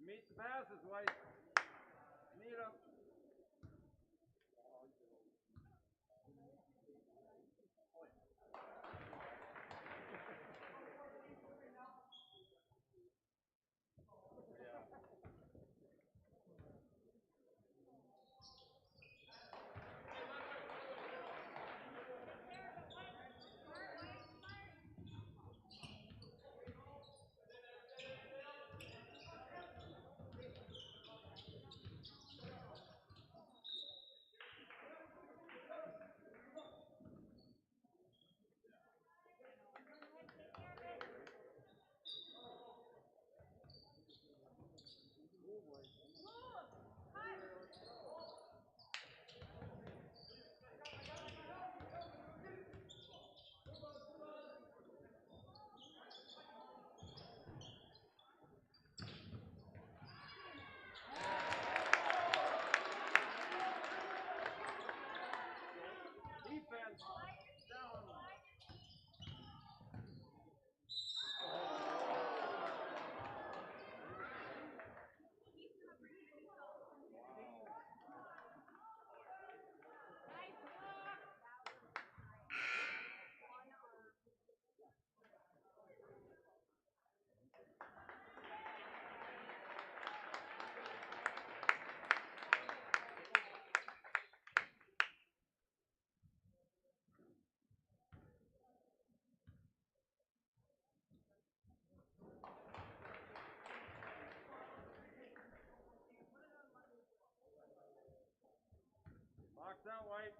Meet the passes, White. Meet them. 100% white.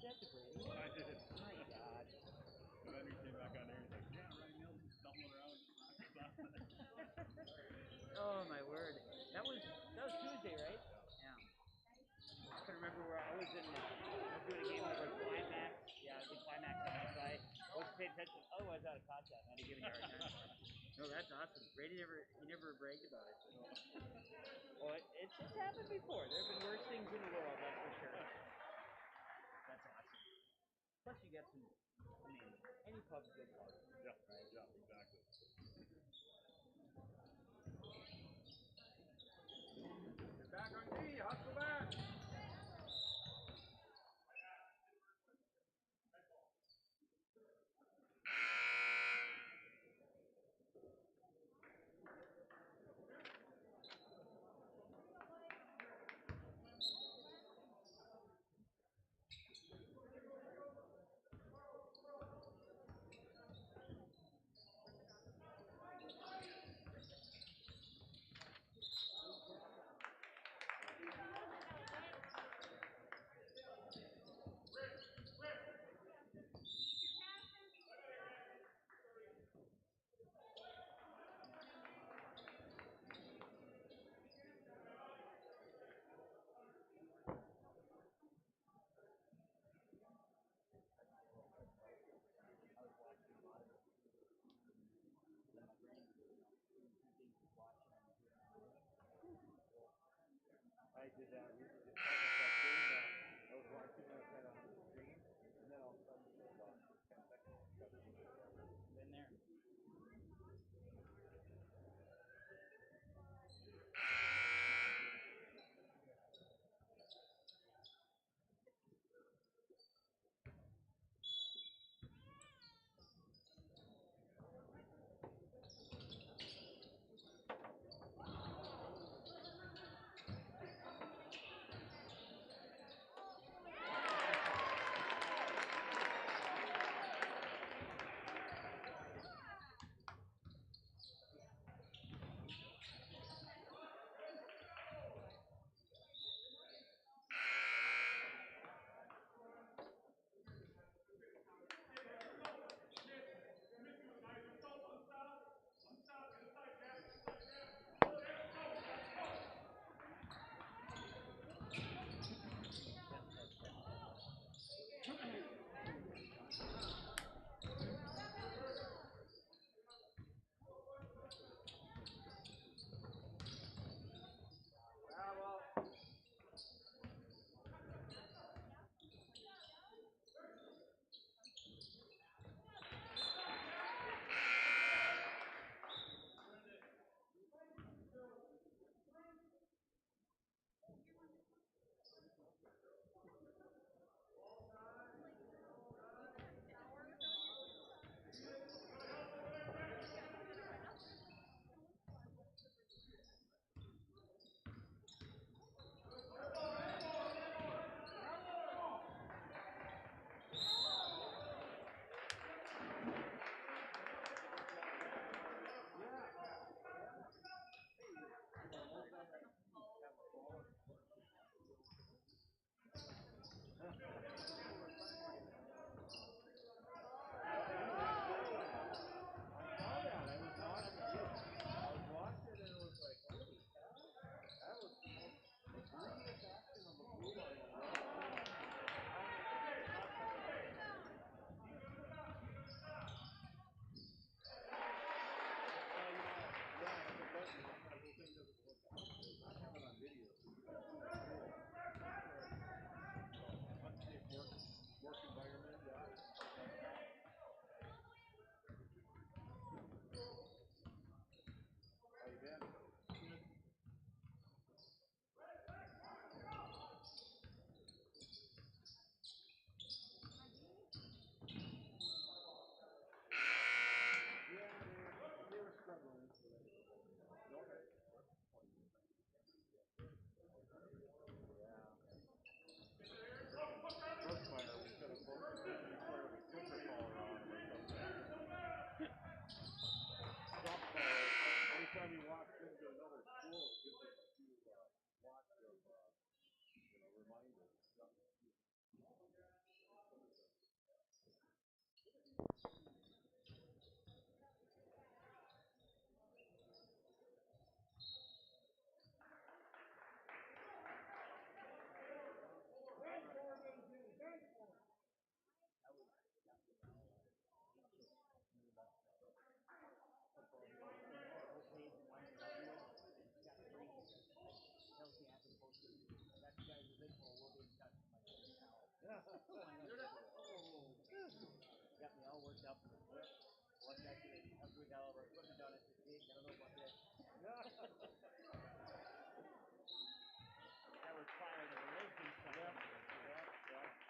that to Brady? I did. My God. But then he came back on there and he's like, yeah, Ryan Milton stumbling around. Oh my word. That was Tuesday, right? Yeah. I can remember where I was in I was doing a game over at Climax. Yeah, I was in Climax on my side. Wasn't paying attention. Otherwise I would have caught that and I'd have given you a hard time. No, that's awesome. Brady never bragged about it. Well, it's happened before. There have been worse things in the world, that's for sure. That's awesome. Plus you get some, I mean, any pub's a good pub. Yeah, right? Yeah, exactly. Get back on D, hustle back. I did that. We did that game. I was watching that kind of on the screen, and then all of a sudden, about 10 seconds, been there. Got me all worked up. Watch actually after we got all of our equipment down at the gate, got a little bucket. That was prior to the racing stuff. Yeah.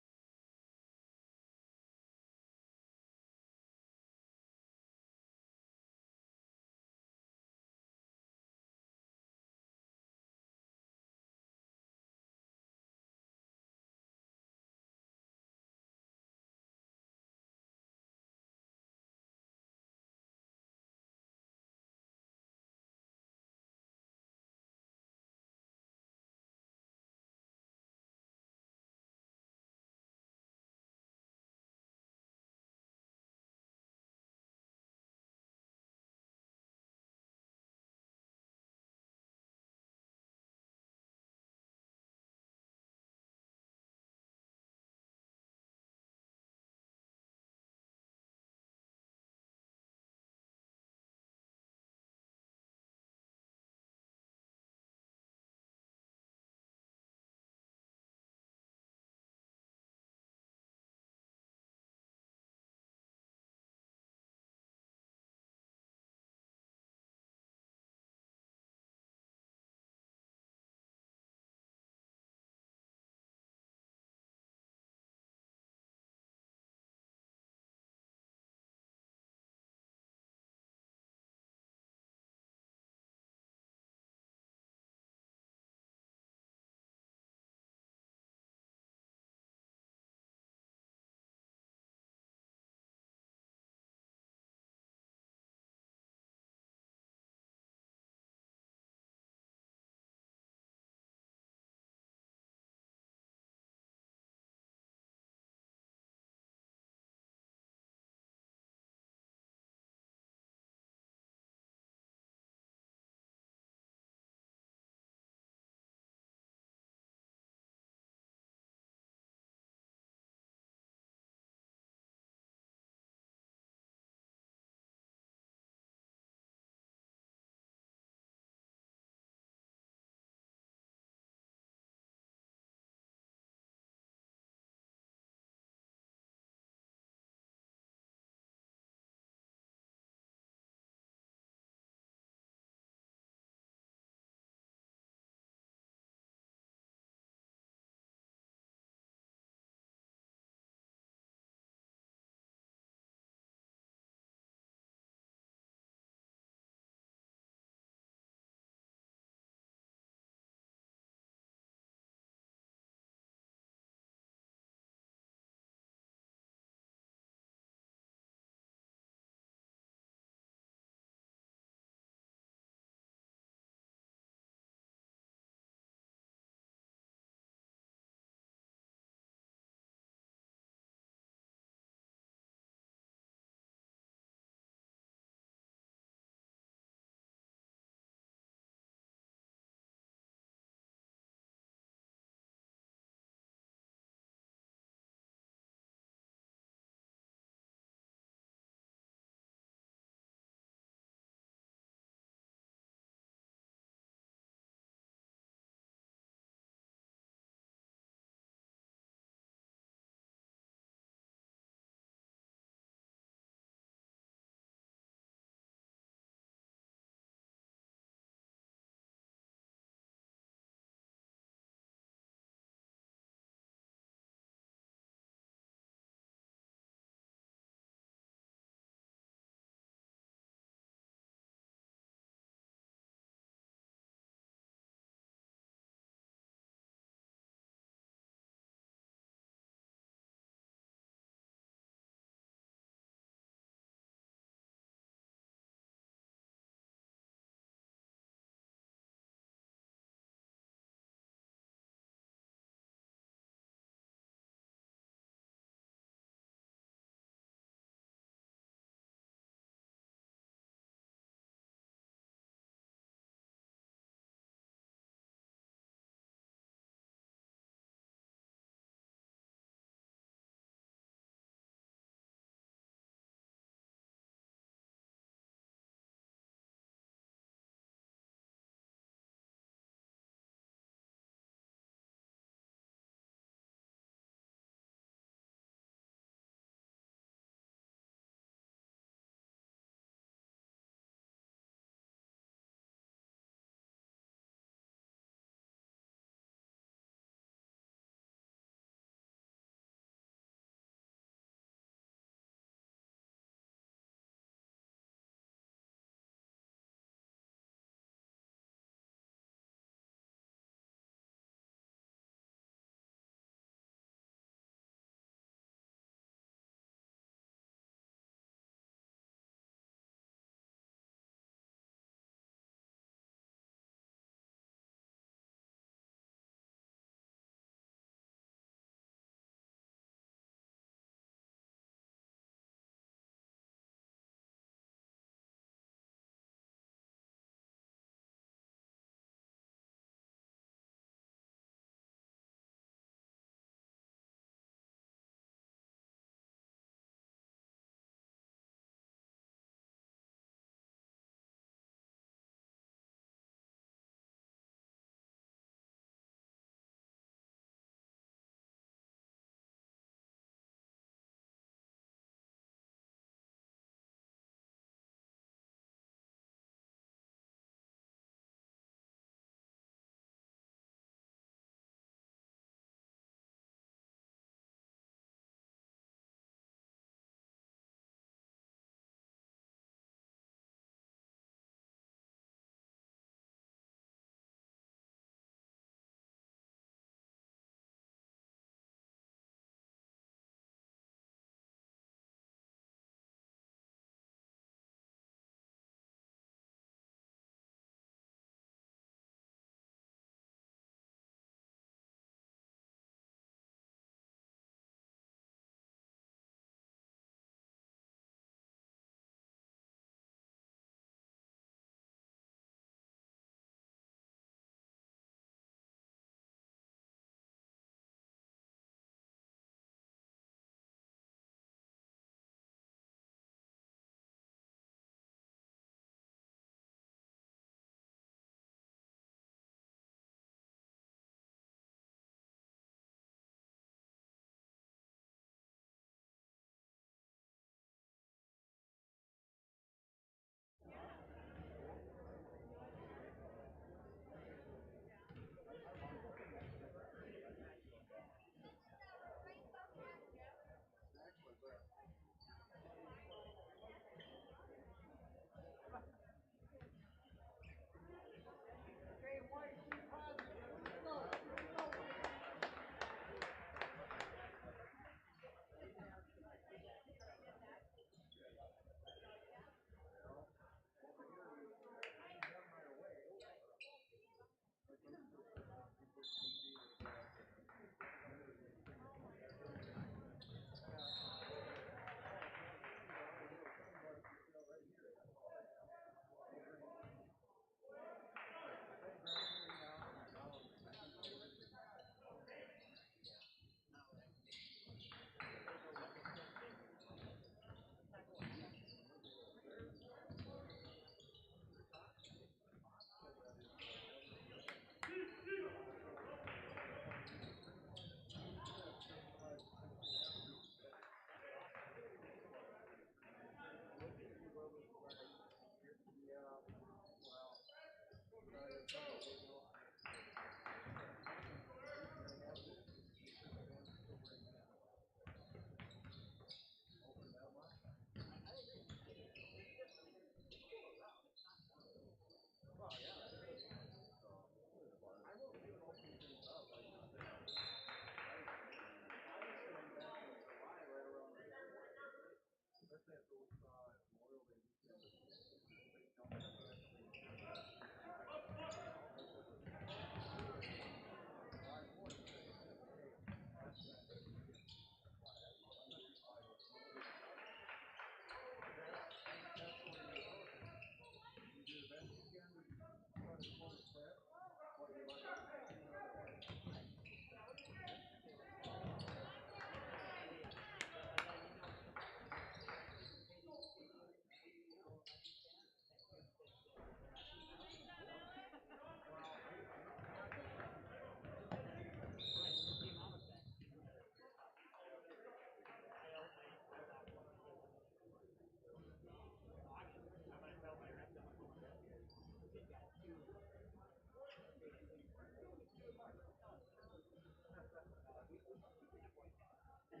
Yeah.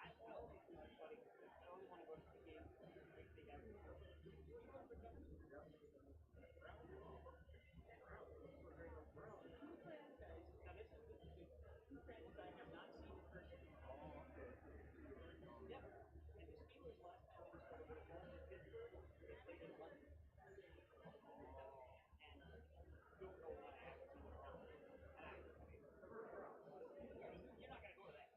I know it's funny. I only want to go to two games like they got. Two Browns guys. Now this is the two Browns I have not seen in person. Oh, okay. Yep. And the Steelers last time they started with going to Pittsburgh, they played in London. And don't know why I haven't seen the Browns. And I mean, you're not gonna go to that.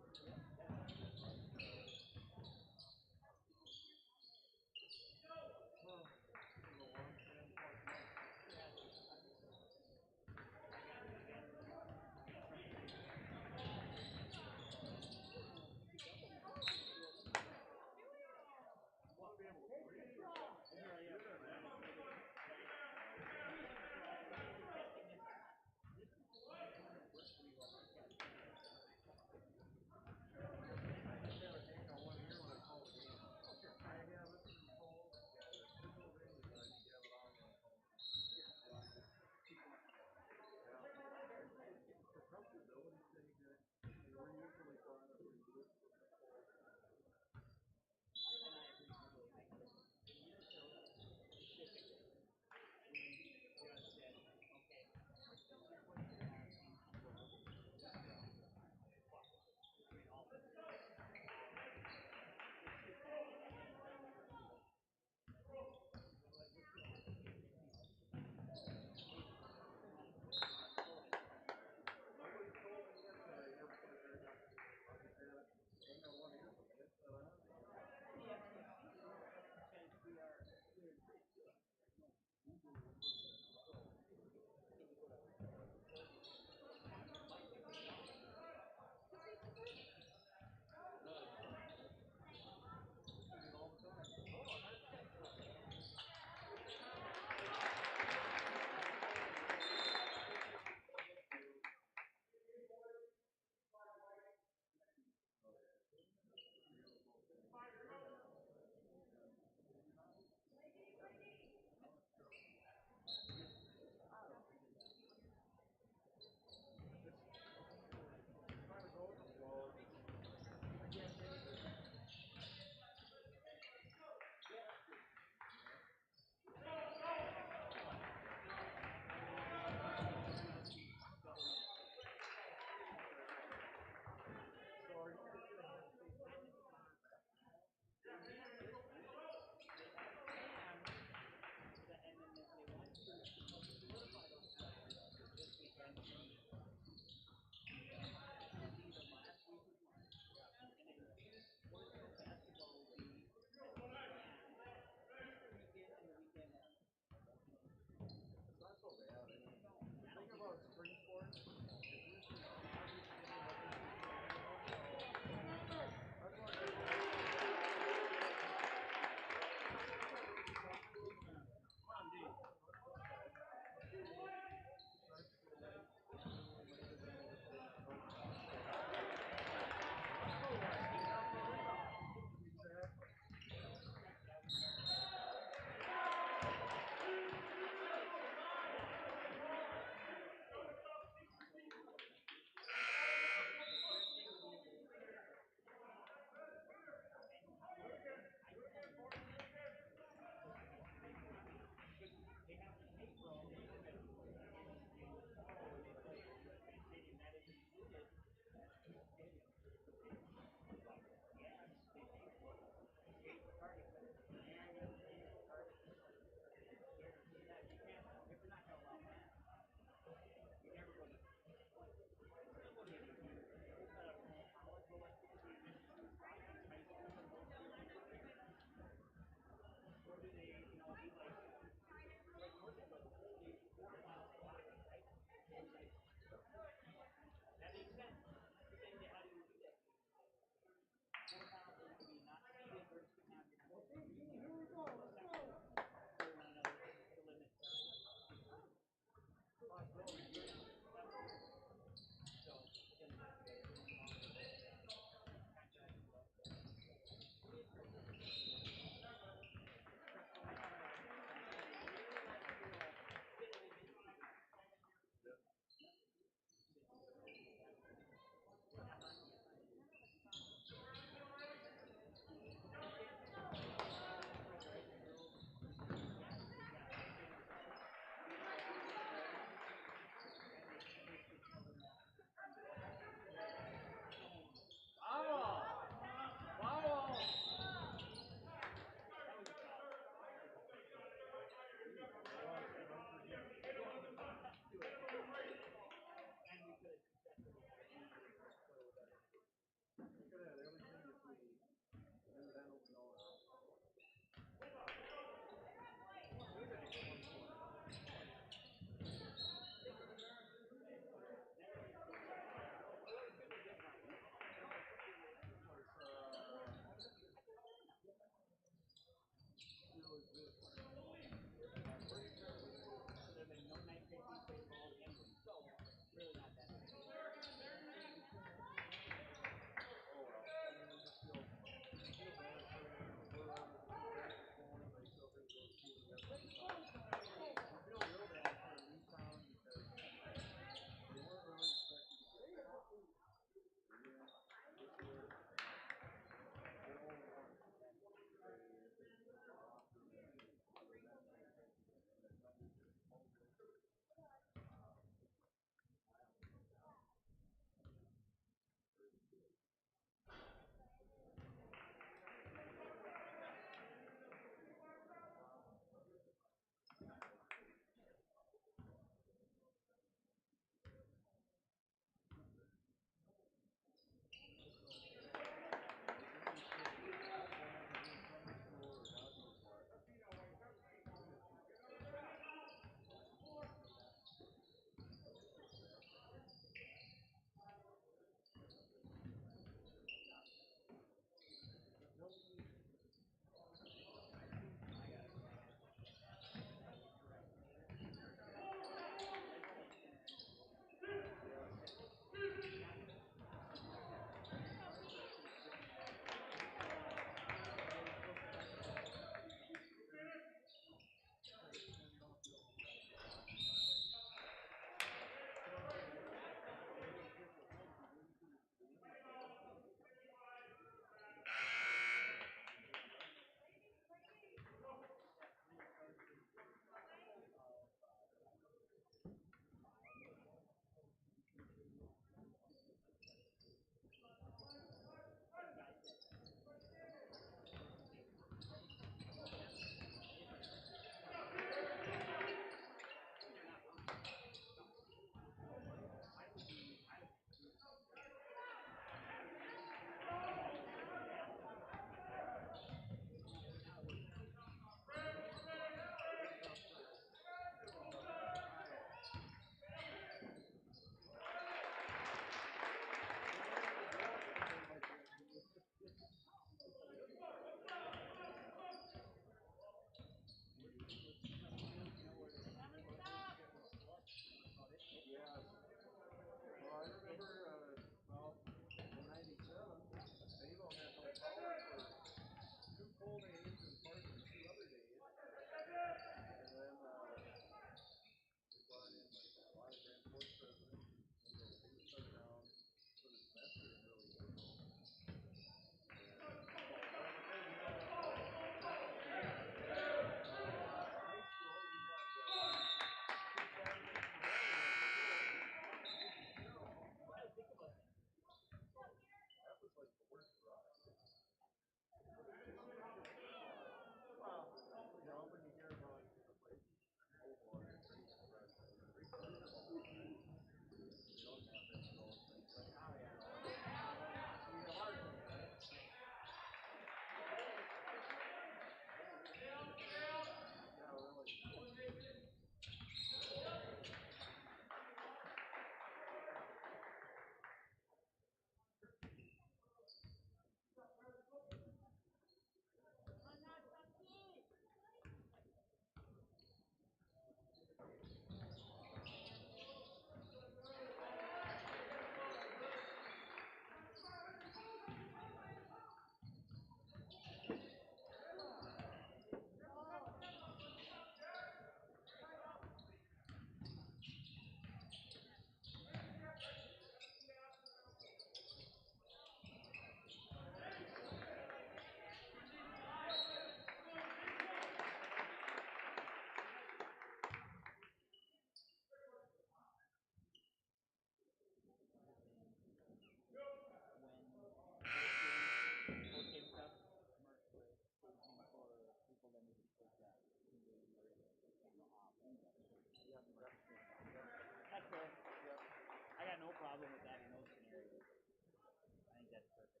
problem with that in those scenarios. I think that's perfect.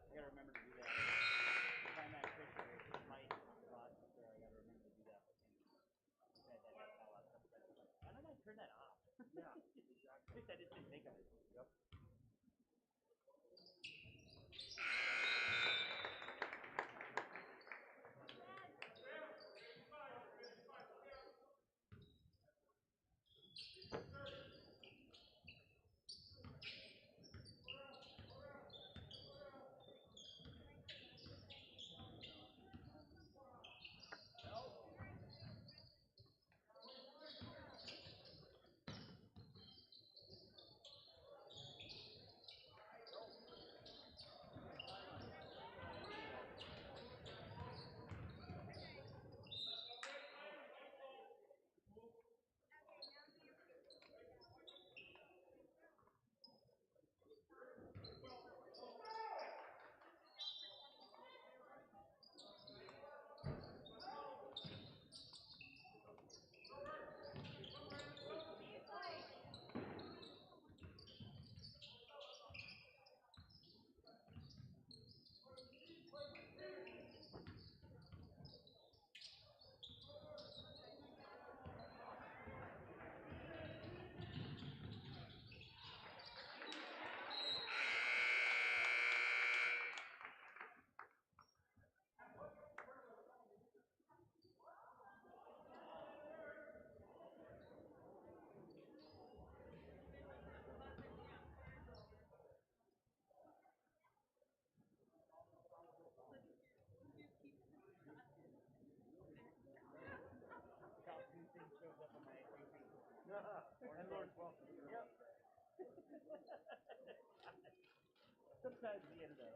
I gotta remember to do that. Climax picture, light, lots up there. I gotta remember to do that with him. That's how I don't know, turn that off. Yeah, exactly. I just didn't think of it. Yep. Top two things shows up on my YouTube. And Lord, well, Yep. Sometimes the end of the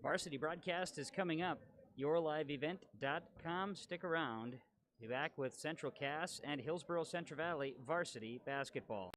Varsity broadcast is coming up. YourLiveEvent.com. Stick around. Be back with Central Cass and Hillsboro Central Valley varsity basketball.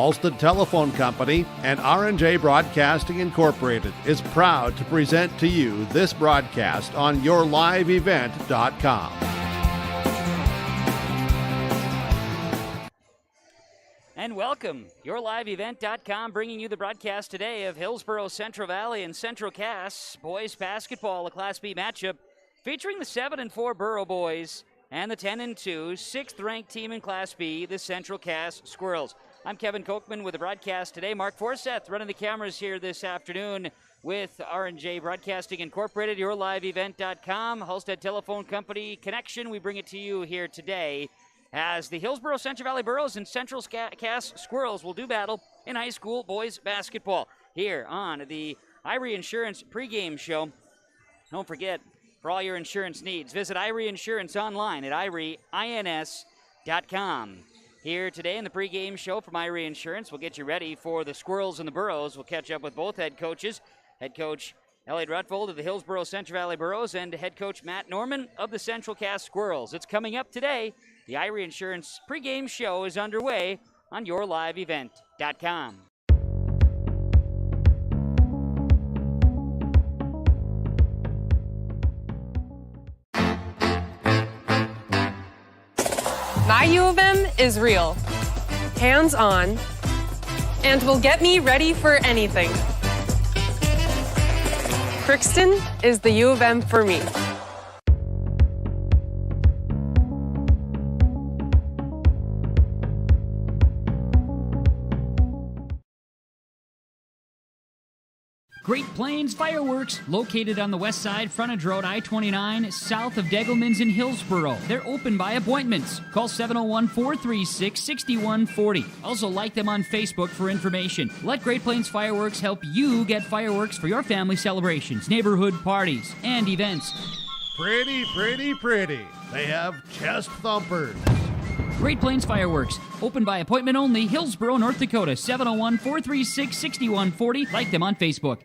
Halstead Telephone Company and R&J Broadcasting Incorporated is proud to present to you this broadcast on YourLiveEvent.com. And welcome, YourLiveEvent.com, bringing you the broadcast today of Hillsboro Central Valley and Central Cass boys basketball, a Class B matchup featuring the 7-4 Borough boys and the 10-2 6th-ranked team in Class B, the Central Cass Squirrels. I'm Kevin Kochman with the broadcast today. Mark Forseth running the cameras here this afternoon with R&J Broadcasting Incorporated, YourLiveEvent.com, Halstead Telephone Company connection. We bring it to you here today as the Hillsboro Central Valley Burros and Central Cass Squirrels will do battle in high school boys basketball here on the Irie Insurance pregame show. Don't forget, for all your insurance needs, visit Irie Insurance online at IrieINS.com. Here today in the pregame show from Irie Insurance, we'll get you ready for the Squirrels and the Burros. We'll catch up with both head coaches, head coach Elliot Rutfold of the Hillsboro Central Valley Burros and head coach Matt Norman of the Central Cass Squirrels. It's coming up today. The Irie Insurance pregame show is underway on YourLiveEvent.com. My U of M is real, hands-on, and will get me ready for anything. Crookston is the U of M for me. Great Plains Fireworks, located on the west side, frontage road I-29, south of Degelman's in Hillsboro. They're open by appointments. Call 701-436-6140. Also like them on Facebook for information. Let Great Plains Fireworks help you get fireworks for your family celebrations, neighborhood parties, and events. Pretty, pretty, pretty. They have chest thumpers. Great Plains Fireworks, open by appointment only, Hillsboro, North Dakota, 701-436-6140. Like them on Facebook.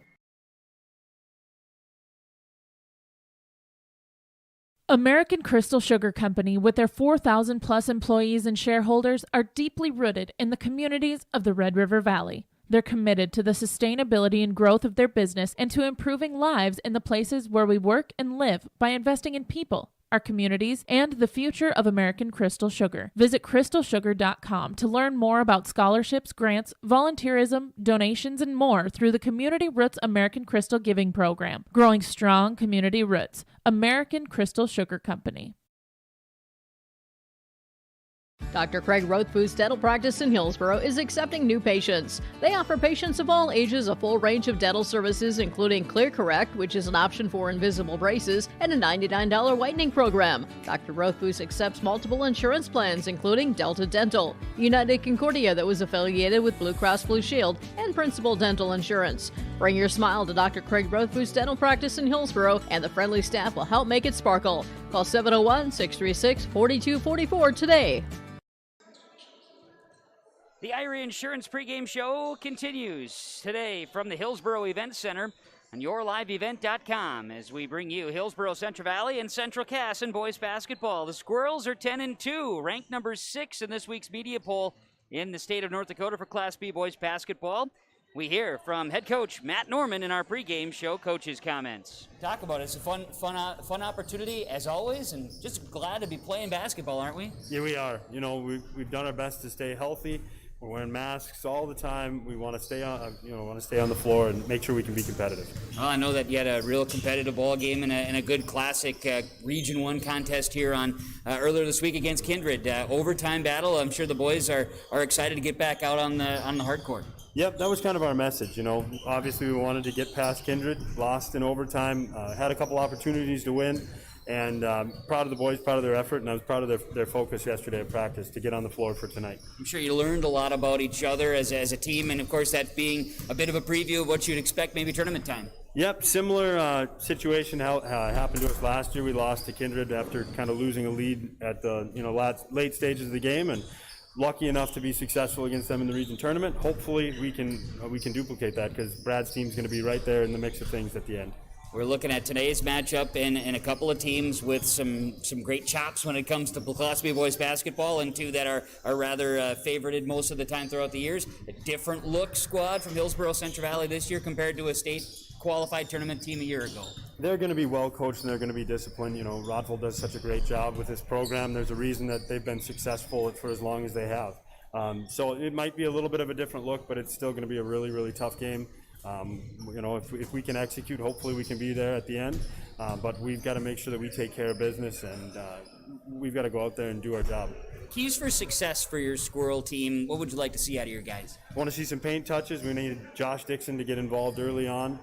American Crystal Sugar Company, with their 4,000 plus employees and shareholders, are deeply rooted in the communities of the Red River Valley. They're committed to the sustainability and growth of their business and to improving lives in the places where we work and live by investing in people, our communities, and the future of American Crystal Sugar. Visit crystalsugar.com to learn more about scholarships, grants, volunteerism, donations, and more through the Community Roots American Crystal Giving Program. Growing strong community roots. American Crystal Sugar Company. Dr. Craig Rothfuss Dental Practice in Hillsboro is accepting new patients. They offer patients of all ages a full range of dental services, including Clear Correct, which is an option for invisible braces, and a $99 whitening program. Dr. Rothfuss accepts multiple insurance plans, including Delta Dental, United Concordia, that was affiliated with Blue Cross Blue Shield, and Principal Dental Insurance. Bring your smile to Dr. Craig Rothfuss Dental Practice in Hillsboro, and the friendly staff will help make it sparkle. Call 701-636-4244 today. The Irie Insurance pregame show continues today from the Hillsboro Event Center on yourliveevent.com as we bring you Hillsboro Central Valley and Central Cass in boys basketball. The Squirrels are 10-2, ranked number 6 in this week's media poll in the state of North Dakota for Class B boys basketball. We hear from head coach Matt Norman in our pregame show. Coach's comments. Talk about it. It's a fun opportunity as always, and just glad to be playing basketball, aren't we? Yeah, we are. You know, we've done our best to stay healthy. We're wearing masks all the time. We want to stay on, the floor and make sure we can be competitive. Well, I know that you had a real competitive ball game and a good classic Region 1 contest here on earlier this week against Kindred. Overtime battle. I'm sure the boys are excited to get back out on the hard court. Yep, that was kind of our message. You know, obviously we wanted to get past Kindred, lost in overtime, had a couple opportunities to win. And proud of the boys, proud of their effort, and I was proud of their focus yesterday at practice to get on the floor for tonight. I'm sure you learned a lot about each other as a team, and of course that being a bit of a preview of what you'd expect maybe tournament time. Yep, similar situation happened to us last year. We lost to Kindred after kind of losing a lead at the late stages of the game, and lucky enough to be successful against them in the region tournament. Hopefully we can duplicate that, because Brad's team's going to be right there in the mix of things at the end. We're looking at today's matchup and a couple of teams with some great chops when it comes to Class B boys basketball, and two that are rather favorited most of the time throughout the years. A different look squad from Hillsboro Central Valley this year compared to a state qualified tournament team a year ago. They're going to be well coached and they're going to be disciplined. You know, Rothville does such a great job with this program. There's a reason that they've been successful for as long as they have. So it might be a little bit of a different look, but it's still going to be a really, really tough game. If we can execute, hopefully we can be there at the end, but we've got to make sure that we take care of business, and we've got to go out there and do our job. Keys for success for your Squirrel team, what would you like to see out of your guys? I want to see some paint touches. We need Josh Dixon to get involved early on,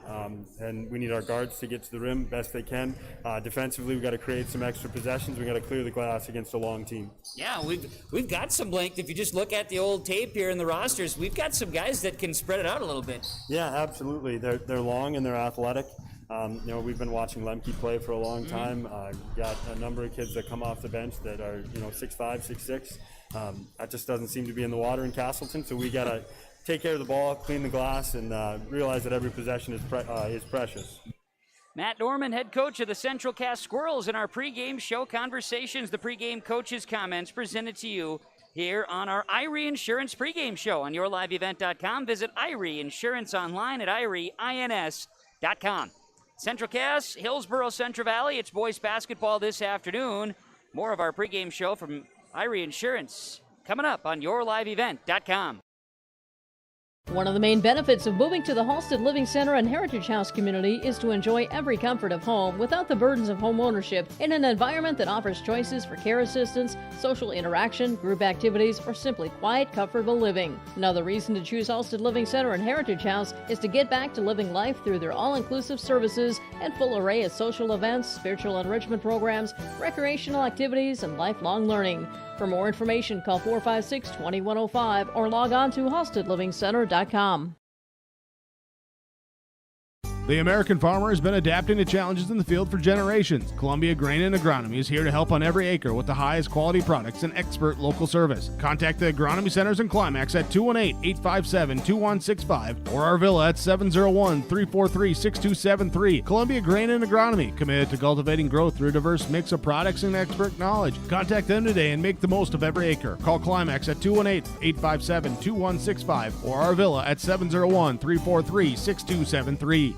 and we need our guards to get to the rim best they can. Defensively, we've got to create some extra possessions. We've got to clear the glass against a long team. Yeah, we've got some length. If you just look at the old tape here in the rosters, we've got some guys that can spread it out a little bit. Yeah, absolutely. They're long and they're athletic. We've been watching Lemke play for a long time. Got a number of kids that come off the bench that are 6'5", 6'6". That just doesn't seem to be in the water in Castleton, so we got to take care of the ball, clean the glass, and realize that every possession is precious. Matt Norman, head coach of the Central Cass Squirrels, in our pregame show conversations. The pregame coach's comments presented to you here on our Irie Insurance pregame show on yourliveevent.com. Visit Irie Insurance online at irieins.com. Central Cass, Hillsboro Central Valley. It's boys basketball this afternoon. More of our pregame show from Irie Insurance coming up on yourliveevent.com. One of the main benefits of moving to the Halstead Living Center and Heritage House community is to enjoy every comfort of home without the burdens of home ownership in an environment that offers choices for care assistance, social interaction, group activities, or simply quiet, comfortable living. Another reason to choose Halstead Living Center and Heritage House is to get back to living life through their all-inclusive services and full array of social events, spiritual enrichment programs, recreational activities, and lifelong learning. For more information, call 456-2105 or log on to halsteadlivingcenter.com. The American farmer has been adapting to challenges in the field for generations. Columbia Grain and Agronomy is here to help on every acre with the highest quality products and expert local service. Contact the Agronomy Centers in Climax at 218-857-2165 or Arvilla at 701-343-6273. Columbia Grain and Agronomy, committed to cultivating growth through a diverse mix of products and expert knowledge. Contact them today and make the most of every acre. Call Climax at 218-857-2165 or Arvilla at 701-343-6273.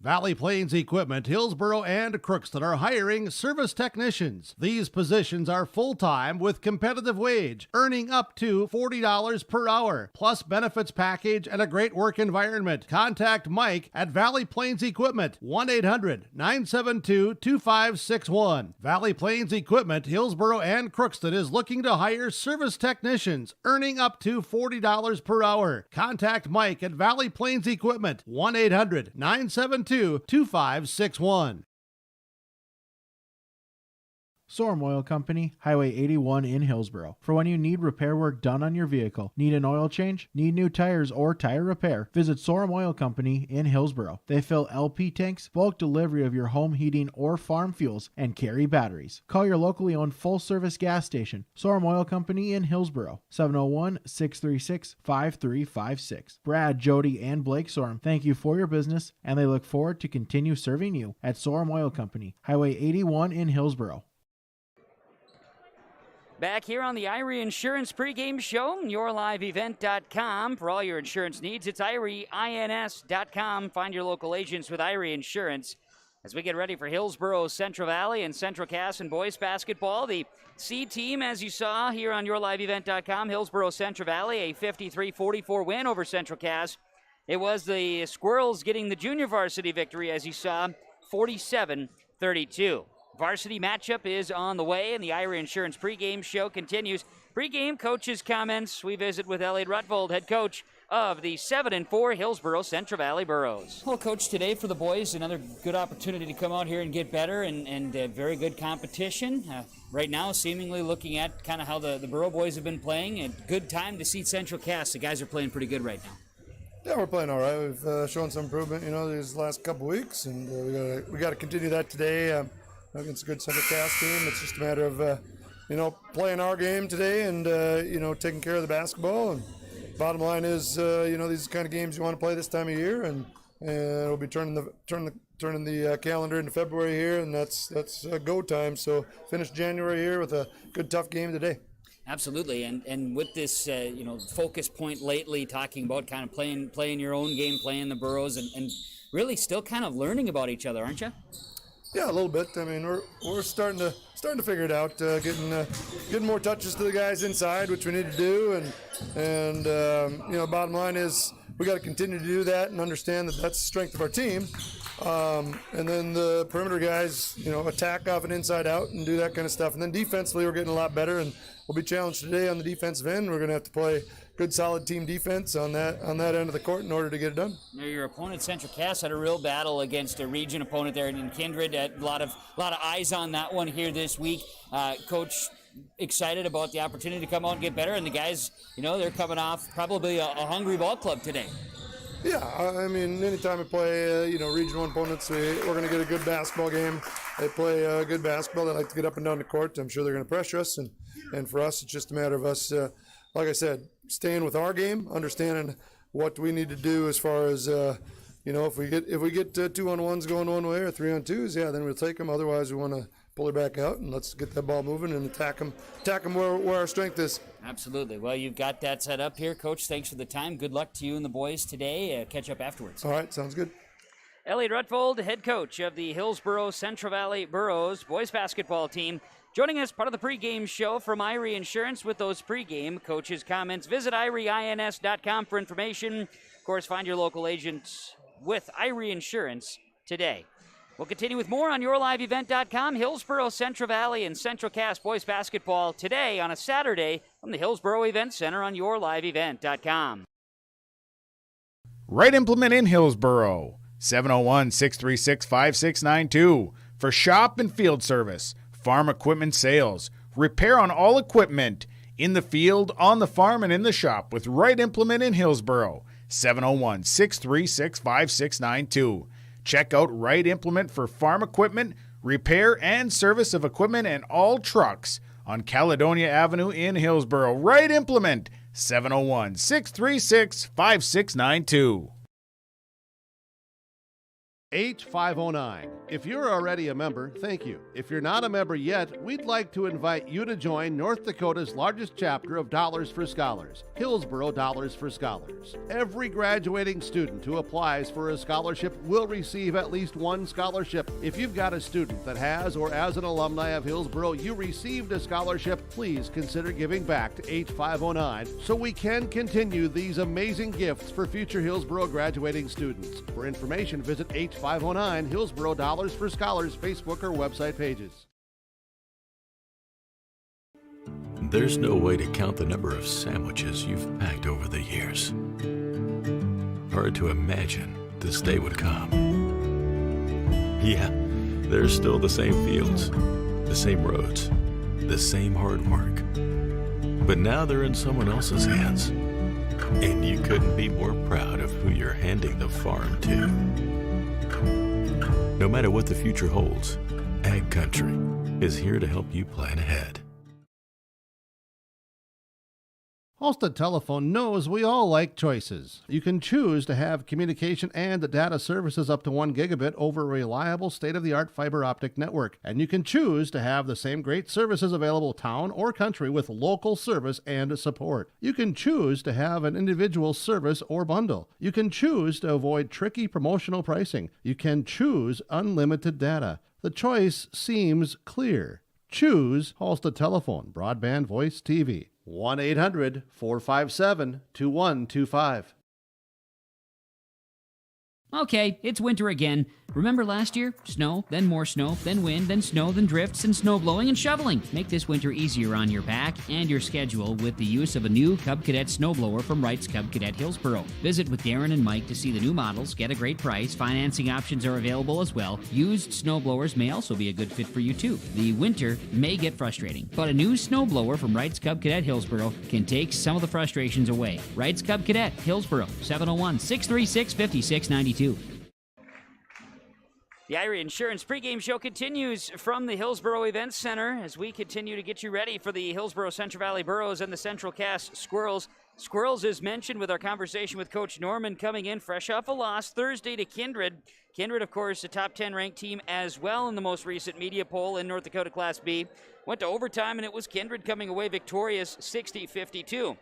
Valley Plains Equipment, Hillsboro, and Crookston are hiring service technicians. These positions are full-time with competitive wage, earning up to $40 per hour, plus benefits package and a great work environment. Contact Mike at Valley Plains Equipment, 1-800-972-2561. Valley Plains Equipment, Hillsboro, and Crookston is looking to hire service technicians, earning up to $40 per hour. Contact Mike at Valley Plains Equipment, 1-800-972-2561. Sorum Oil Company, Highway 81 in Hillsboro. For when you need repair work done on your vehicle, need an oil change, need new tires or tire repair, visit Sorum Oil Company in Hillsboro. They fill LP tanks, bulk delivery of your home heating or farm fuels, and carry batteries. Call your locally owned full-service gas station, Sorum Oil Company in Hillsboro, 701-636-5356. Brad, Jody, and Blake Sorum thank you for your business, and they look forward to continue serving you at Sorum Oil Company, Highway 81 in Hillsboro. Back here on the Irie Insurance pregame show, yourliveevent.com. For all your insurance needs, it's IrieINS.com. Find your local agents with Irie Insurance. As we get ready for Hillsboro, Central Valley, and Central Cass and boys basketball, the C team, as you saw here on yourliveevent.com, Hillsboro, Central Valley, a 53-44 win over Central Cass. It was the Squirrels getting the junior varsity victory, as you saw, 47-32. Varsity matchup is on the way, and the Irie Insurance pregame show continues. Pregame coaches' comments. We visit with Elliot Rutvold, head coach of the 7-4 Hillsboro Central Valley Burros. Well, Coach, today for the boys, another good opportunity to come out here and get better, and very good competition. Right now, seemingly looking at kind of how the Burro boys have been playing, a good time to see Central Cass. The guys are playing pretty good right now. Yeah, we're playing all right. We've shown some improvement, these last couple weeks, and we got to continue that today. Against a good Central Cass team. It's just a matter of, playing our game today and, taking care of the basketball. And bottom line is, these are the kind of games you want to play this time of year, and we'll be turning the calendar into February here, and that's go time. So finish January here with a good, tough game today. Absolutely, and with this, focus point lately, talking about kind of playing your own game, playing the Burros, and really still kind of learning about each other, aren't you? Yeah, a little bit. I mean, we're starting to figure it out. Getting more touches to the guys inside, which we need to do, and bottom line is we got to continue to do that and understand that that's the strength of our team. And then the perimeter guys, attack off and inside out and do that kind of stuff. And then defensively, we're getting a lot better, and we'll be challenged today on the defensive end. We're going to have to play good, solid team defense on that end of the court in order to get it done. Now, your opponent, Central Cass, had a real battle against a region opponent there in Kindred. A lot of eyes on that one here this week. Coach, excited about the opportunity to come out and get better, and the guys, they're coming off probably a hungry ball club today. Yeah, I mean, anytime we play, Region 1 opponents, we're going to get a good basketball game. They play good basketball. They like to get up and down the court. I'm sure they're going to pressure us, and for us, it's just a matter of us, like I said, staying with our game, understanding what we need to do as far as, if we get 2-on-1s going one way or 3-on-2s, yeah, then we'll take them. Otherwise, we want to pull her back out and let's get that ball moving and attack them where our strength is. Absolutely. Well, you've got that set up here, Coach. Thanks for the time. Good luck to you and the boys today. Catch up afterwards. All right, sounds good. Elliot Rutvold, head coach of the Hillsboro Central Valley Burros boys basketball team, joining us part of the pregame show from Irie Insurance with those pregame coaches' comments. Visit IrieINS.com for information. Of course, find your local agents with Irie Insurance today. We'll continue with more on yourliveevent.com. Hillsboro, Central Valley, and Central Cass boys basketball today on a Saturday from the Hillsboro Event Center on yourliveevent.com. Right Implement in Hillsboro, 701-636-5692 for shop and field service, farm equipment sales, repair on all equipment in the field, on the farm, and in the shop with Right Implement in Hillsboro. 701-636-5692. Check out Wright Implement for farm equipment, repair and service of equipment and all trucks on Caledonia Avenue in Hillsboro. Wright Implement, 701-636-5692. H509. If you're already a member, thank you. If you're not a member yet, we'd like to invite you to join North Dakota's largest chapter of Dollars for Scholars, Hillsboro Dollars for Scholars. Every graduating student who applies for a scholarship will receive at least one scholarship. If you've got a student that has, or as an alumni of Hillsboro, you received a scholarship, please consider giving back to H509 so we can continue these amazing gifts for future Hillsboro graduating students. For information, visit H509 Hillsboro Dollars for Scholars Facebook or website pages. There's no way to count the number of sandwiches you've packed over the years. Hard to imagine this day would come. Yeah, there's still the same fields, the same roads, the same hard work. But now they're in someone else's hands. And you couldn't be more proud of who you're handing the farm to. No matter what the future holds, Ag Country is here to help you plan ahead. Halstead Telephone knows we all like choices. You can choose to have communication and data services up to 1 gigabit over a reliable state-of-the-art fiber optic network. And you can choose to have the same great services available town or country with local service and support. You can choose to have an individual service or bundle. You can choose to avoid tricky promotional pricing. You can choose unlimited data. The choice seems clear. Choose Halstead Telephone, broadband voice TV. 1-800-457-2125. Okay, it's winter again. Remember last year? Snow, then more snow, then wind, then snow, then drifts, and snow blowing and shoveling. Make this winter easier on your back and your schedule with the use of a new Cub Cadet snowblower from Wright's Cub Cadet Hillsboro. Visit with Darren and Mike to see the new models, get a great price. Financing options are available as well. Used snowblowers may also be a good fit for you too. The winter may get frustrating, but a new snowblower from Wright's Cub Cadet Hillsboro can take some of the frustrations away. Wright's Cub Cadet Hillsboro, 701-636-5692. The Irie Insurance pregame show continues from the Hillsboro Events Center as we continue to get you ready for the Hillsboro Central Valley Burros and the Central Cass Squirrels. Squirrels, as mentioned with our conversation with Coach Norman, coming in fresh off a loss Thursday to Kindred. Kindred, of course, a top 10 ranked team as well in the most recent media poll in North Dakota Class B. Went to overtime, and it was Kindred coming away victorious 60-52.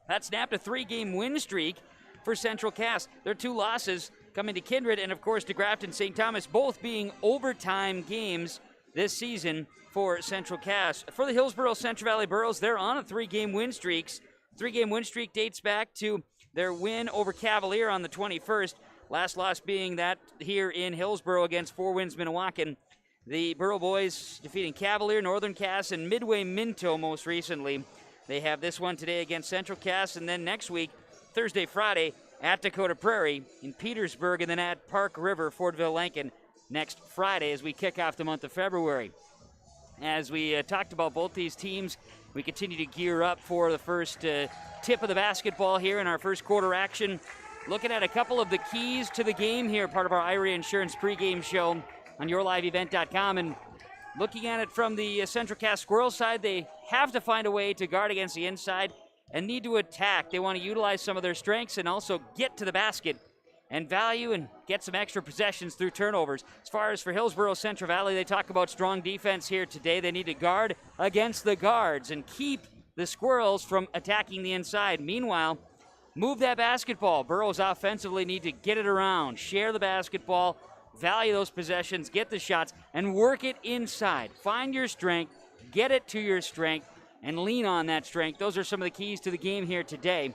That snapped a 3-game win streak for Central Cass. Their 2 losses coming to Kindred and, of course, to Grafton St. Thomas, both being overtime games this season for Central Cass. For the Hillsboro Central Valley Burros, they're on a 3-game win streak. 3-game win streak dates back to their win over Cavalier on the 21st. Last loss being that here in Hillsboro against Four Winds Minnewacan. The Burro boys defeating Cavalier, Northern Cass, and Midway Minto most recently. They have this one today against Central Cass, and then next week, Thursday, Friday, at Dakota Prairie in Petersburg, and then at Park River, Fortville, Lincoln, next Friday as we kick off the month of February. As we talked about both these teams, we continue to gear up for the first tip of the basketball here in our first quarter action. Looking at a couple of the keys to the game here, part of our Irie Insurance pregame show on yourliveevent.com, and looking at it from the Central Cass Squirrels side, they have to find a way to guard against the inside and need to attack. They want to utilize some of their strengths and also get to the basket and value and get some extra possessions through turnovers. As far as for Hillsboro Central Valley, they talk about strong defense here today. They need to guard against the guards and keep the Squirrels from attacking the inside. Meanwhile, move that basketball. Burros offensively need to get it around, share the basketball, value those possessions, get the shots, and work it inside. Find your strength, get it to your strength, and lean on that strength. Those are some of the keys to the game here today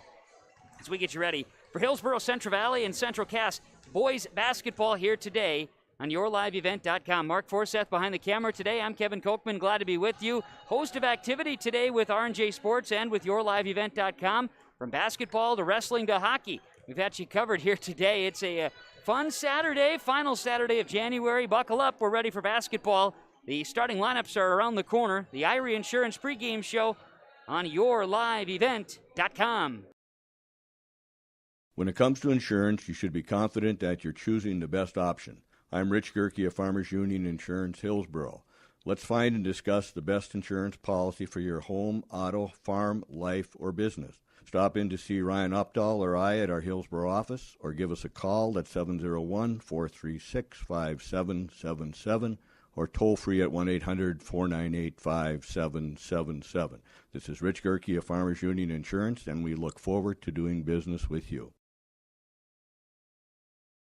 as we get you ready for Hillsboro Central Valley and Central Cass boys basketball here today on yourliveevent.com. Mark Forseth behind the camera today. I'm Kevin Kochman, glad to be with you. Host of activity today with R&J Sports and with yourliveevent.com. From basketball to wrestling to hockey, we've had you covered here today. It's a fun Saturday, final Saturday of January. Buckle up, we're ready for basketball. The starting lineups are around the corner. The Irie Insurance pregame show on yourliveevent.com. When it comes to insurance, you should be confident that you're choosing the best option. I'm Rich Gerke of Farmers Union Insurance, Hillsboro. Let's find and discuss the best insurance policy for your home, auto, farm, life, or business. Stop in to see Ryan Updahl or I at our Hillsboro office, or give us a call at 701-436-5777, or toll free at 1-800-498-5777. This is Rich Gerke of Farmers Union Insurance, and we look forward to doing business with you.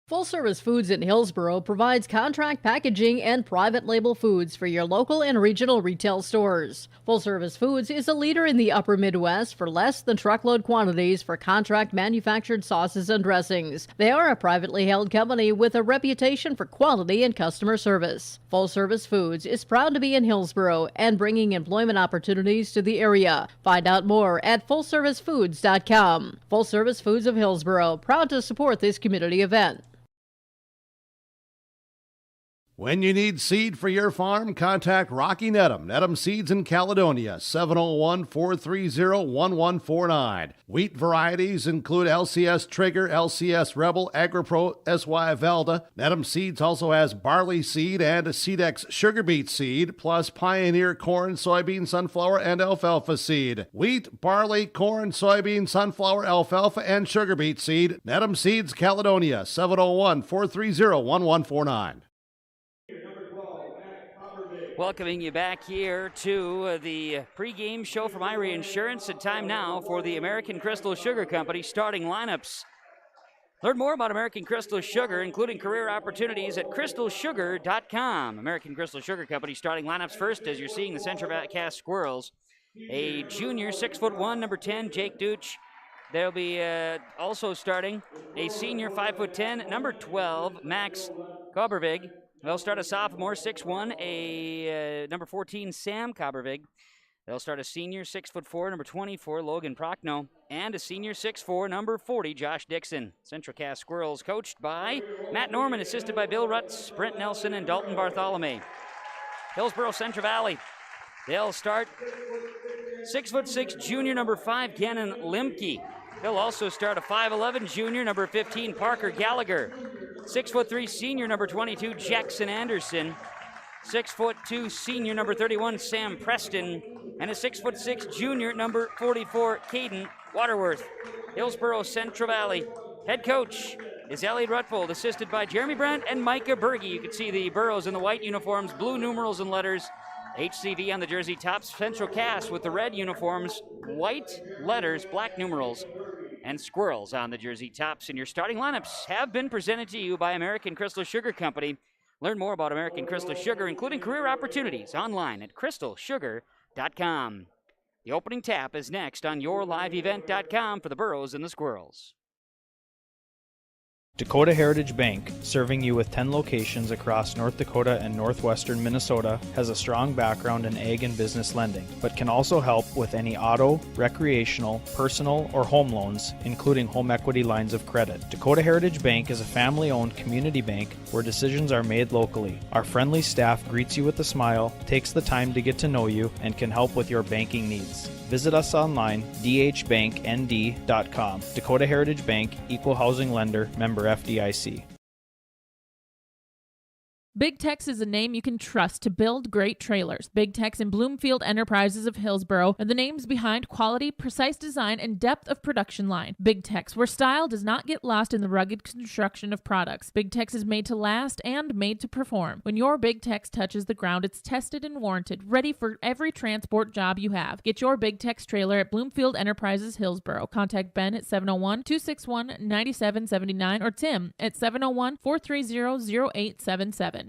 Full Service Foods in Hillsboro provides contract packaging and private label foods for your local and regional retail stores. Full Service Foods is a leader in the upper Midwest for less than truckload quantities for contract manufactured sauces and dressings. They are a privately held company with a reputation for quality and customer service. Full Service Foods is proud to be in Hillsboro and bringing employment opportunities to the area. Find out more at fullservicefoods.com. Full Service Foods of Hillsboro, proud to support this community event. When you need seed for your farm, contact Rocky Nedham. Nedham Seeds in Caledonia, 701-430-1149. Wheat varieties include LCS Trigger, LCS Rebel, AgriPro, SY Velda. Nedham Seeds also has barley seed and Seedex sugar beet seed, plus Pioneer corn, soybean, sunflower, and alfalfa seed. Wheat, barley, corn, soybean, sunflower, alfalfa, and sugar beet seed. Nedham Seeds, Caledonia, 701-430-1149. Welcoming you back here to the pregame show from Irie Insurance, and time now for the American Crystal Sugar Company starting lineups. Learn more about American Crystal Sugar, including career opportunities, at crystalsugar.com. American Crystal Sugar Company starting lineups first, as you're seeing the Central Cast Squirrels. A junior, 6'1", number 10, Jake Deutsch. They'll be also starting a senior, 5'10", number 12, Max Kobervig. They'll start a sophomore, 6'1", a number 14, Sam Kobervig. They'll start a senior, 6'4", number 24, Logan Prochnow, and a senior, 6'4", number 40, Josh Dixon. Central Cast Squirrels coached by Matt Norman, assisted by Bill Rutz, Brent Nelson, and Dalton Bartholomew. Hillsboro Central Valley. They'll start 6'6", junior, number 5, Gannon Limke. He'll also start a 5'11", junior, number 15, Parker Gallagher. 6'3", senior, number 22, Jackson Anderson. 6'2", senior, number 31, Sam Preston. And a 6'6", junior, number 44, Caden Waterworth. Hillsboro Central Valley. Head coach is Elliot Rutfold, assisted by Jeremy Brandt and Micah Berge. You can see the Burros in the white uniforms, blue numerals and letters. HCV on the jersey tops. Central Cast with the red uniforms, white letters, black numerals, and squirrels on the jersey tops. And your starting lineups have been presented to you by American Crystal Sugar Company. Learn more about American Crystal Sugar, including career opportunities, online at crystalsugar.com. The opening tap is next on yourliveevent.com for the Burros and the Squirrels. Dakota Heritage Bank, serving you with 10 locations across North Dakota and northwestern Minnesota, has a strong background in ag and business lending, but can also help with any auto, recreational, personal, or home loans, including home equity lines of credit. Dakota Heritage Bank is a family-owned community bank where decisions are made locally. Our friendly staff greets you with a smile, takes the time to get to know you, and can help with your banking needs. Visit us online, dhbanknd.com. Dakota Heritage Bank, Equal Housing Lender, member FDIC. Big Tex is a name you can trust to build great trailers. Big Tex and Bloomfield Enterprises of Hillsboro are the names behind quality, precise design, and depth of production line. Big Tex, where style does not get lost in the rugged construction of products. Big Tex is made to last and made to perform. When your Big Tex touches the ground, it's tested and warranted, ready for every transport job you have. Get your Big Tex trailer at Bloomfield Enterprises Hillsboro. Contact Ben at 701-261-9779 or Tim at 701-430-0877.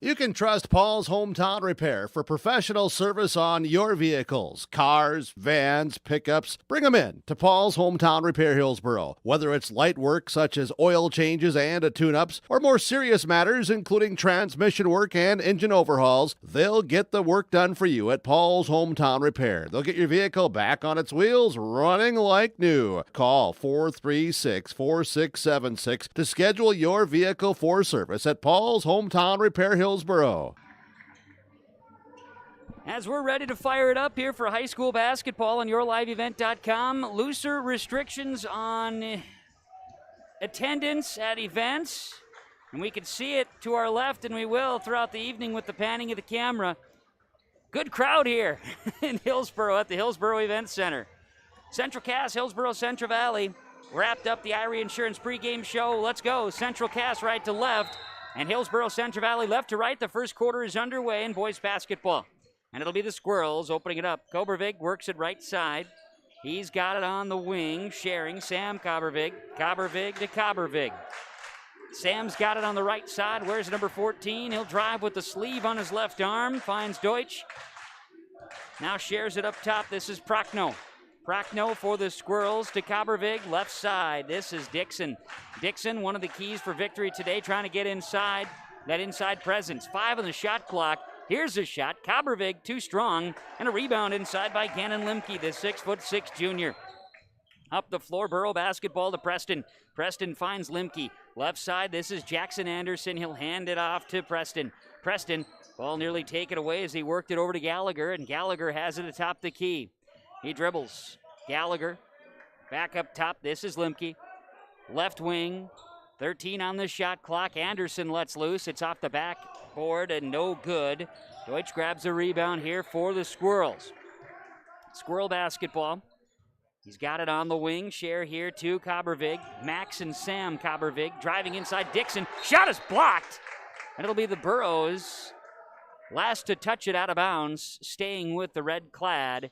You can trust Paul's Hometown Repair for professional service on your vehicles, cars, vans, pickups. Bring them in to Paul's Hometown Repair Hillsboro. Whether it's light work such as oil changes and tune-ups, or more serious matters including transmission work and engine overhauls, they'll get the work done for you at Paul's Hometown Repair. They'll get your vehicle back on its wheels, running like new. Call 436-4676 to schedule your vehicle for service at Paul's Hometown Repair Hillsboro. As we're ready to fire it up here for high school basketball on yourliveevent.com, looser restrictions on attendance at events, and we can see it to our left, and we will throughout the evening with the panning of the camera. Good crowd here in Hillsboro at the Hillsboro Event Center. Central Cass, Hillsboro, Central Valley wrapped up the Irie Insurance pregame show. Let's go. Central Cass right to left, and Hillsboro, Central Valley left to right. The first quarter is underway in boys basketball. And it'll be the Squirrels opening it up. Kobervig works it right side. He's got it on the wing, sharing Sam Kobervig. Kobervig to Kobervig. Sam's got it on the right side. Where's number 14? He'll drive with the sleeve on his left arm. Finds Deutsch. Now shares it up top. This is Prochnow. Prochnow for the Squirrels to Kobervig, left side. This is Dixon. Dixon, one of the keys for victory today, trying to get inside. That inside presence. 5 on the shot clock. Here's a shot. Kobervig too strong. And a rebound inside by Gannon Limke, the 6'6" junior. Up the floor, Borough basketball to Preston. Preston finds Limke. Left side, this is Jackson Anderson. He'll hand it off to Preston. Preston, ball nearly taken away as he worked it over to Gallagher, and Gallagher has it atop the key. He dribbles. Gallagher, back up top. This is Limke. Left wing, 13 on the shot clock. Anderson lets loose. It's off the backboard and no good. Deutsch grabs a rebound here for the Squirrels. Squirrel basketball. He's got it on the wing. Share here to Kobervig. Max and Sam Kobervig driving inside Dixon. Shot is blocked. And it'll be the Burros last to touch it out of bounds, staying with the red-clad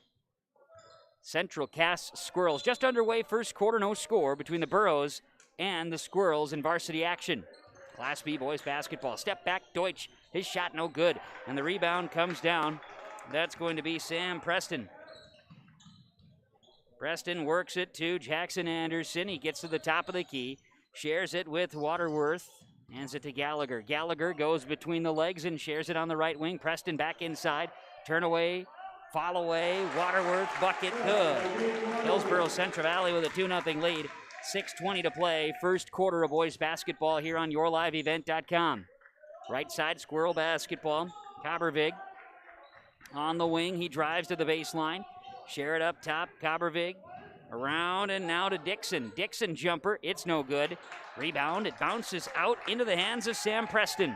Central Cass Squirrels. Just underway, first quarter, no score between the Burros and the Squirrels in varsity action. Class B boys basketball. Step back, Deutsch. His shot no good. And the rebound comes down. That's going to be Sam Preston. Preston works it to Jackson Anderson. He gets to the top of the key. Shares it with Waterworth. Hands it to Gallagher. Gallagher goes between the legs and shares it on the right wing. Preston back inside. Turn away. Fall away. Waterworth. Bucket. Good. Hillsboro Central Valley with a 2-0 lead. 6:20 to play. First quarter of boys basketball here on yourliveevent.com. Right side, Squirrel basketball. Kobervig on the wing. He drives to the baseline. Share it up top. Kobervig around and now to Dixon. Dixon jumper. It's no good. Rebound. It bounces out into the hands of Sam Preston.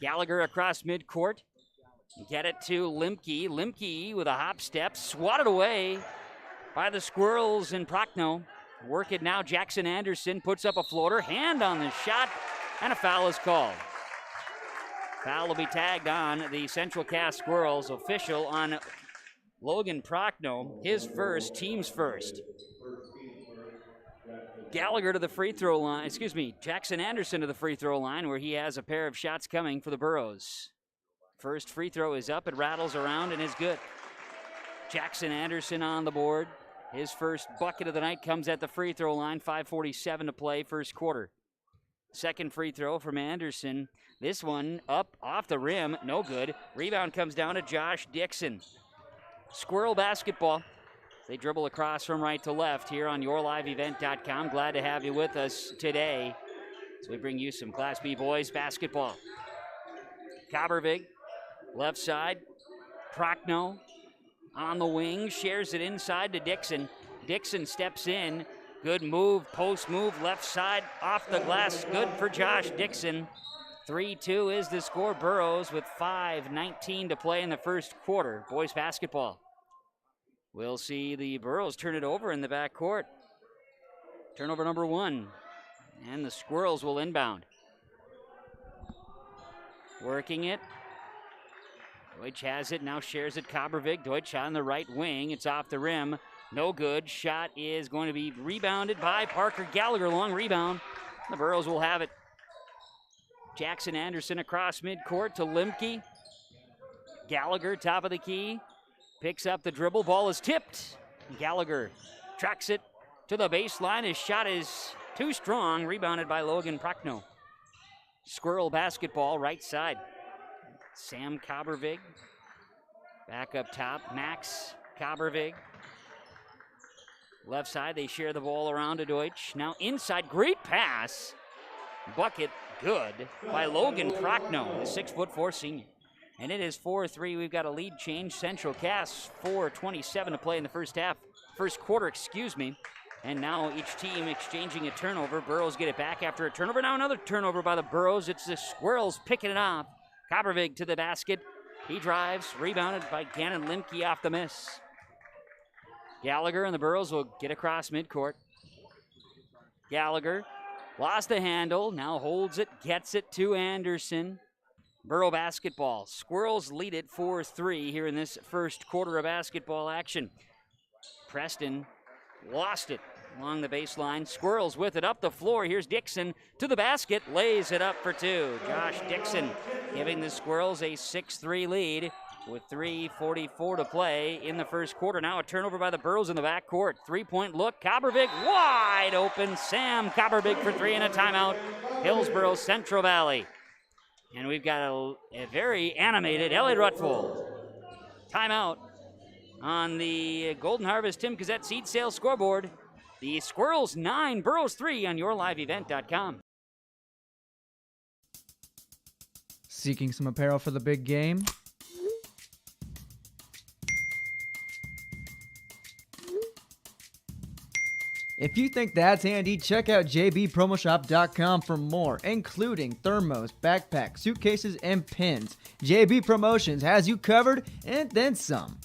Gallagher across midcourt. Get it to Limke. Limke with a hop step. Swatted away by the Squirrels and Prochnow. Work it now. Jackson Anderson puts up a floater. Hand on the shot. And a foul is called. Foul will be tagged on the Central Cass Squirrels. Official on Logan Prochnow. His first, team's first. Gallagher to the free throw line. Jackson Anderson to the free throw line where he has a pair of shots coming for the Burros. First free throw is up. It rattles around and is good. Jackson Anderson on the board. His first bucket of the night comes at the free throw line. 5:47 to play, first quarter. Second free throw from Anderson. This one up off the rim, no good. Rebound comes down to Josh Dixon. Squirrel basketball. They dribble across from right to left here on yourliveevent.com. Glad to have you with us today as we bring you some Class B boys basketball. Kobervig, left side. Prochnow on the wing, shares it inside to Dixon. Dixon steps in. Good move, post move, left side, off the glass. Good for Josh Dixon. 3-2 is the score. Burros with 5:19 to play in the first quarter. Boys basketball. We'll see the Burros turn it over in the backcourt. Turnover number 1. And the Squirrels will inbound. Working it. Deutsch has it, now shares it. Kobervig. Deutsch on the right wing. It's off the rim. No good. Shot is going to be rebounded by Parker Gallagher. Long rebound. The Burros will have it. Jackson Anderson across midcourt to Limke. Gallagher, top of the key. Picks up the dribble. Ball is tipped. Gallagher tracks it to the baseline. His shot is too strong. Rebounded by Logan Prochnow. Squirrel basketball, right side. Sam Kobervig. Back up top. Max Kobervig. Left side, they share the ball around to Deutsch. Now inside, great pass. Bucket, good by Logan Prochnow, the 6'4" senior. And it is 4-3. We've got a lead change. Central Cass 4:27 to play in the first quarter, excuse me. And now each team exchanging a turnover. Burrows get it back after a turnover. Now another turnover by the Burrows. It's the Squirrels picking it off. Coppervig to the basket. He drives, rebounded by Gannon Limke off the miss. Gallagher and the Burrows will get across midcourt. Gallagher lost the handle, now holds it, gets it to Anderson. Burrow basketball. Squirrels lead it 4-3 here in this first quarter of basketball action. Preston lost it along the baseline. Squirrels with it up the floor. Here's Dixon to the basket, lays it up for two. Josh Dixon giving the Squirrels a 6-3 lead with 3:44 to play in the first quarter. Now a turnover by the Burrows in the backcourt. Three-point look. Coppervig wide open. Sam Coppervig for three and a timeout. Hillsboro Central Valley. And we've got a very animated Elliot Rutvold. Timeout on the Golden Harvest Tim Gazette seed sales scoreboard. The Squirrels 9, Burrows 3 on yourliveevent.com. Seeking some apparel for the big game? If you think that's handy, check out jbpromoshop.com for more, including thermos, backpacks, suitcases, and pins. JB Promotions has you covered and then some.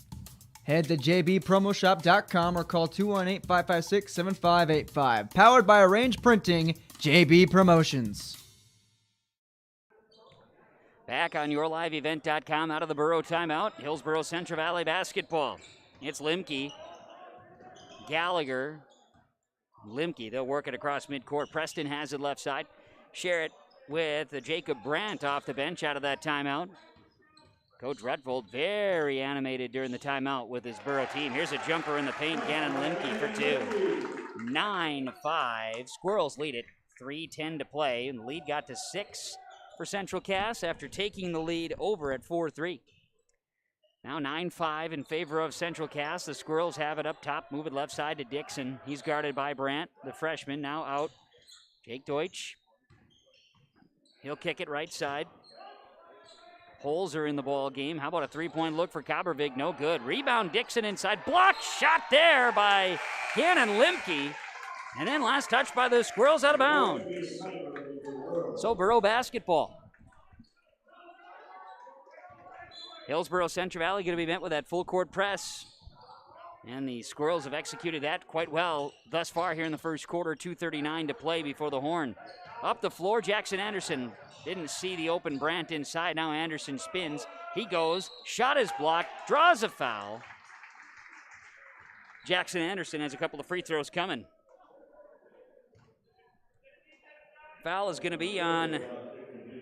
Head to jbpromoshop.com or call 218-556-7585. Powered by Arrange Printing, JB Promotions. Back on yourliveevent.com out of the Burrow timeout. Hillsboro Central Valley basketball. It's Limke. Gallagher. Limke, they'll work it across midcourt. Preston has it left side. Share it with Jacob Brandt off the bench out of that timeout. Coach Rutvold very animated during the timeout with his Burrow team. Here's a jumper in the paint. Gannon Limke for two. 9-5. Squirrels lead it. 3:10 to play. And the lead got to 6 for Central Cass after taking the lead over at 4-3. Now 9-5 in favor of Central Cass. The Squirrels have it up top. Move it left side to Dixon. He's guarded by Brandt, the freshman. Now out. Jake Deutsch. He'll kick it right side. Holes are in the ball game. How about a three-point look for Coppervig? No good. Rebound Dixon inside. Blocked shot there by Gannon Limke. And then last touch by the Squirrels out of bounds. So Burrow basketball. Hillsboro Central Valley going to be met with that full court press. And the Squirrels have executed that quite well thus far here in the first quarter. 2:39 to play before the horn. Up the floor, Jackson Anderson didn't see the open Brandt inside. Now Anderson spins. He goes. Shot is blocked. Draws a foul. Jackson Anderson has a couple of free throws coming. Foul is going to be on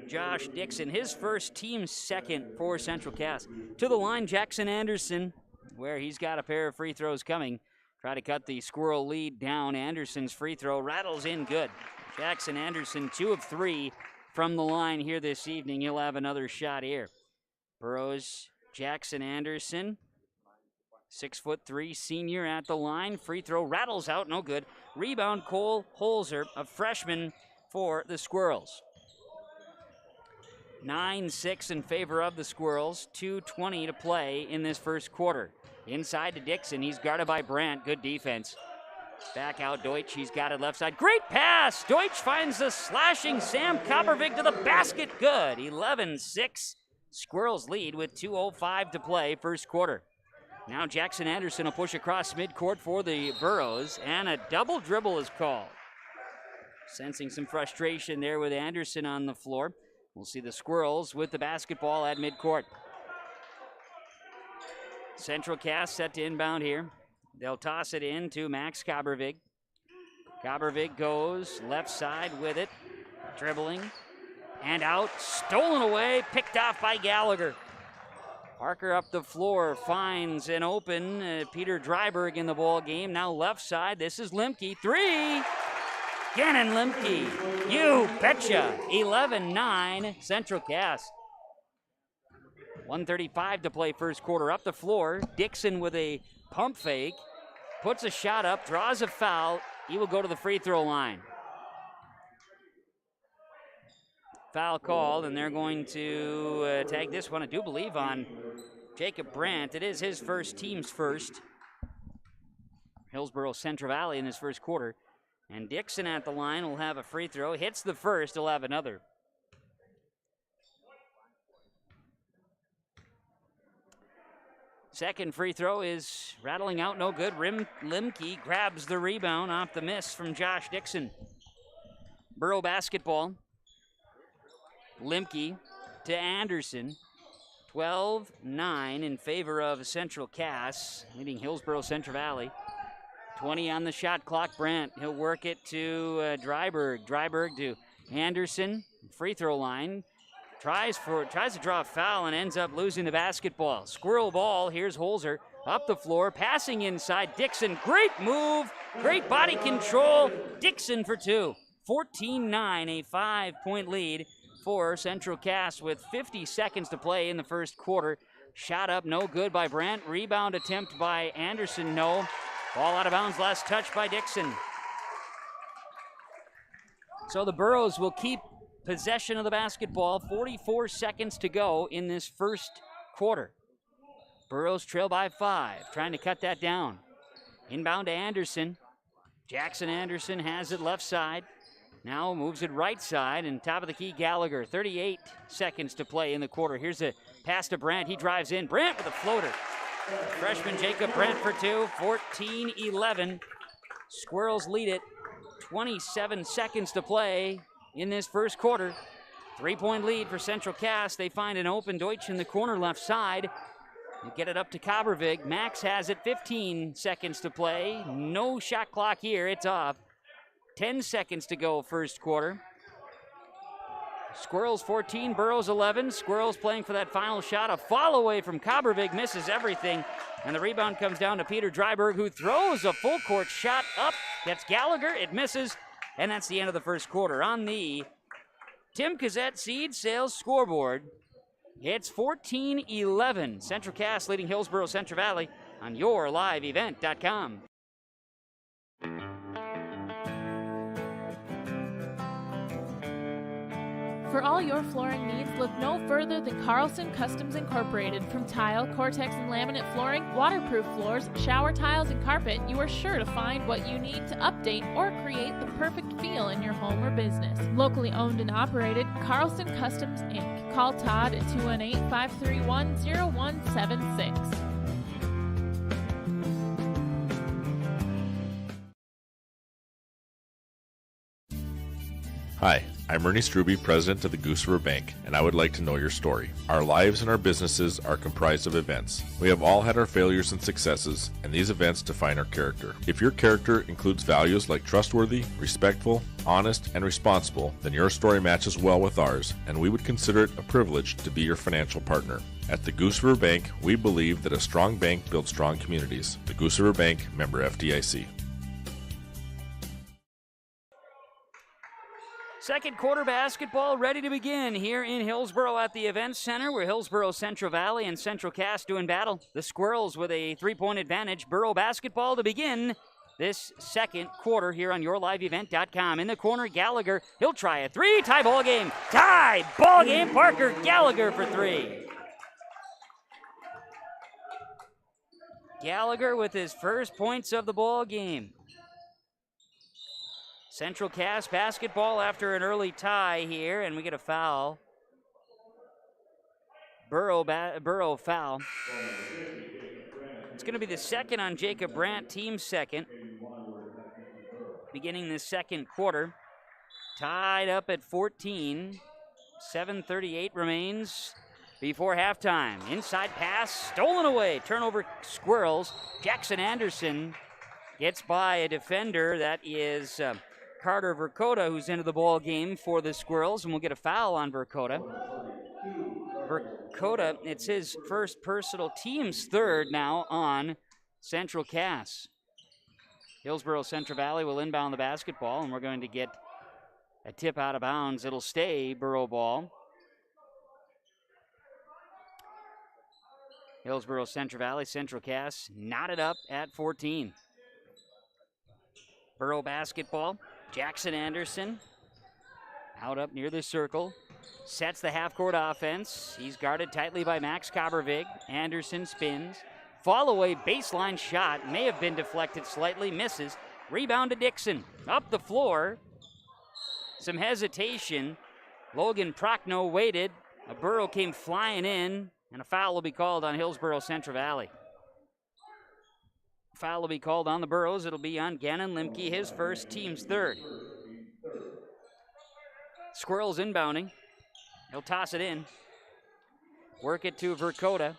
Josh Dixon, his first, team second for Central Cass. To the line, Jackson Anderson, where he's got a pair of free throws coming. Try to cut the Squirrel lead down. Anderson's free throw rattles in good. Jackson Anderson, 2 of 3 from the line here this evening. He'll have another shot here. Burrows, Jackson Anderson, 6'3" senior at the line. Free throw rattles out, no good. Rebound, Cole Holzer, a freshman for the Squirrels. 9-6 in favor of the Squirrels. 2:20 to play in this first quarter. Inside to Dixon. He's guarded by Brandt. Good defense. Back out Deutsch. He's got it left side. Great pass. Deutsch finds the slashing Sam Coppervig to the basket. Good. 11-6. Squirrels lead with 2:05 to play first quarter. Now Jackson Anderson will push across midcourt for the Burrows, and a double dribble is called. Sensing some frustration there with Anderson on the floor. We'll see the Squirrels with the basketball at midcourt. Central Cass set to inbound here. They'll toss it in to Max Coppervig. Coppervig goes left side with it. Dribbling. And out. Stolen away. Picked off by Gallagher. Parker up the floor. Finds an open Peter Dryberg in the ball game. Now left side. This is Limke. 3. Gannon Limke, you betcha. 11-9, Central Cass. 1:35 to play first quarter. Up the floor, Dixon with a pump fake, puts a shot up, draws a foul. He will go to the free throw line. foul called, and they're going to tag this one, I do believe, on Jacob Brandt. It is his first, team's first. Hillsboro Central Valley in his first quarter. And Dixon at the line will have a free throw. Hits the first, he'll have another. Second free throw is rattling out, no good. Limke grabs the rebound off the miss from Josh Dixon. Borough basketball. Limke to Anderson. 12-9 in favor of Central Cass, leading Hillsboro Central Valley. 20 on the shot clock. Brandt, he'll work it to Dryberg. Dryberg to Anderson, free throw line. Tries to draw a foul and ends up losing the basketball. Squirrel ball, here's Holzer up the floor, passing inside. Dixon, great move, great body control. Dixon for two. 14-9, a 5-point lead for Central Cass with 50 seconds to play in the first quarter. Shot up, no good by Brandt. Rebound attempt by Anderson, no. Ball out of bounds, last touch by Dixon. So the Burros will keep possession of the basketball. 44 seconds to go in this first quarter. Burros trail by 5, trying to cut that down. Inbound to Anderson. Jackson Anderson has it left side. Now moves it right side, and top of the key, Gallagher. 38 seconds to play in the quarter. Here's a pass to Brandt. He drives in. Brandt with a floater. Freshman Jacob Brandt for two. 14-11. Squirrels lead it. 27 seconds to play in this first quarter. 3-point lead for Central Cass. They find an open Deutsch in the corner left side. They get it up to Kabervig. Max has it. 15 seconds to play. No shot clock here. It's off. 10 seconds to go first quarter. Squirrels 14, Burros 11. Squirrels playing for that final shot. A fall away from Kabervig, misses everything. And the rebound comes down to Peter Dryberg, who throws a full court shot up. Gets Gallagher, it misses. And that's the end of the first quarter. On the Tim Cassette Seed Sales scoreboard, it's 14-11. Central Cass leading Hillsboro Central Valley on yourliveevent.com. For all your flooring needs, look no further than Carlson Customs Incorporated. From tile, Cortex, and laminate flooring, waterproof floors, shower tiles, and carpet, you are sure to find what you need to update or create the perfect feel in your home or business. Locally owned and operated, Carlson Customs, Inc. Call Todd at 218-531-0176. Hi, I'm Ernie Struby, president of the Goose River Bank, and I would like to know your story. Our lives and our businesses are comprised of events. We have all had our failures and successes, and these events define our character. If your character includes values like trustworthy, respectful, honest, and responsible, then your story matches well with ours, and we would consider it a privilege to be your financial partner. At the Goose River Bank, we believe that a strong bank builds strong communities. The Goose River Bank, member FDIC. Second quarter basketball ready to begin here in Hillsboro at the Events Center, where Hillsboro Central Valley and Central Cass doing battle. The Squirrels with a 3-point advantage. Borough basketball to begin this second quarter here on yourliveevent.com. In the corner, Gallagher. He'll try a three. Tie ball game. Tie ball game. Parker Gallagher for three. Gallagher with his first points of the ball game. Central Cass basketball after an early tie here, and we get a foul. Burrow foul. It's going to be the second on Jacob Brandt, team second. Beginning the second quarter. Tied up at 14. 7:38 remains before halftime. Inside pass, stolen away. Turnover, Squirrels. Jackson Anderson gets by a defender. That is Carter Verkota, who's into the ball game for the Squirrels, and we'll get a foul on Verkota. Verkota, it's his first personal, team's third now on Central Cass. Hillsboro Central Valley will inbound the basketball, and we're going to get a tip out of bounds. It'll stay Borough ball. Hillsboro Central Valley, Central Cass knotted up at 14. Borough basketball. Jackson Anderson out up near the circle. sets the half-court offense. He's guarded tightly by Max Kabervig. Anderson spins. Fall-away baseline shot. May have been deflected slightly. Misses. Rebound to Dixon. Up the floor. Some hesitation. Logan Prochnow waited. A burrow came flying in, and a foul will be called on Hillsboro Central Valley. Foul will be called on the Burrows. It'll be on Gannon Limke, his first, team's third. Squirrels inbounding. He'll toss it in. Work it to Verkota.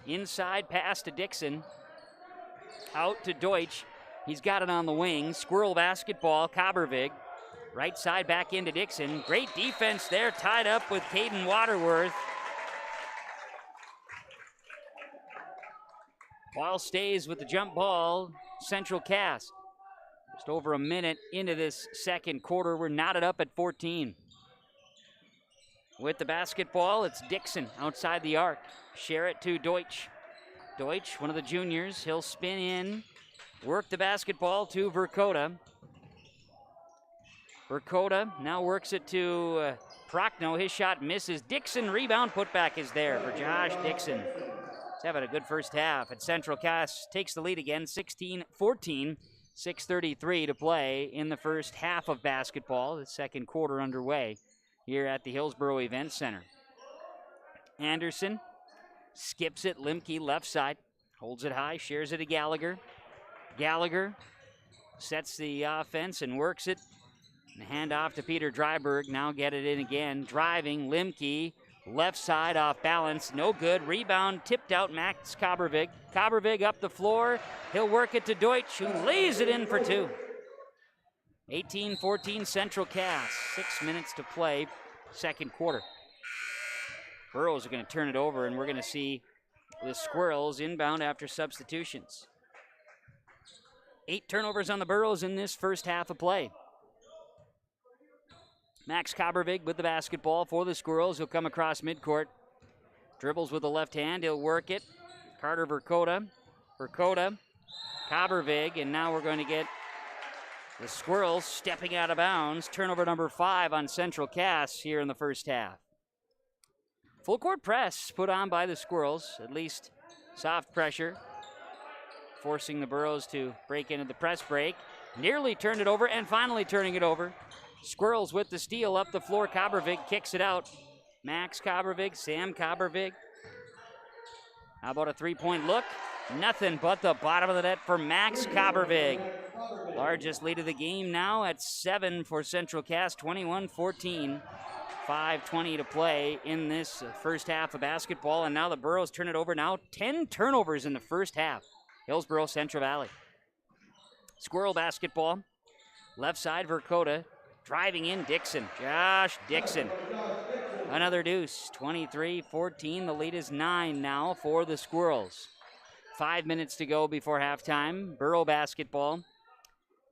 Inside pass to Dixon. Out to Deutsch. He's got it on the wing. Squirrel basketball, Kabervig. Right side back into Dixon. Great defense there, tied up with Caden Waterworth. Ball stays with the jump ball, Central Cass. Just over a minute into this second quarter, we're knotted up at 14. With the basketball, it's Dixon outside the arc. Share it to Deutsch. Deutsch, one of the juniors, he'll spin in, work the basketball to Verkota. Verkota now works it to Prochnow. His shot misses. Dixon rebound putback is there for Josh Dixon. He's having a good first half. And Central Cass takes the lead again, 16-14. 6:33 to play in the first half of basketball. The second quarter underway here at the Hillsboro Event Center. Anderson skips it. Limke left side. Holds it high. Shares it to Gallagher. Gallagher sets the offense and works it. And hand off to Peter Dryberg. Now get it in again. Driving. Limke. Left side off balance. No good. Rebound tipped out. Max Kabervig. Kabervig up the floor. He'll work it to Deutsch, who lays it in for two. 18-14 Central Cass. 6 minutes to play. Second quarter. Burrows are going to turn it over, and we're going to see the Squirrels inbound after substitutions. 8 turnovers on the Burrows in this first half of play. Max Kabervig with the basketball for the Squirrels. He'll come across midcourt. Dribbles with the left hand. He'll work it. Carter Verkota. Verkota. Kabervig. And now we're going to get the Squirrels stepping out of bounds. Turnover number 5 on Central Cass here in the first half. Full court press put on by the Squirrels. At least soft pressure. Forcing the Burrows to break into the press break. Nearly turned it over and finally turning it over. Squirrels with the steal up the floor. Kabervig kicks it out. Max Kabervig, Sam Kabervig. How about a three-point look? Nothing but the bottom of the net for Max Kabervig. Largest lead of the game now at 7 for Central Cass, 21-14. 5:20 to play in this first half of basketball. And now the Burrows turn it over. Now 10 turnovers in the first half. Hillsboro Central Valley. Squirrel basketball. Left side, Verkota. Driving in, Dixon. Josh Dixon. Another deuce. 23-14. The lead is 9 now for the Squirrels. 5 minutes to go before halftime. Burrow basketball.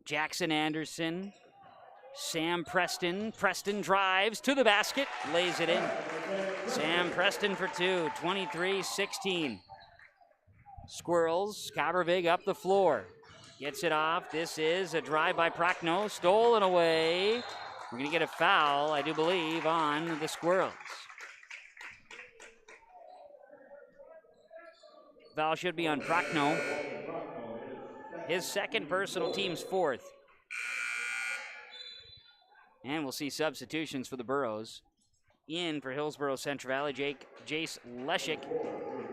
Jackson Anderson. Sam Preston. Preston drives to the basket. Lays it in. Sam Preston for 2. 23-16. Squirrels. Kabervig up the floor. Gets it off. This is a drive by Prochnow. Stolen away. We're going to get a foul, I do believe, on the Squirrels. Foul should be on Prochnow. His second personal, team's fourth. And we'll see substitutions for the Burrows. In for Hillsboro Central Valley, Jace Leshik.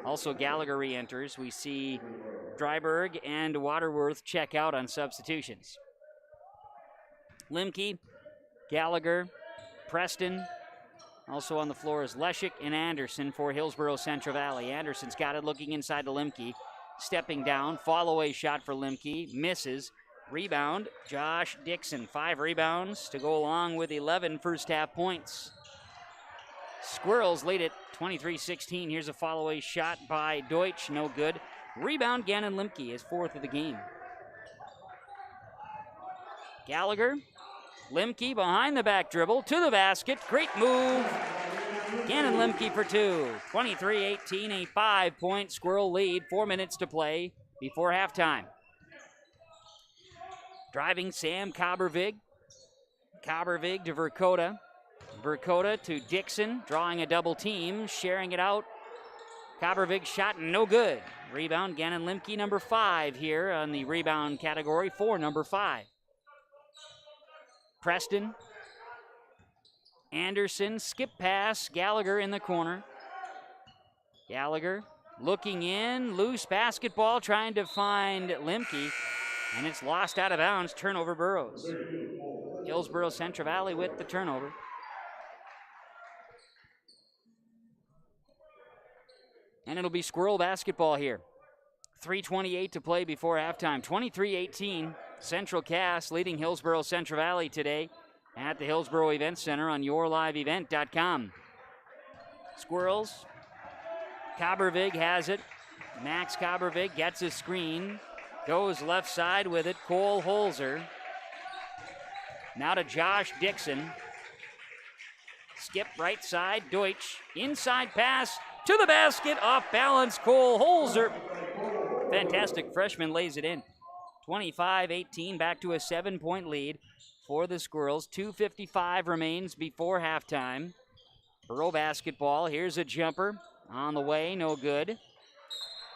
Also Gallagher re-enters. We see Dryberg and Waterworth check out on substitutions. Limke, Gallagher, Preston. Also on the floor is Leshik and Anderson for Hillsboro Central Valley. Anderson's got it looking inside to Limke. Stepping down, fall-away shot for Limke. Misses. Rebound, Josh Dixon. 5 rebounds to go along with 11 first-half points. Squirrels lead it 23-16. Here's a fall-away shot by Deutsch. No good. Rebound, Gannon Limke, his 4th of the game. Gallagher, Limke behind the back dribble to the basket. Great move. Gannon Limke for 2. 23-18, a 5-point Squirrel lead. 4 minutes to play before halftime. Driving Sam Kabervig. Kabervig to Verkota. Verkota to Dixon, drawing a double team, sharing it out. Kabervig shot no good. Rebound, Gannon Limke, number 5 here on the rebound category for number 5. Preston. Anderson, skip pass, Gallagher in the corner. Gallagher looking in, loose basketball, trying to find Limke, and it's lost out of bounds. Turnover Burrows. Hillsboro Central Valley with the turnover. And it'll be Squirrel basketball here. 3:28 to play before halftime. 23-18, Central Cass leading Hillsboro Central Valley today at the Hillsboro Event Center on yourliveevent.com. Squirrels. Kabervig has it. Max Kabervig gets his screen. Goes left side with it. Cole Holzer. Now to Josh Dixon. Skip right side. Deutsch. Inside pass to the basket. Off balance. Cole Holzer. Fantastic freshman lays it in. 25-18. Back to a 7-point lead for the Squirrels. 2:55 remains before halftime. Burrow basketball. Here's a jumper. On the way. No good.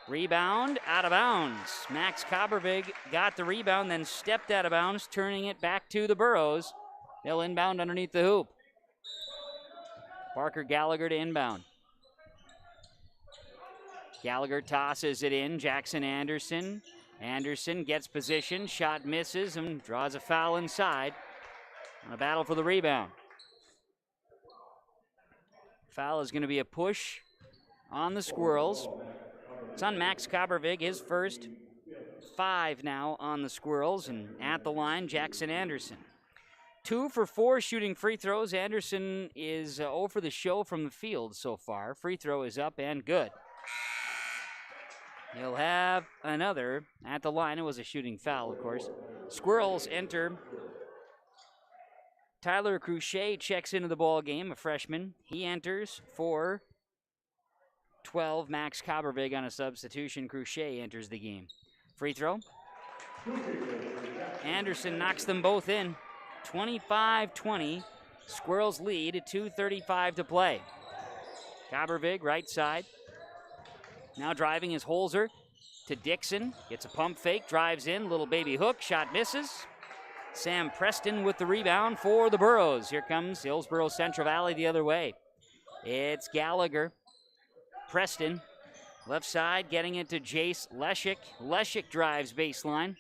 Rebound, out of bounds. Max Kabervig got the rebound, then stepped out of bounds, turning it back to the Burrows. They'll inbound underneath the hoop. Parker Gallagher to inbound. Gallagher tosses it in. Jackson Anderson. Anderson gets position, shot misses, and draws a foul inside. On a battle for the rebound. Foul is going to be a push on the Squirrels. It's on Max Kabervig, his first. 5 now on the Squirrels, and at the line, Jackson Anderson. 2 for 4 shooting free throws. Anderson is 0 for the show from the field so far. Free throw is up and good. He'll have another at the line. It was a shooting foul, of course. Squirrels enter. Tyler Cruchet checks into the ball game, a freshman. He enters for 12. Max Kabervig on a substitution. Cruchet enters the game. Free throw. Anderson knocks them both in. 25-20. Squirrels lead. 2:35 to play. Kabervig, right side. Now driving is Holzer to Dixon. Gets a pump fake, drives in. Little baby hook. Shot misses. Sam Preston with the rebound for the Burrows. Here comes Hillsboro Central Valley the other way. It's Gallagher. Preston, left side, getting it to Jace Leshik. Leshik drives baseline.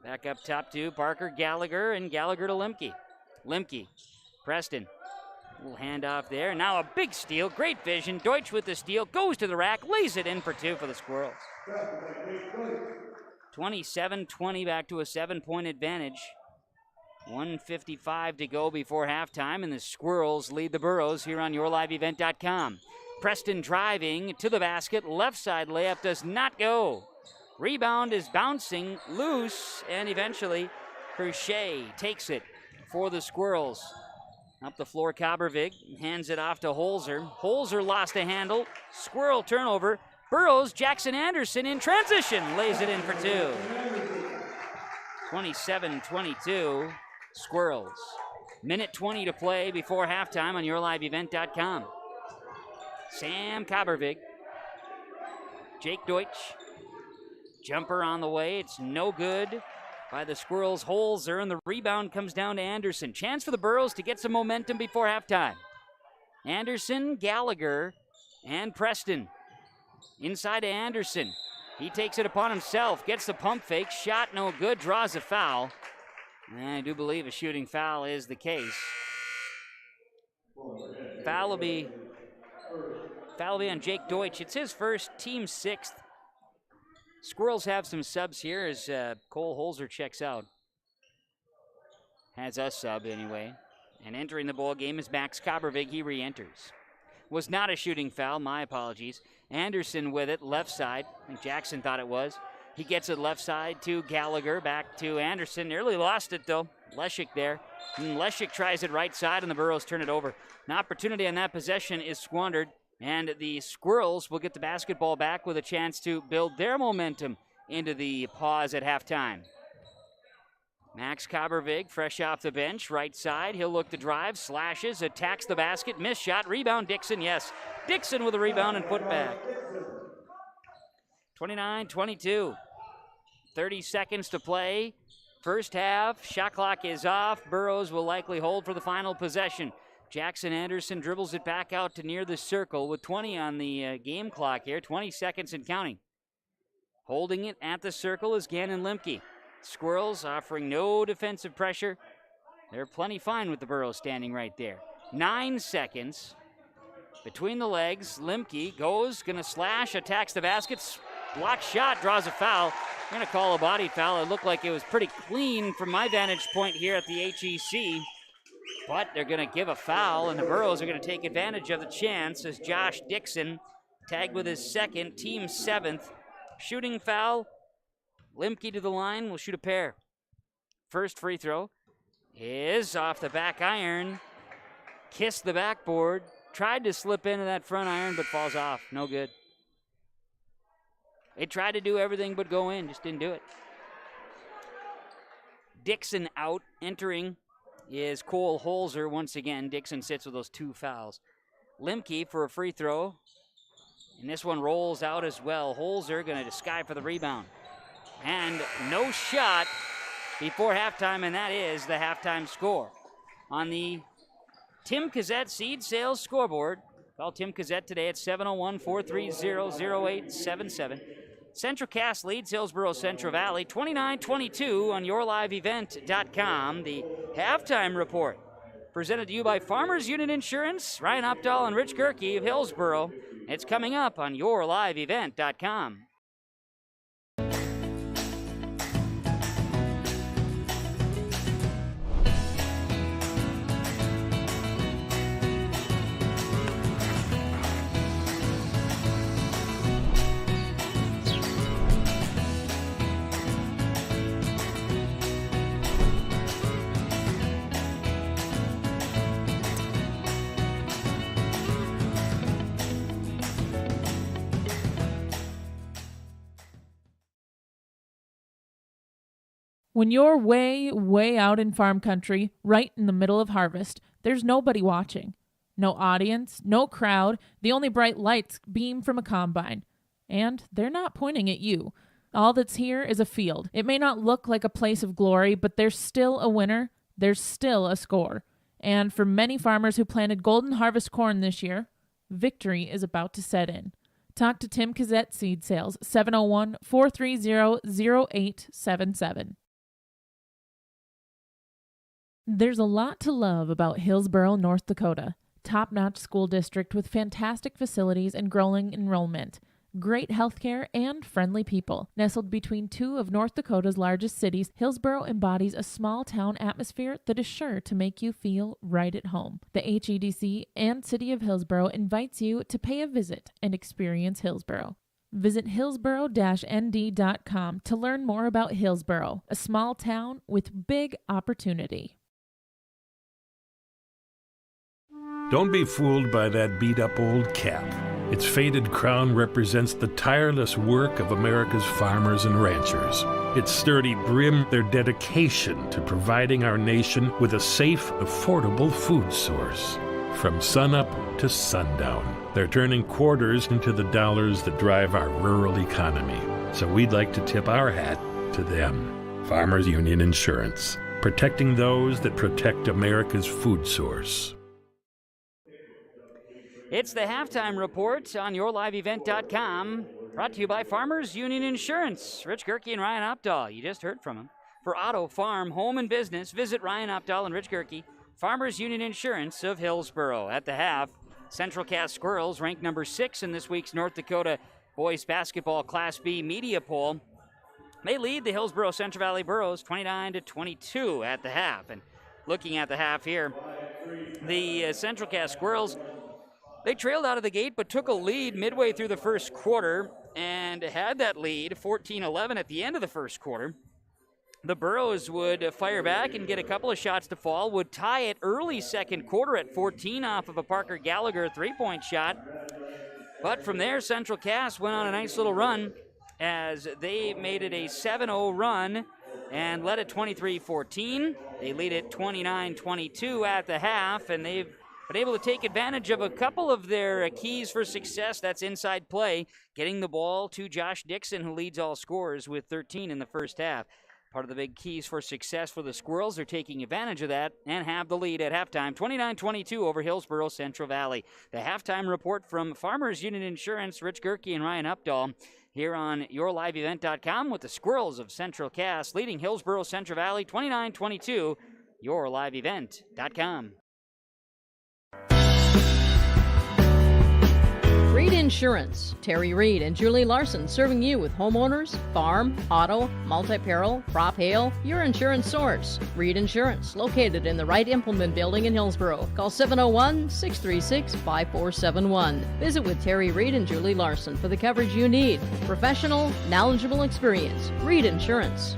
Back up top to Parker Gallagher, and Gallagher to Limke. Limke, Preston, little handoff there. Now a big steal, great vision. Deutsch with the steal, goes to the rack, lays it in for 2 for the Squirrels. 27-20, back to a 7-point advantage. 1:55 to go before halftime, and the Squirrels lead the Burrows here on yourliveevent.com. Preston driving to the basket. Left side layup does not go. Rebound is bouncing loose, and eventually Cruchet takes it for the Squirrels. Up the floor, Kabervig hands it off to Holzer. Holzer lost a handle. Squirrel turnover. Burrows, Jackson Anderson in transition. Lays it in for 2. 27-22, Squirrels. Minute 20 to play before halftime on yourliveevent.com. Sam Kabervig. Jake Deutsch. Jumper on the way. It's no good by the Squirrels. Holzer, and the rebound comes down to Anderson. Chance for the Burrows to get some momentum before halftime. Anderson, Gallagher, and Preston. Inside to Anderson. He takes it upon himself. Gets the pump fake. Shot no good. Draws a foul. And I do believe a shooting foul is the case. Foul will be on Jake Deutsch. It's his first, team 6th. Squirrels have some subs here as Cole Holzer checks out. Has a sub anyway. And entering the ball game is Max Kabervig. He re-enters. Was not a shooting foul. My apologies. Anderson with it, left side. I think Jackson thought it was. He gets it left side to Gallagher. Back to Anderson. Nearly lost it though. Leshik there. And Leshik tries it right side, and the Burrows turn it over. An opportunity on that possession is squandered. And the Squirrels will get the basketball back with a chance to build their momentum into the pause at halftime. Max Kabervig, fresh off the bench, right side. He'll look to drive, slashes, attacks the basket, missed shot, rebound Dixon, yes. Dixon with a rebound and put back. 29-22. 30 seconds to play. First half, shot clock is off. Burrows will likely hold for the final possession. Jackson Anderson dribbles it back out to near the circle with 20 on the game clock here, 20 seconds and counting. Holding it at the circle is Gannon Lemke. Squirrels offering no defensive pressure. They're plenty fine with the Burrows standing right there. 9 seconds. Between the legs, Lemke goes, gonna slash, attacks the basket, block shot, draws a foul. I'm gonna call a body foul. It looked like it was pretty clean from my vantage point here at the HEC. But they're gonna give a foul, and the Burrows are gonna take advantage of the chance as Josh Dixon, tagged with his second, team 7th. Shooting foul. Lemke to the line, will shoot a pair. First free throw is off the back iron. Kissed the backboard. Tried to slip into that front iron, but falls off. No good. They tried to do everything but go in, just didn't do it. Dixon out. Entering is Cole Holzer once again. Dixon sits with those 2 fouls. Lemke for a free throw. And this one rolls out as well. Holzer going to sky for the rebound. And no shot before halftime, and that is the halftime score. On the Tim Cassette Seed Sales scoreboard, call Tim Cassette today at 701-430-0877. Central Cass leads Hillsboro Central Valley 29-22 on yourliveevent.com. The halftime report presented to you by Farmers Union Insurance, Ryan Updahl and Rich Gerke of Hillsboro. It's coming up on yourliveevent.com. When you're way, way out in farm country, right in the middle of harvest, there's nobody watching. No audience, no crowd, the only bright lights beam from a combine. And they're not pointing at you. All that's here is a field. It may not look like a place of glory, but there's still a winner. There's still a score. And for many farmers who planted golden harvest corn this year, victory is about to set in. Talk to Tim Cassette Seed Sales, 701-430-0877. There's a lot to love about Hillsboro, North Dakota. Top-notch school district with fantastic facilities and growing enrollment. Great healthcare and friendly people. Nestled between 2 of North Dakota's largest cities, Hillsboro embodies a small-town atmosphere that is sure to make you feel right at home. The HEDC and City of Hillsboro invites you to pay a visit and experience Hillsboro. Visit hillsboro-nd.com to learn more about Hillsboro, a small town with big opportunity. Don't be fooled by that beat-up old cap. Its faded crown represents the tireless work of America's farmers and ranchers. Its sturdy brim, their dedication to providing our nation with a safe, affordable food source. From sunup to sundown, they're turning quarters into the dollars that drive our rural economy. So we'd like to tip our hat to them. Farmers Union Insurance, protecting those that protect America's food source. It's the halftime report on yourliveevent.com, brought to you by Farmers Union Insurance. Rich Gerke and Ryan Updahl, you just heard from them. For auto, farm, home, and business, visit Ryan Updahl and Rich Gerke, Farmers Union Insurance of Hillsboro. At the half, Central Cass Squirrels ranked number 6 in this week's North Dakota Boys Basketball Class B media poll. They lead the Hillsboro Central Valley Burros 29-22 at the half. And looking at the half here, the Central Cass Squirrels, they trailed out of the gate but took a lead midway through the first quarter and had that lead 14-11 at the end of the first quarter. The Burros would fire back and get a couple of shots to fall, would tie it early second quarter at 14 off of a Parker Gallagher three-point shot. But from there, Central Cass went on a nice little run as they made it a 7-0 run and led at 23-14. They lead at 29-22 at the half, and they've been able to take advantage of a couple of their keys for success. That's inside play, getting the ball to Josh Dixon, who leads all scorers with 13 in the first half. Part of the big keys for success for the Squirrels. They're taking advantage of that and have the lead at halftime, 29-22 over Hillsboro Central Valley. The halftime report from Farmers Union Insurance, Rich Gerke and Ryan Updahl, here on YourLiveEvent.com with the Squirrels of Central Cass leading Hillsboro Central Valley 29-22, YourLiveEvent.com. Reed Insurance. Terry Reed and Julie Larson serving you with homeowners, farm, auto, multi-peril, crop hail, your insurance source. Reed Insurance, located in the Wright Implement Building in Hillsboro. Call 701-636-5471. Visit with Terry Reed and Julie Larson for the coverage you need. Professional, knowledgeable experience. Reed Insurance.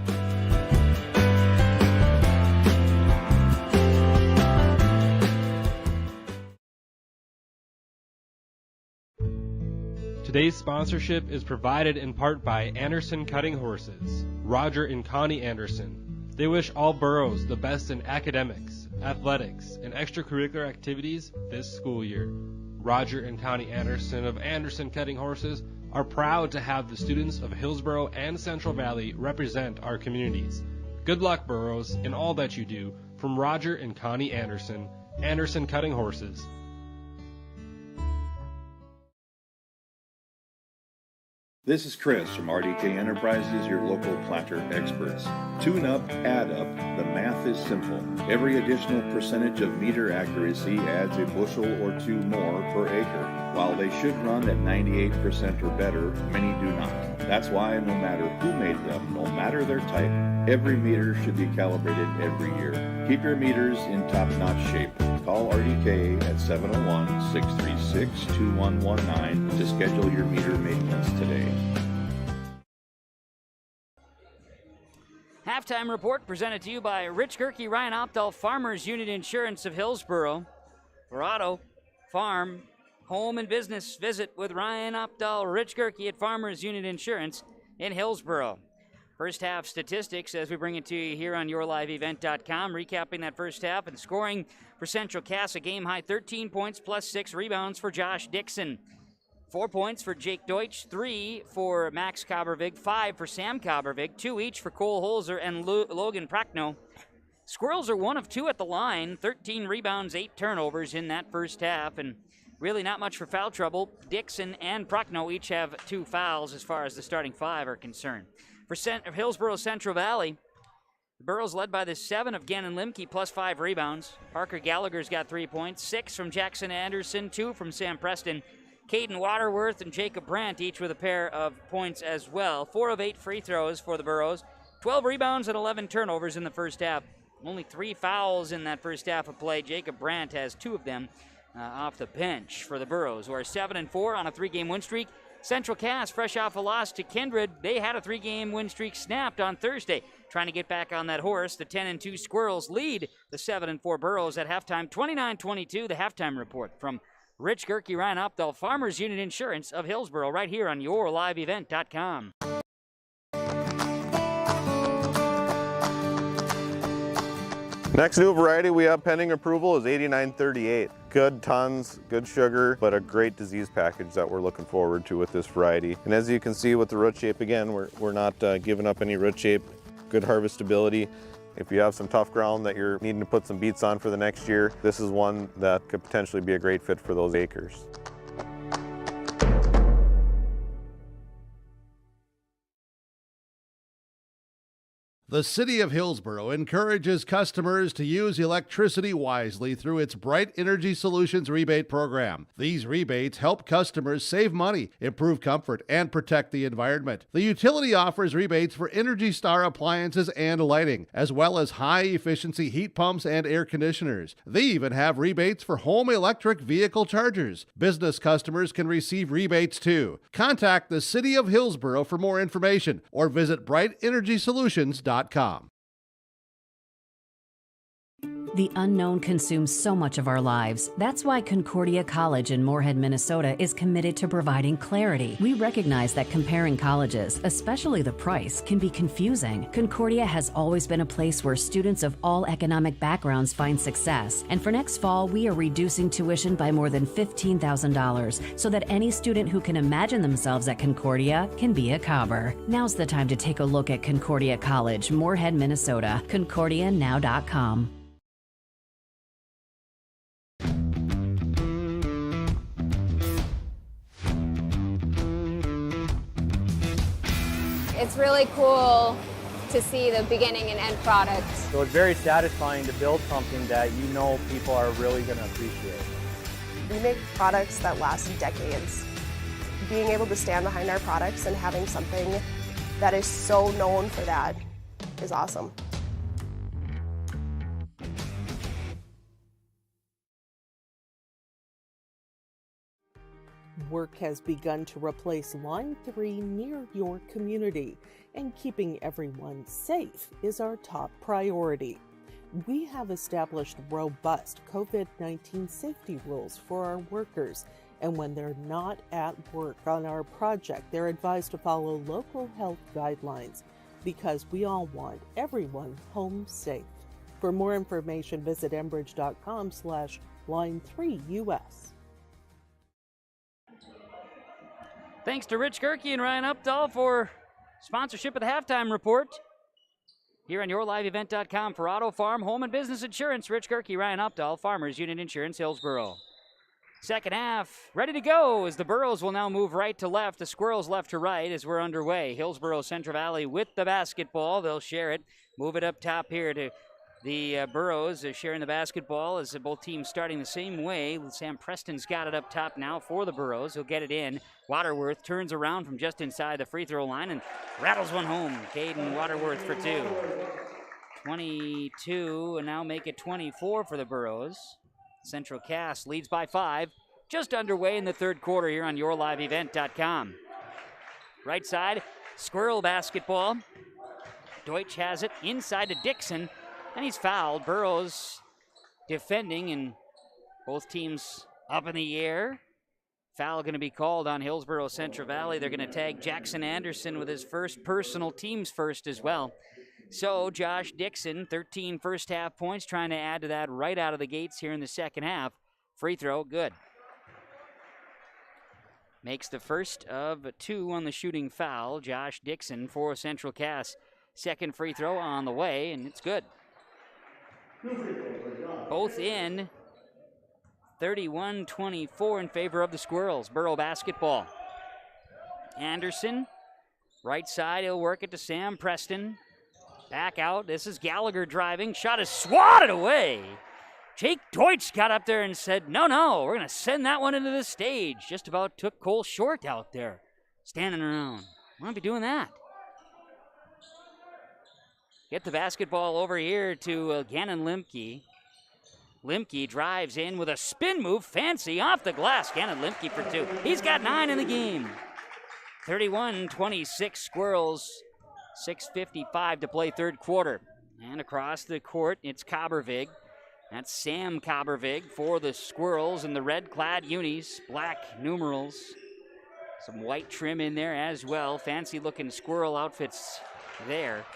Today's sponsorship is provided in part by Anderson Cutting Horses, Roger and Connie Anderson. They wish all boroughs the best in academics, athletics, and extracurricular activities this school year. Roger and Connie Anderson of Anderson Cutting Horses are proud to have the students of Hillsboro and Central Valley represent our communities. Good luck, boroughs, in all that you do. From Roger and Connie Anderson, Anderson Cutting Horses. This is Chris from RDK Enterprises, your local planter experts. Tune up, add up, the math is simple. Every additional percentage of meter accuracy adds a bushel or two more per acre. While they should run at 98% or better, many do not. That's why no matter who made them, no matter their type, every meter should be calibrated every year. Keep your meters in top-notch shape. Call RDK at 701-636-2119 to schedule your meter maintenance today. Halftime report presented to you by Rich Gerke, Ryan Opdahl, Farmers Union Insurance of Hillsboro. For auto, farm, home, and business, visit with Ryan Opdahl, Rich Gerke at Farmers Union Insurance in Hillsboro. First half statistics as we bring it to you here on YourLiveEvent.com. Recapping that first half and scoring for Central Cass, a game-high 13 points plus 6 rebounds for Josh Dixon. 4 points for Jake Deutsch, 3 for Max Kobervig, 5 for Sam Kobervig, 2 each for Cole Holzer and Logan Prochnow. Squirrels are 1 of 2 at the line, 13 rebounds, 8 turnovers in that first half, and really not much for foul trouble. Dixon and Prochnow each have 2 fouls as far as the starting 5 are concerned. For Hillsboro Central Valley, the Burros led by the 7 of Gannon Limke, plus 5 rebounds. Parker Gallagher's got 3 points, 6 from Jackson Anderson, 2 from Sam Preston. Caden Waterworth and Jacob Brandt each with a pair of points as well. 4 of 8 free throws for the Burros. 12 rebounds and 11 turnovers in the first half. Only 3 fouls in that first half of play. Jacob Brandt has 2 of them off the bench for the Burros, who are 7-4 on a 3-game win streak. Central Cass, fresh off a loss to Kindred, they had a 3-game win streak snapped on Thursday. Trying to get back on that horse, the 10-2 Squirrels lead the 7-4 Burros at halftime, 29-22. The halftime report from Rich Gerke, Ryan Opdahl, Farmers Union Insurance of Hillsboro, right here on YourLiveEvent.com. Next new variety we have pending approval is 8938. Good tons, good sugar, but a great disease package that we're looking forward to with this variety. And as you can see with the root shape, again, we're not giving up any root shape, good harvestability. If you have some tough ground that you're needing to put some beets on for the next year, this is one that could potentially be a great fit for those acres. The City of Hillsboro encourages customers to use electricity wisely through its Bright Energy Solutions rebate program. These rebates help customers save money, improve comfort, and protect the environment. The utility offers rebates for Energy Star appliances and lighting, as well as high-efficiency heat pumps and air conditioners. They even have rebates for home electric vehicle chargers. Business customers can receive rebates too. Contact the City of Hillsboro for more information or visit brightenergysolutions.com. The unknown consumes so much of our lives. That's why Concordia College in Moorhead, Minnesota is committed to providing clarity. We recognize that comparing colleges, especially the price, can be confusing. Concordia has always been a place where students of all economic backgrounds find success. And for next fall, we are reducing tuition by more than $15,000 so that any student who can imagine themselves at Concordia can be a Cobber. Now's the time to take a look at Concordia College, Moorhead, Minnesota. ConcordiaNow.com. It's really cool to see the beginning and end product. So it's very satisfying to build something that you know people are really going to appreciate. We make products that last decades. Being able to stand behind our products and having something that is so known for that is awesome. Work has begun to replace Line 3 near your community, and keeping everyone safe is our top priority. We have established robust COVID-19 safety rules for our workers, and when they're not at work on our project, they're advised to follow local health guidelines because we all want everyone home safe. For more information, visit enbridge.com/line3us. Thanks to Rich Gerke and Ryan Updahl for sponsorship of the Halftime Report. Here on YourLiveEvent.com for Auto, Farm, Home, and Business Insurance. Rich Gerke, Ryan Updahl, Farmers Union Insurance, Hillsboro. Second half, ready to go as the Burros will now move right to left, the Squirrels left to right as we're underway. Hillsboro Central Valley with the basketball. They'll share it. Move it up top here to the Burros sharing the basketball as both teams starting the same way. Sam Preston's got it up top now for the Burros. He'll get it in. Waterworth turns around from just inside the free throw line and rattles one home. Caden Waterworth for two. 22, and now make it 24 for the Burros. Central Cass leads by 5. Just underway in the third quarter here on YourLiveEvent.com. Right side, Squirrel basketball. Deutsch has it inside to Dixon. And he's fouled. Burros defending, and both teams up in the air. Foul going to be called on Hillsboro Central Valley. They're going to tag Jackson Anderson with his first personal, team's first as well. So Josh Dixon, 13 first half points, trying to add to that right out of the gates here in the second half. Free throw, good. Makes the first of 2 on the shooting foul. Josh Dixon for Central Cass. Second free throw on the way, and it's good. Both in. 31-24 in favor of the Squirrels. Burro basketball. Anderson, right side, he'll work it to Sam Preston. Back out, this is Gallagher driving. Shot is swatted away. Jake Deutsch got up there and said, no, we're going to send that one into the stage. Just about took Cole short out there, standing around. Why don't be doing that? Get the basketball over here to Gannon Limke. Limke drives in with a spin move, fancy, off the glass. Gannon Limke for 2. He's got 9 in the game. 31-26 Squirrels. 6:55 to play third quarter. And across the court, it's Cobbervig. That's Sam Cobbervig for the Squirrels in the red-clad unis, black numerals. Some white trim in there as well. Fancy-looking Squirrel outfits there.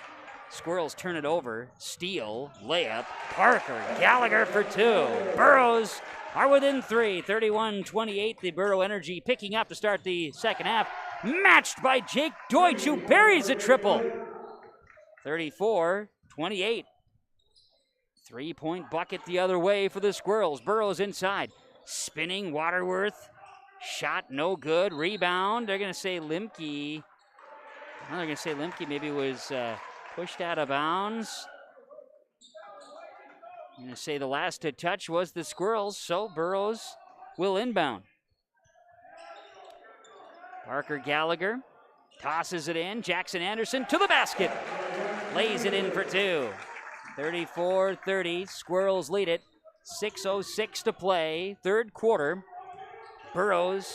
Squirrels turn it over. Steal, layup. Parker Gallagher for 2. Burros are within 3. 31-28. The Burro Energy picking up to start the second half. Matched by Jake Deutsch, who buries a triple. 34-28. 3-point bucket the other way for the Squirrels. Burros inside. Spinning Waterworth. Shot no good. Rebound. They're going to say Limke. Well, they're going to say Limke maybe was pushed out of bounds. I'm going to say the last to touch was the Squirrels, so Burros will inbound. Parker Gallagher tosses it in. Jackson Anderson to the basket. Lays it in for 2. 34-30. Squirrels lead it. 6:06 to play. Third quarter. Burros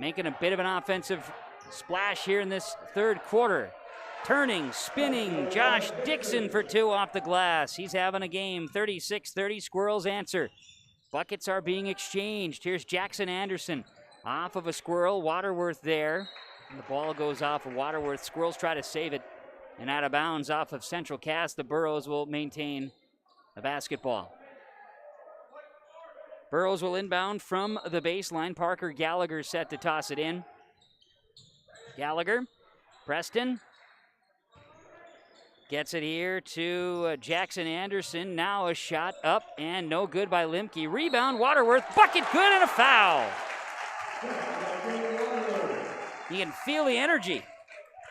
making a bit of an offensive splash here in this third quarter. Turning, spinning, Josh Dixon for 2 off the glass. He's having a game. 36-30, Squirrels answer. Buckets are being exchanged. Here's Jackson Anderson off of a Squirrel. Waterworth there. And the ball goes off of Waterworth. Squirrels try to save it. And out of bounds off of Central Cass. The Burros will maintain the basketball. Burros will inbound from the baseline. Parker Gallagher set to toss it in. Gallagher, Preston. Gets it here to Jackson Anderson. Now a shot up and no good by Limke. Rebound, Waterworth, bucket good and a foul. You can feel the energy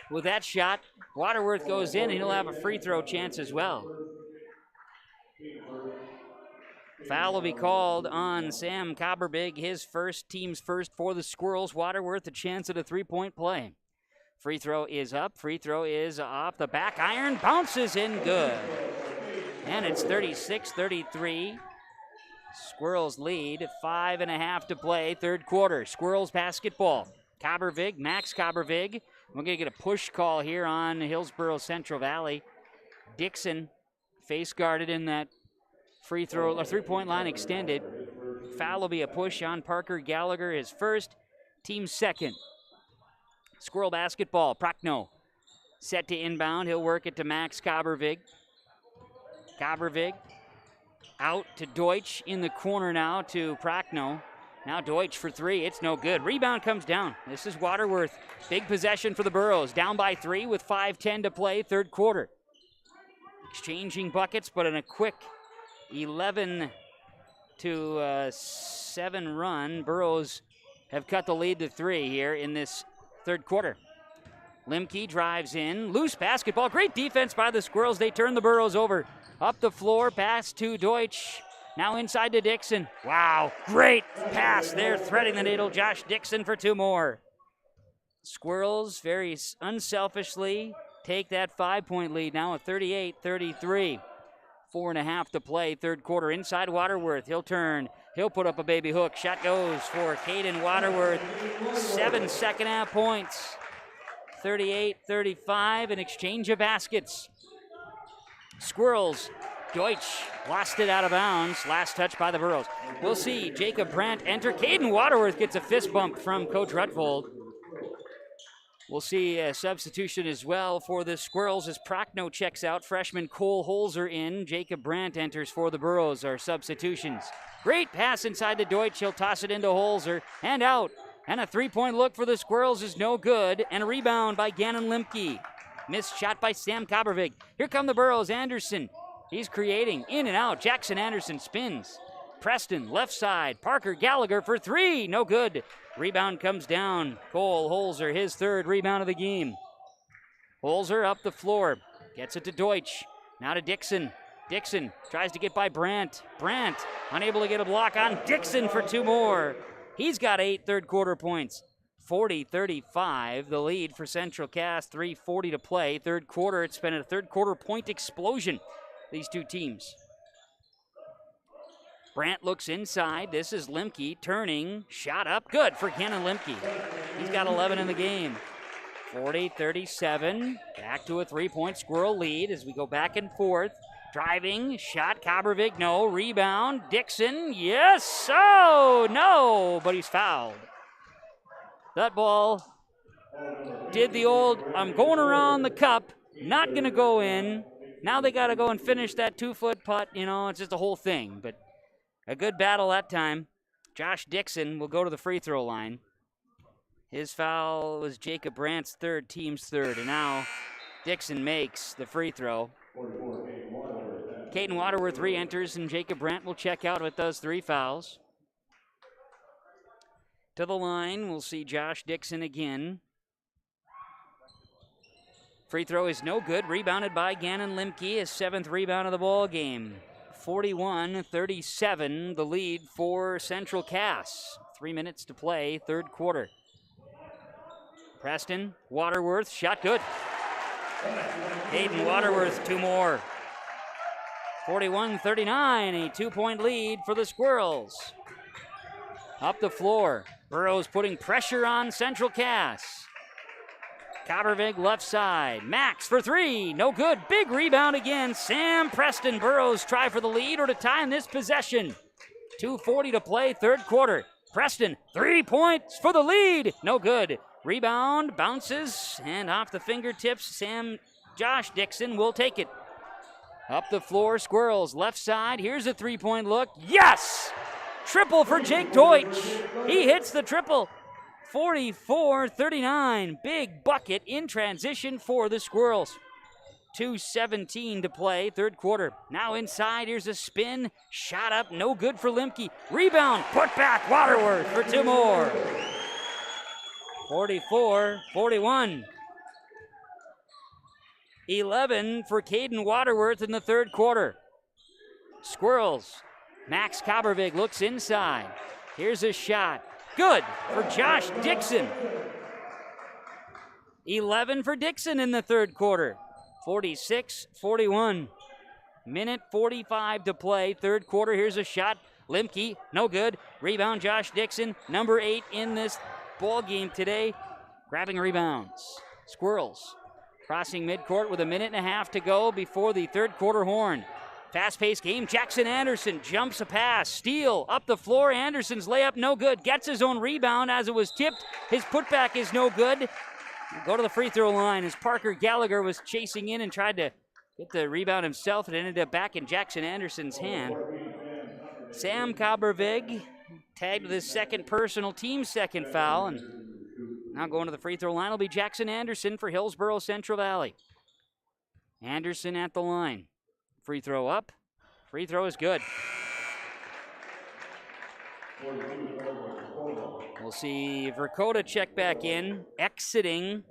with that shot. Waterworth goes in and he'll have a free throw chance as well. Foul will be called on Sam Cobberbig, his first, team's first for the Squirrels. Waterworth a chance at a three-point play. Free throw is up. Free throw is off the back iron. Bounces in good. And it's 36-33. Squirrels lead. 5.5 to play. Third quarter. Squirrels basketball. Cobbervig, Max Cobbervig. We're going to get a push call here on Hillsboro Central Valley. Dixon face guarded in that free throw or three-point line extended. Foul will be a push on Parker Gallagher, his first, team second. Squirrel basketball, Prochnow set to inbound. He'll work it to Max Cobbervig. Cobbervig out to Deutsch in the corner now to Prochnow. Now Deutsch for 3, it's no good. Rebound comes down. This is Waterworth. Big possession for the Burros. Down by 3 with 5:10 to play, third quarter. Exchanging buckets, but in a quick 11-7 run. Burros have cut the lead to 3 here in this third quarter. Limke drives in. Loose basketball. Great defense by the Squirrels. They turn the Burros over. Up the floor. Pass to Deutsch. Now inside to Dixon. Wow. Great pass there. Threading the needle. Josh Dixon for 2 more. Squirrels very unselfishly take that 5-point lead now at 38-33. 4.5 to play. Third quarter. Inside Waterworth. He'll turn. He'll put up a baby hook. Shot goes for Caden Waterworth. 7 second-half points. 38-35, an exchange of baskets. Squirrels. Deutsch lost it out of bounds. Last touch by the Burros. We'll see Jacob Brandt enter. Caden Waterworth gets a fist bump from Coach Rutvold. We'll see a substitution as well for the Squirrels as Prochnow checks out. Freshman Cole Holzer in. Jacob Brandt enters for the Burros. Our substitutions. Great pass inside to Deutsch. He'll toss it into Holzer and out. And a three-point look for the Squirrels is no good. And a rebound by Gannon Limke. Missed shot by Sam Cobbervig. Here come the Burros. Anderson. He's creating in and out. Jackson Anderson spins. Preston, left side. Parker Gallagher for 3. No good. Rebound comes down. Cole Holzer, his third rebound of the game. Holzer up the floor. Gets it to Deutsch. Now to Dixon. Dixon tries to get by Brandt. Brandt unable to get a block on Dixon for 2 more. He's got 8 third quarter points. 40-35, the lead for Central Cass. 3:40 to play. Third quarter, it's been a third quarter point explosion, these two teams. Brandt looks inside. This is Limke turning. Shot up. Good for Gannon Limke. He's got 11 in the game. 40-37. Back to a 3-point Squirrel lead as we go back and forth. Driving. Shot. Cobbervig. No. Rebound. Dixon. Yes. Oh, no. But he's fouled. That ball did the old, I'm going around the cup. Not going to go in. Now they got to go and finish that 2-foot putt. You know, it's just a whole thing. But a good battle that time. Josh Dixon will go to the free throw line. His foul was Jacob Brandt's third, team's third. And now Dixon makes the free throw. Caden Waterworth re-enters, and Jacob Brandt will check out with those 3 fouls. To the line, we'll see Josh Dixon again. Free throw is no good. Rebounded by Gannon Limke, his 7th rebound of the ball game. 41-37, the lead for Central Cass. 3 minutes to play, third quarter. Preston, Waterworth, shot good. Caden Waterworth, 2 more. 41-39, a 2-point lead for the Squirrels. Up the floor, Burros putting pressure on Central Cass. Coppervig left side. Max for three. No good. Big rebound again. Sam Preston Burrows try for the lead or to tie in this possession. 2:40 to play, third quarter. Preston, 3 points for the lead. No good. Rebound, bounces, and off the fingertips, Josh Dixon will take it. Up the floor, Squirrels, left side. Here's a three-point look. Yes! Triple for Jake Deutsch. He hits the triple. 44-39. Big bucket in transition for the Squirrels. 2:17 to play, third quarter. Now inside, here's a spin. Shot up, no good for Limke. Rebound, put back, Waterworth for two more. 44-41. 11 for Caden Waterworth in the third quarter. Squirrels. Max Coppervig looks inside. Here's a shot. Good for Josh Dixon. 11 for Dixon in the third quarter. 46-41. Minute 45 to play, third quarter. Here's a shot. Limke, no good. Rebound, Josh Dixon, number 8 in this ball game today. Grabbing rebounds. Squirrels crossing midcourt with a minute and a half to go before the third quarter horn. Fast-paced game. Jackson Anderson jumps a pass. Steal up the floor. Anderson's layup no good. Gets his own rebound as it was tipped. His putback is no good. Go to the free throw line as Parker Gallagher was chasing in and tried to get the rebound himself. It ended up back in Jackson Anderson's hand. Sam Coppervig tagged with his second personal, team second foul, and now going to the free throw line will be Jackson Anderson for Hillsboro Central Valley. Anderson at the line. Free throw up. Free throw is good. We'll see Verkota check back in. Exiting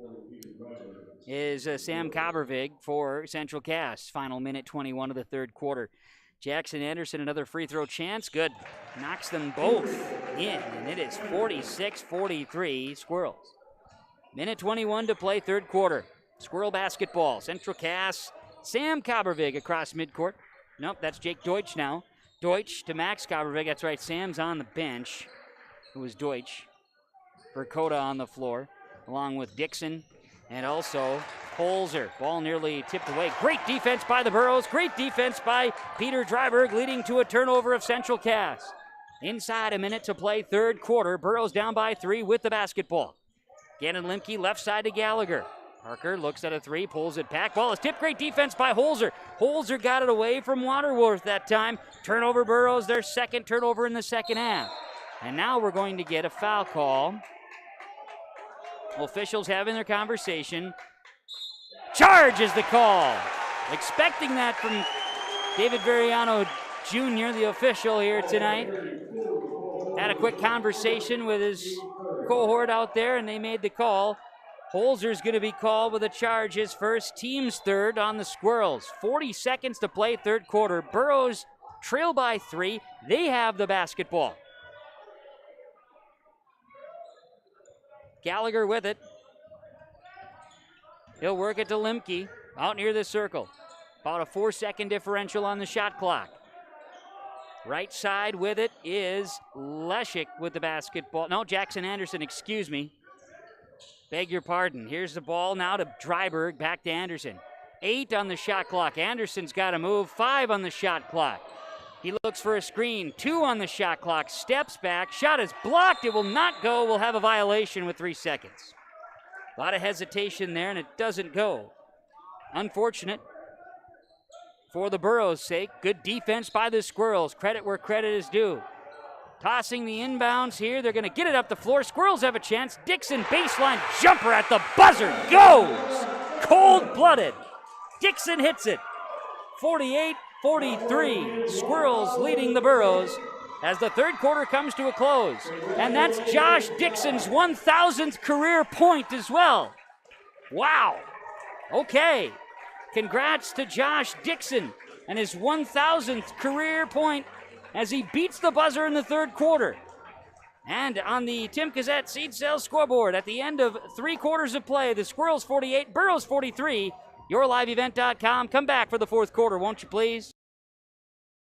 is Sam Coppervig for Central Cass. Final minute 21 of the third quarter. Jackson Anderson, another free throw chance. Good. Knocks them both in, and it is 46-43 Squirrels. Minute 21 to play, third quarter. Squirrel basketball. Central Cass. Sam Coppervig across midcourt. Nope, that's Jake Deutsch now. Deutsch to Max Coppervig. That's right, Sam's on the bench. It was Deutsch. Verkota on the floor, along with Dixon and also Holzer. Ball nearly tipped away. Great defense by the Burros. Great defense by Peter Dryberg, leading to a turnover of Central Cass. Inside a minute to play, third quarter. Burros down by 3 with the basketball. Gannon Limke left side to Gallagher. Parker looks at a three, pulls it back. Ball is tipped. Great defense by Holzer. Holzer got it away from Waterworth that time. Turnover Burros, their second turnover in the second half. And now we're going to get a foul call. Officials having their conversation. Charge is the call. Expecting that from David Veriano Jr., the official here tonight. Had a quick conversation with his cohort out there, and they made the call. Holzer's going to be called with a charge, his first, team's third on the Squirrels. 40 seconds to play, third quarter. Burros trail by 3. They have the basketball. Gallagher with it. He'll work it to Limke, out near the circle. About a 4-second differential on the shot clock. Right side with it is Leshik with the basketball. No, Jackson Anderson, excuse me. Beg your pardon. Here's the ball now to Dryberg, back to Anderson. 8 on the shot clock. Anderson's got to move. 5 on the shot clock. He looks for a screen. 2 on the shot clock. Steps back. Shot is blocked. It will not go. We'll have a violation with 3 seconds. A lot of hesitation there, and it doesn't go. Unfortunate for the Burros' sake. Good defense by the Squirrels. Credit where credit is due. Tossing the inbounds here. They're going to get it up the floor. Squirrels have a chance. Dixon, baseline jumper at the buzzer. Goes! Cold-blooded. Dixon hits it. 48-43. Squirrels leading the Burros as the third quarter comes to a close. And that's Josh Dixon's 1,000th career point as well. Wow. Okay. Congrats to Josh Dixon and his 1,000th career point as he beats the buzzer in the third quarter. And on the Tim Cassette Seed Sales scoreboard, at the end of 3 quarters of play, the Squirrels 48, Burros 43. YourLiveEvent.com. Come back for the fourth quarter, won't you please?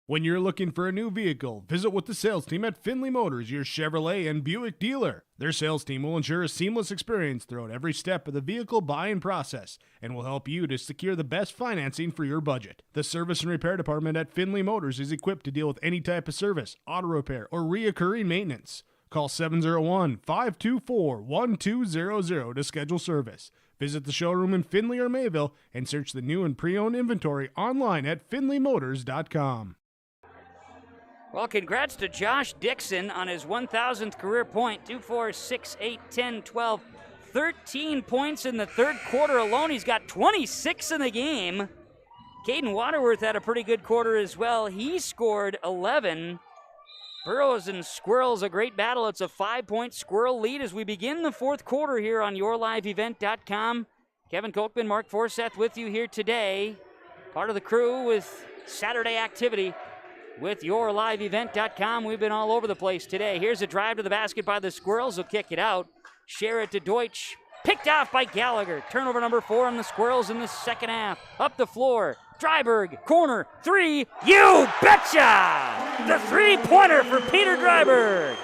When you're looking for a new vehicle, visit with the sales team at Findlay Motors, your Chevrolet and Buick dealer. Their sales team will ensure a seamless experience throughout every step of the vehicle buying process and will help you to secure the best financing for your budget. The service and repair department at Findlay Motors is equipped to deal with any type of service, auto repair, or reoccurring maintenance. Call 701-524-1200 to schedule service. Visit the showroom in Findlay or Mayville and search the new and pre-owned inventory online at findlaymotors.com. Well, congrats to Josh Dixon on his 1,000th career point. 2, 4, 6, 8, 10, 12, 13 points in the third quarter alone. He's got 26 in the game. Caden Waterworth had a pretty good quarter as well. He scored 11. Burros and Squirrels, a great battle. It's a 5-point Squirrel lead as we begin the fourth quarter here on yourliveevent.com. Kevin Kochman, Mark Forseth with you here today. Part of the crew with Saturday activity with yourliveevent.com. We've been all over the place today. Here's a drive to the basket by the Squirrels. They'll kick it out. Share it to Deutsch. Picked off by Gallagher. Turnover number 4 on the Squirrels in the second half. Up the floor. Dryberg, corner, 3. You betcha! The three-pointer for Peter Dryberg.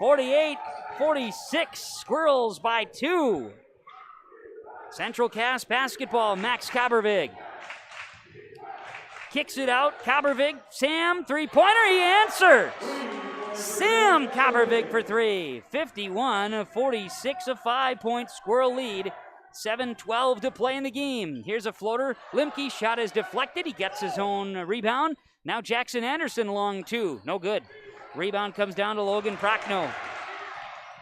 48-46. Squirrels by 2. Central Cass basketball. Max Kabervig kicks it out. Kabervig, Sam, three-pointer, he answers. Sam Kabervig for 3. 51-46, a 5-point Squirrel lead. 7:12 to play in the game. Here's a floater. Limke shot is deflected. He gets his own rebound. Now Jackson Anderson long 2. No good. Rebound comes down to Logan Prochnow.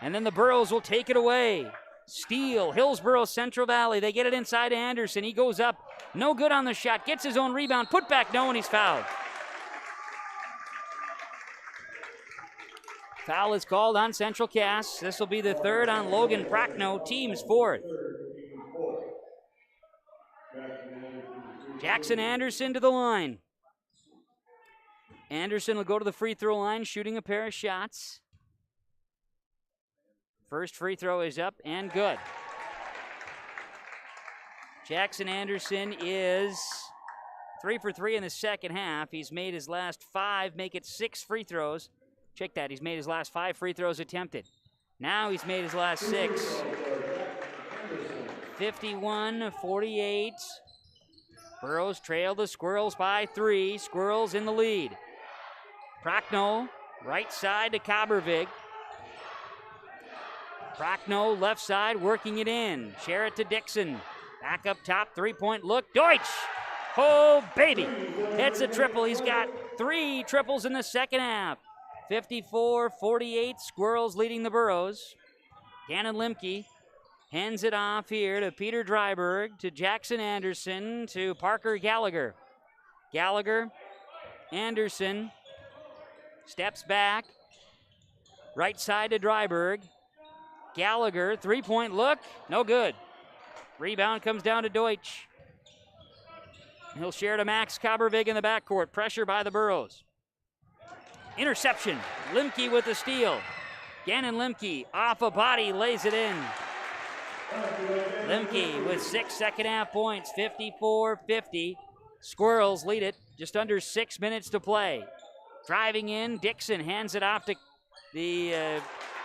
And then the Burros will take it away. Steal, Hillsboro, Central Valley. They get it inside to Anderson. He goes up. No good on the shot. Gets his own rebound. Put back, no, and he's fouled. Foul is called on Central Cass. This will be the third on Logan Prochnow, team's 4th. Jackson Anderson to the line. Anderson will go to the free throw line, shooting a pair of shots. First free throw is up and good. Jackson Anderson is 3 for 3 in the second half. He's made his last 5, make it 6 free throws. Check that, he's made his last 5 free throws attempted. Now he's made his last 6. 51-48. Burros trail the Squirrels by 3. Squirrels in the lead. Prochnow, right side to Kabervig. Prochnow, left side, working it in. Share it to Dixon. Back up top, three-point look. Deutsch! Oh, baby! Hits a triple. He's got 3 triples in the second half. 54-48, Squirrels leading the Burros. Gannon Limke hands it off here to Peter Dryberg, to Jackson Anderson, to Parker Gallagher. Gallagher, Anderson, steps back. Right side to Dryberg. Gallagher, three-point look, no good. Rebound comes down to Deutsch. He'll share to Max Kabervig in the backcourt. Pressure by the Burros. Interception. Limke with the steal. Gannon Limke off a body, lays it in. Limke with 6 second half points, 54-50. Squirrels lead it, just under 6 minutes to play. Driving in, Dixon hands it off to the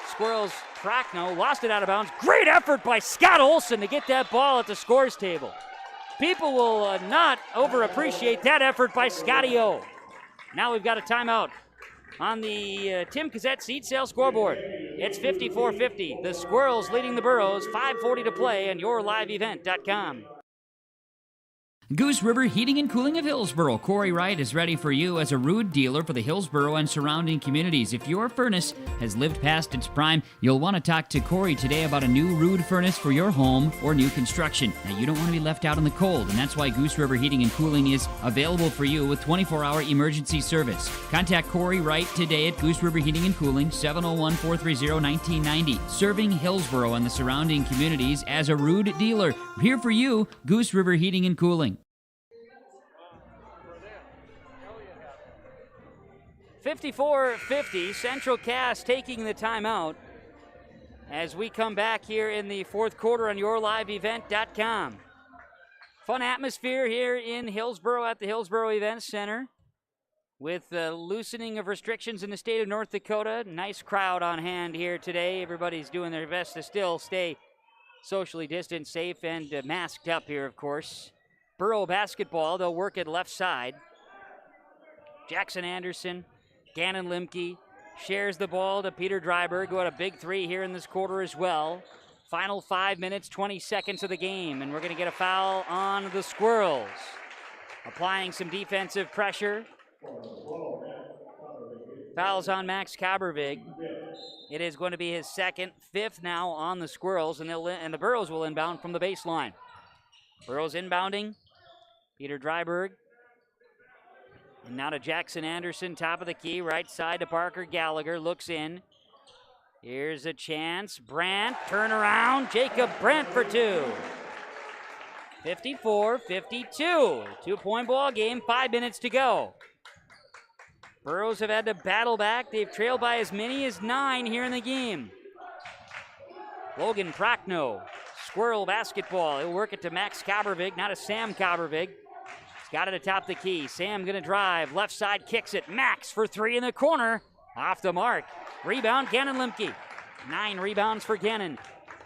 Squirrels. Prochnow lost it out of bounds. Great effort by Scott Olson to get that ball at the scores table. People will not overappreciate that effort by Scotty O. Now we've got a timeout on the Tim Cassette seat sale scoreboard. It's 54-50. The Squirrels leading the Burros. 5:40 to play on yourliveevent.com. Goose River Heating and Cooling of Hillsboro. Corey Wright is ready for you as a Ruud dealer for the Hillsboro and surrounding communities. If your furnace has lived past its prime, you'll want to talk to Corey today about a new Ruud furnace for your home or new construction. Now, you don't want to be left out in the cold, and that's why Goose River Heating and Cooling is available for you with 24-hour emergency service. Contact Corey Wright today at Goose River Heating and Cooling, 701-430-1990. Serving Hillsboro and the surrounding communities as a Ruud dealer. Here for you, Goose River Heating and Cooling. 54-50, Central Cass taking the timeout as we come back here in the fourth quarter on yourliveevent.com. Fun atmosphere here in Hillsboro at the Hillsboro Event Center. With the loosening of restrictions in the state of North Dakota, nice crowd on hand here today. Everybody's doing their best to still stay socially distanced, safe, and masked up here, of course. Borough basketball, they'll work at left side. Jackson Anderson, Gannon Limke shares the ball to Peter Dryberg, who had a big three here in this quarter as well. Final 5 minutes, 20 seconds of the game, and we're going to get a foul on the Squirrels. Applying some defensive pressure. Fouls on Max Kabervig. It is going to be his second, fifth now on the Squirrels, and the Burros will inbound from the baseline. Burros inbounding. Peter Dryberg. And now to Jackson Anderson, top of the key, right side to Parker Gallagher, looks in. Here's a chance. Brandt, turn around. Jacob Brandt for two. 54-52. 2-point ball game, 5 minutes to go. Burros have had to battle back. They've trailed by as many as 9 here in the game. Logan Prochnow, Squirrel basketball. He'll work it to Max Kabervig, not to Sam Kabervig. He's got it atop the key. Sam gonna drive. Left side kicks it. Max for three in the corner. Off the mark. Rebound, Gannon Limke. 9 rebounds for Gannon.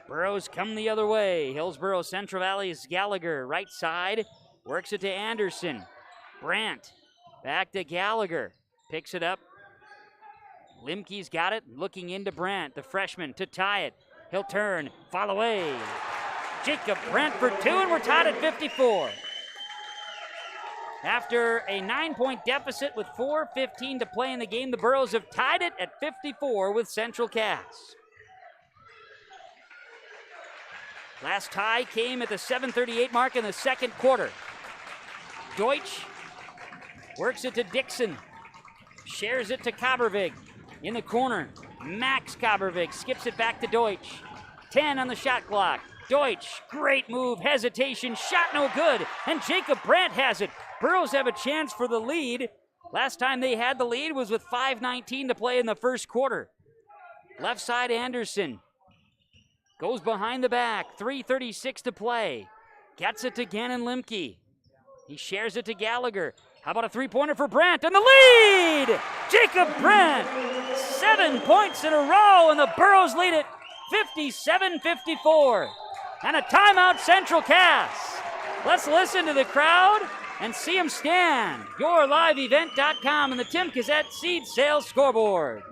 Burros come the other way. Hillsboro Central Valley's Gallagher, right side. Works it to Anderson. Brandt, back to Gallagher. Picks it up. Limke's got it. Looking into Brandt, the freshman, to tie it. He'll turn, fall away. Jacob Brandt for two, and we're tied at 54. After a 9-point deficit with 4:15 to play in the game, the Burros have tied it at 54 with Central Cass. Last tie came at the 7:38 mark in the second quarter. Deutsch works it to Dixon. Shares it to Kabervig in the corner. Max Kabervig skips it back to Deutsch. 10 on the shot clock. Deutsch, great move, hesitation, shot no good, and Jacob Brandt has it. Burros have a chance for the lead. Last time they had the lead was with 5:19 to play in the first quarter. Left side Anderson. Goes behind the back, 3:36 to play. Gets it to Gannon Limke. He shares it to Gallagher. How about a three-pointer for Brandt and the lead? Jacob Brandt, 7 points in a row, and the Burros lead it 57-54. And a timeout, Central Cass. Let's listen to the crowd and see them stand. YourLiveEvent.com and the Tim Cassette Seed Sales Scoreboard.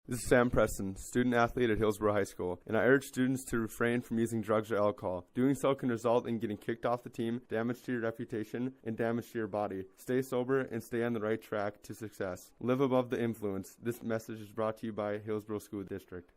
This is Sam Preston, student athlete at Hillsboro High School, and I urge students to refrain from using drugs or alcohol. Doing so can result in getting kicked off the team, damage to your reputation, and damage to your body. Stay sober and stay on the right track to success. Live above the influence. This message is brought to you by Hillsboro School District.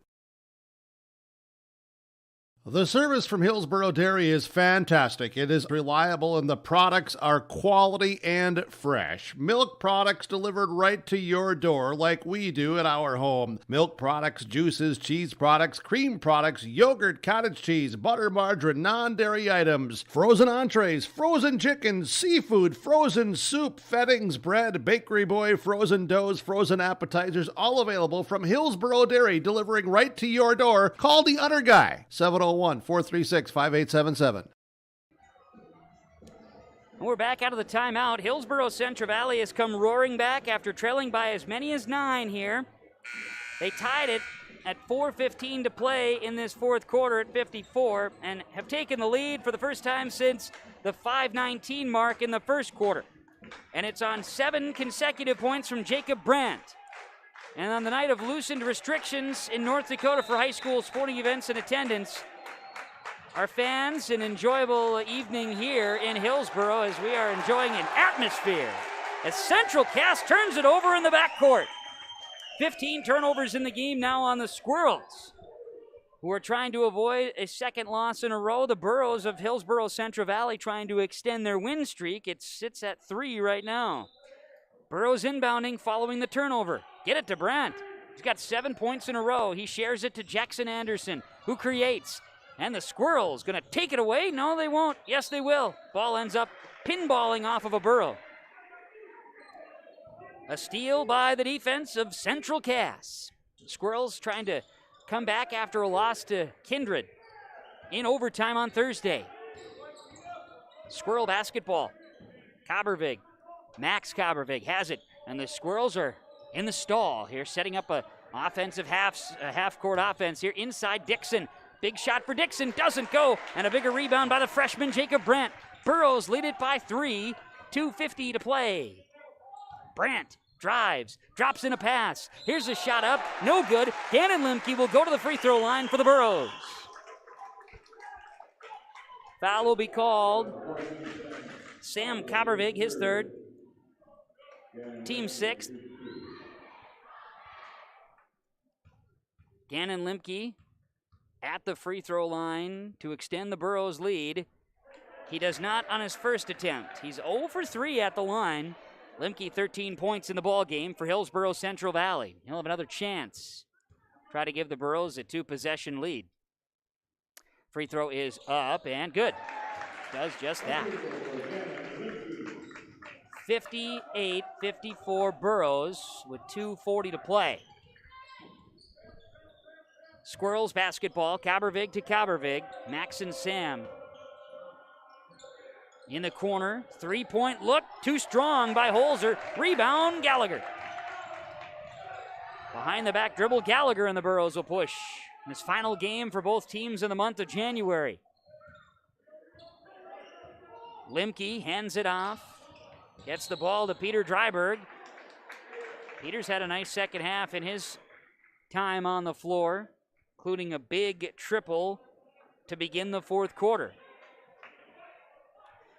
The service from Hillsboro Dairy is fantastic. It is reliable and the products are quality and fresh. Milk products delivered right to your door like we do at our home. Milk products, juices, cheese products, cream products, yogurt, cottage cheese, butter, margarine, non-dairy items, frozen entrees, frozen chickens, seafood, frozen soup, fettings, bread, bakery boy, frozen doughs, frozen appetizers, all available from Hillsboro Dairy, delivering right to your door. Call the Udder Guy, 701-436-5877. We're back out of the timeout. Hillsboro Central Valley has come roaring back after trailing by as many as 9 here. They tied it at 4:15 to play in this fourth quarter at 54 and have taken the lead for the first time since the 5:19 mark in the first quarter. And it's on 7 consecutive points from Jacob Brandt. And on the night of loosened restrictions in North Dakota for high school sporting events and attendance, our fans, an enjoyable evening here in Hillsboro as we are enjoying an atmosphere as Central Cass turns it over in the backcourt. 15 turnovers in the game now on the Squirrels, who are trying to avoid a second loss in a row. The Burros of Hillsboro Central Valley trying to extend their win streak. It sits at 3 right now. Burros inbounding following the turnover. Get it to Brandt. He's got 7 points in a row. He shares it to Jackson Anderson, who creates. And the Squirrels going to take it away? No, they won't. Yes, they will. Ball ends up pinballing off of a Burro. A steal by the defense of Central Cass. Squirrels trying to come back after a loss to Kindred in overtime on Thursday. Squirrel basketball. Kabervig. Max Kabervig has it, and the Squirrels are in the stall here, setting up a offensive half-court offense here inside Dixon. Big shot for Dixon, doesn't go, and a bigger rebound by the freshman Jacob Brandt. Burrows lead it by 3, 2:50 to play. Brandt drives, drops in a pass. Here's a shot up, no good. Gannon Limke will go to the free throw line for the Burrows. Foul will be called. Sam Kabervig, his third. Team sixth. Gannon Limke at the free throw line to extend the Burrows lead. He does not on his first attempt. He's 0 for 3 at the line. Limke 13 points in the ball game for Hillsboro Central Valley. He'll have another chance. Try to give the Burrows a 2-possession lead. Free throw is up and good. Does just that. 58-54 Burrows with 2:40 to play. Squirrels basketball, Kabervig to Kabervig. Max and Sam in the corner. 3-point look, too strong by Holzer. Rebound, Gallagher. Behind the back dribble, Gallagher, and the Burrows will push. His final game for both teams in the month of January. Limke hands it off. Gets the ball to Peter Dryberg. Peter's had a nice second half in his time on the floor, including a big triple to begin the fourth quarter.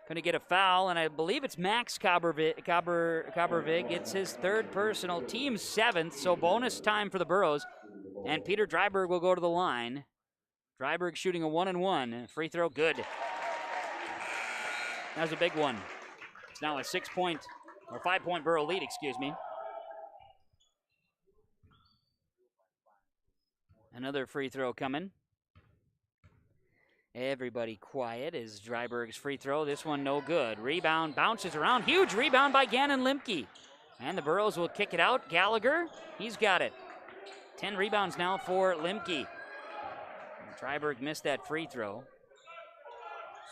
Going to get a foul, and I believe it's Max Kabervig. It's his third personal, team 7th, so bonus time for the Burrows. And Peter Dryberg will go to the line. Dryberg shooting a 1-and-1. Free throw, good. That was a big one. It's now a 5-point Burrow lead, excuse me. Another free throw coming. Everybody quiet as Dryberg's free throw. This one no good. Rebound bounces around. Huge rebound by Gannon Limke. And the Burrows will kick it out. Gallagher, he's got it. 10 rebounds now for Limke. Dryberg missed that free throw.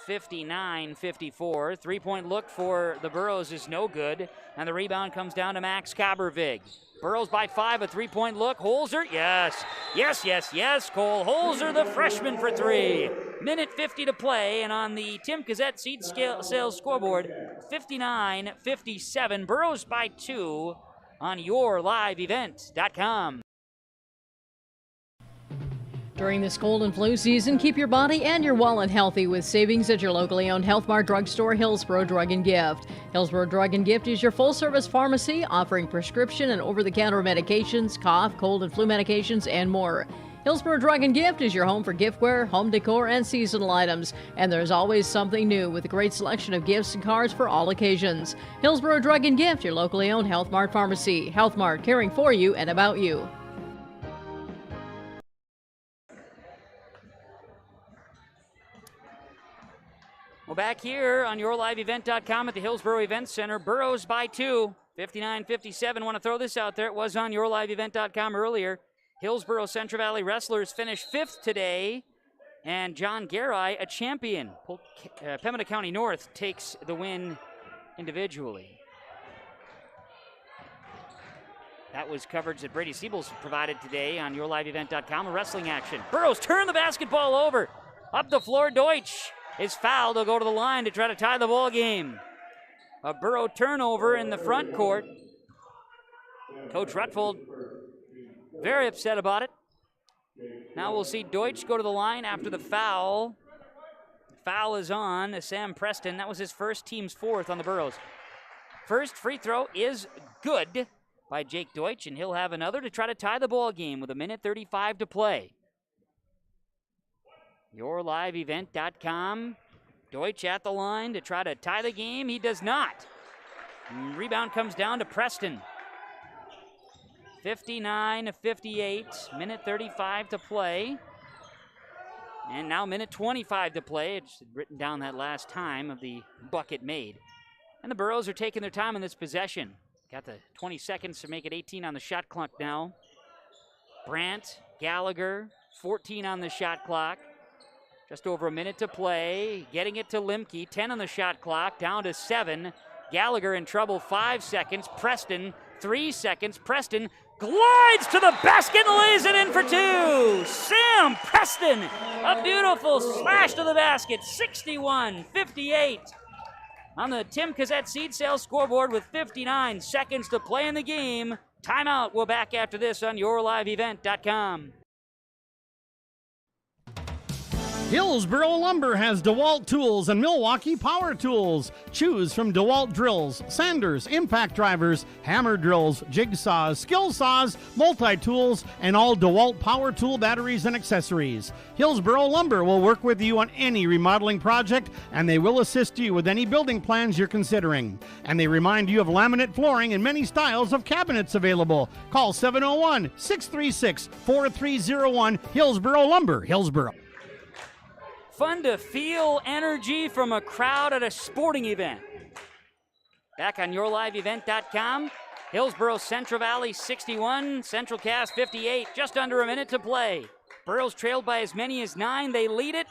59-54. 3-point look for the Burrows is no good. And the rebound comes down to Max Kabervig. Burrows by 5, a 3-point look. Holzer, yes. Yes, Cole Holzer, the freshman for 3. Minute 50 to play, and on the Tim Gazette seed sales scoreboard, 59-57. Burrows by 2 on yourliveevent.com. During this cold and flu season, keep your body and your wallet healthy with savings at your locally owned Health Mart drugstore, Hillsboro Drug and Gift. Hillsboro Drug and Gift is your full-service pharmacy offering prescription and over-the-counter medications, cough, cold and flu medications, and more. Hillsboro Drug and Gift is your home for giftware, home decor, and seasonal items. And there's always something new with a great selection of gifts and cards for all occasions. Hillsboro Drug and Gift, your locally owned Health Mart pharmacy. Health Mart, caring for you and about you. Well, back here on yourliveevent.com at the Hillsboro Event Center, Burrows by 2, 59-57. Want to throw this out there. It was on yourliveevent.com earlier. Hillsboro Central Valley Wrestlers finished 5th today, and John Garai, a champion. Pembina County North takes the win individually. That was coverage that Brady Siebels provided today on yourliveevent.com. A wrestling action. Burrows turn the basketball over. Up the floor, Deutsch is fouled. They'll go to the line to try to tie the ball game. A Burrow turnover in the front court. Coach Rutfold very upset about it. Now we'll see Deutsch go to the line after the foul. Foul is on Sam Preston. That was his first, team's 4th on the Burrows. First free throw is good by Jake Deutsch, and he'll have another to try to tie the ball game with 1:35 to play. yourliveevent.com. Deutsch at the line to try to tie the game. He does not. Rebound comes down to Preston. 59-58. 1:35 to play. And now 1:25 to play. It's written down that last time of the bucket made. And the Burrows are taking their time in this possession. Got the 20 seconds to make it 18 on the shot clock now. Brandt, Gallagher, 14 on the shot clock. Just over a minute to play. Getting it to Limke. 10 on the shot clock. Down to 7. Gallagher in trouble. 5 seconds. Preston, 3 seconds. Preston glides to the basket and lays it in for 2. Sam Preston, a beautiful slash to the basket. 61-58. On the Tim Cassette Seed Sales scoreboard with 59 seconds to play in the game. Timeout. We'll back after this on yourliveevent.com. Hillsboro Lumber has DeWalt tools and Milwaukee power tools. Choose from DeWalt drills, sanders, impact drivers, hammer drills, jigsaws, skill saws, multi-tools, and all DeWalt power tool batteries and accessories. Hillsboro Lumber will work with you on any remodeling project, and they will assist you with any building plans you're considering. And they remind you of laminate flooring and many styles of cabinets available. Call 701-636-4301, Hillsboro Lumber, Hillsboro. Fun to feel energy from a crowd at a sporting event. Back on yourliveevent.com. Hillsboro Central Valley 61, Central Cass 58, just under a minute to play. Burrows trailed by as many as 9. They lead it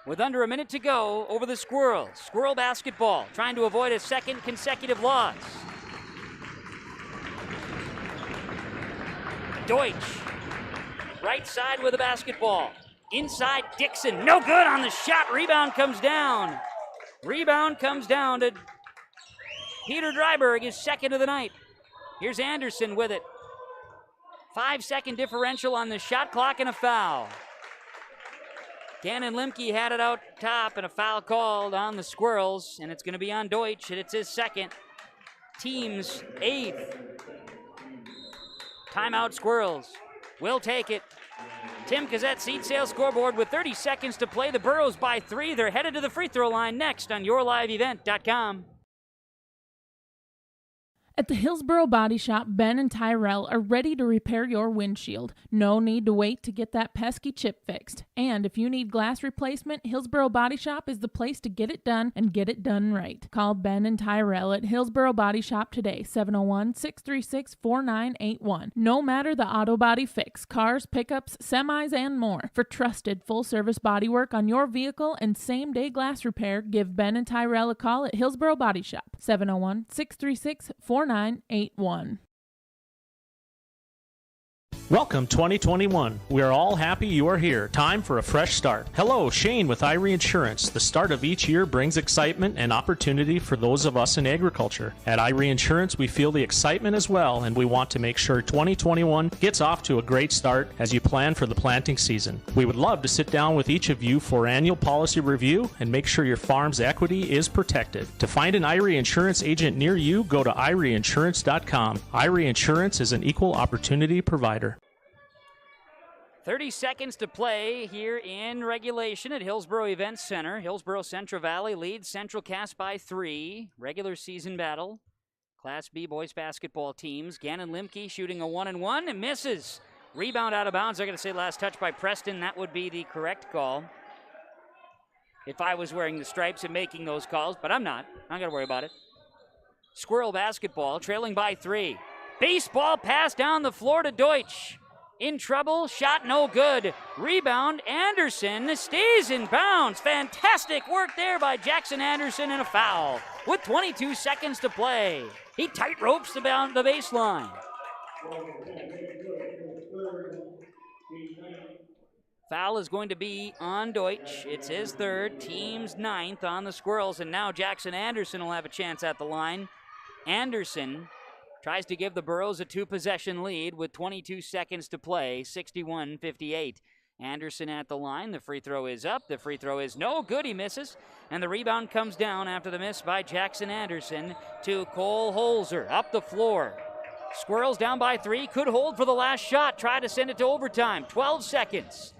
with under a minute to go over the Squirrels. Squirrel basketball, trying to avoid a second consecutive loss. Deutsch, right side with the basketball. Inside Dixon, no good on the shot. Rebound comes down. Rebound comes down to Peter Dryberg, his second of the night. Here's Anderson with it. 5-second differential on the shot clock and a foul. Gannon Limke had it out top and a foul called on the Squirrels, and it's going to be on Deutsch, and it's his second. Team's 8th. Timeout Squirrels. Will take it. Tim Cassette Seed Sales scoreboard with 30 seconds to play. The Burrows by 3. They're headed to the free throw line next on yourliveevent.com. At the Hillsboro Body Shop, Ben and Tyrell are ready to repair your windshield. No need to wait to get that pesky chip fixed. And if you need glass replacement, Hillsboro Body Shop is the place to get it done and get it done right. Call Ben and Tyrell at Hillsboro Body Shop today, 701-636-4981. No matter the auto body fix, cars, pickups, semis, and more. For trusted full-service body work on your vehicle and same-day glass repair, give Ben and Tyrell a call at Hillsboro Body Shop, 701-636-4981. Welcome 2021. We are all happy you are here. Time for a fresh start. Hello, Shane with Irie Insurance. The start of each year brings excitement and opportunity for those of us in agriculture. At Irie Insurance, we feel the excitement as well, and we want to make sure 2021 gets off to a great start as you plan for the planting season. We would love to sit down with each of you for annual policy review and make sure your farm's equity is protected. To find an Irie Insurance agent near you, go to IrieInsurance.com. Irie Insurance is an equal opportunity provider. 30 seconds to play here in regulation at Hillsboro Events Center. Hillsboro Central Valley leads Central Cass by 3. Regular season battle. Class B boys basketball teams. Gannon Limke shooting a 1-and-1 and misses. Rebound out of bounds. I'm going to say last touch by Preston. That would be the correct call if I was wearing the stripes and making those calls, but I'm not. I'm not going to worry about it. Squirrel basketball trailing by 3. Baseball pass down the floor to Deutsch. In trouble, shot no good. Rebound, Anderson stays in bounds. Fantastic work there by Jackson Anderson and a foul with 22 seconds to play. He tight ropes the baseline. Foul is going to be on Deutsch. It's his third, team's 9th on the Squirrels, and now Jackson Anderson will have a chance at the line. Anderson tries to give the Burrows a 2-possession lead with 22 seconds to play, 61-58. Anderson at the line. The free throw is up. The free throw is no good. He misses. And the rebound comes down after the miss by Jackson Anderson to Cole Holzer. Up the floor. Squirrels down by 3. Could hold for the last shot. Try to send it to overtime. 12 seconds.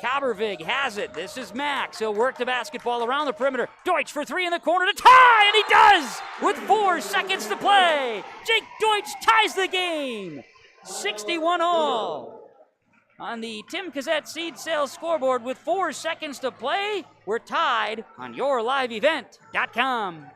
Kabervig has it. This is Max. He'll work the basketball around the perimeter. Deutsch for 3 in the corner to tie, and he does with 4 seconds to play. Jake Deutsch ties the game. 61-all. On the Tim Cassette Seed Sales scoreboard with 4 seconds to play, we're tied on yourliveevent.com.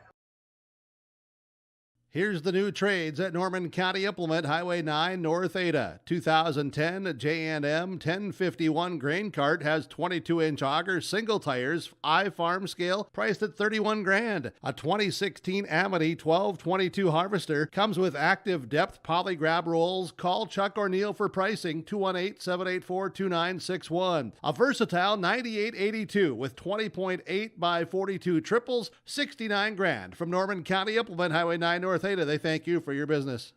Here's the new trades at Norman County Implement, Highway 9 North Ada. 2010 J&M 1051 grain cart has 22-inch auger single tires, I-farm scale, priced at $31,000. A 2016 Amity 1222 harvester comes with active depth poly grab rolls. Call Chuck or Neil for pricing, 218-784-2961. A versatile 9882 with 20.8 by 42 triples, $69,000 from Norman County Implement, Highway 9 North Ada. They thank you for your business.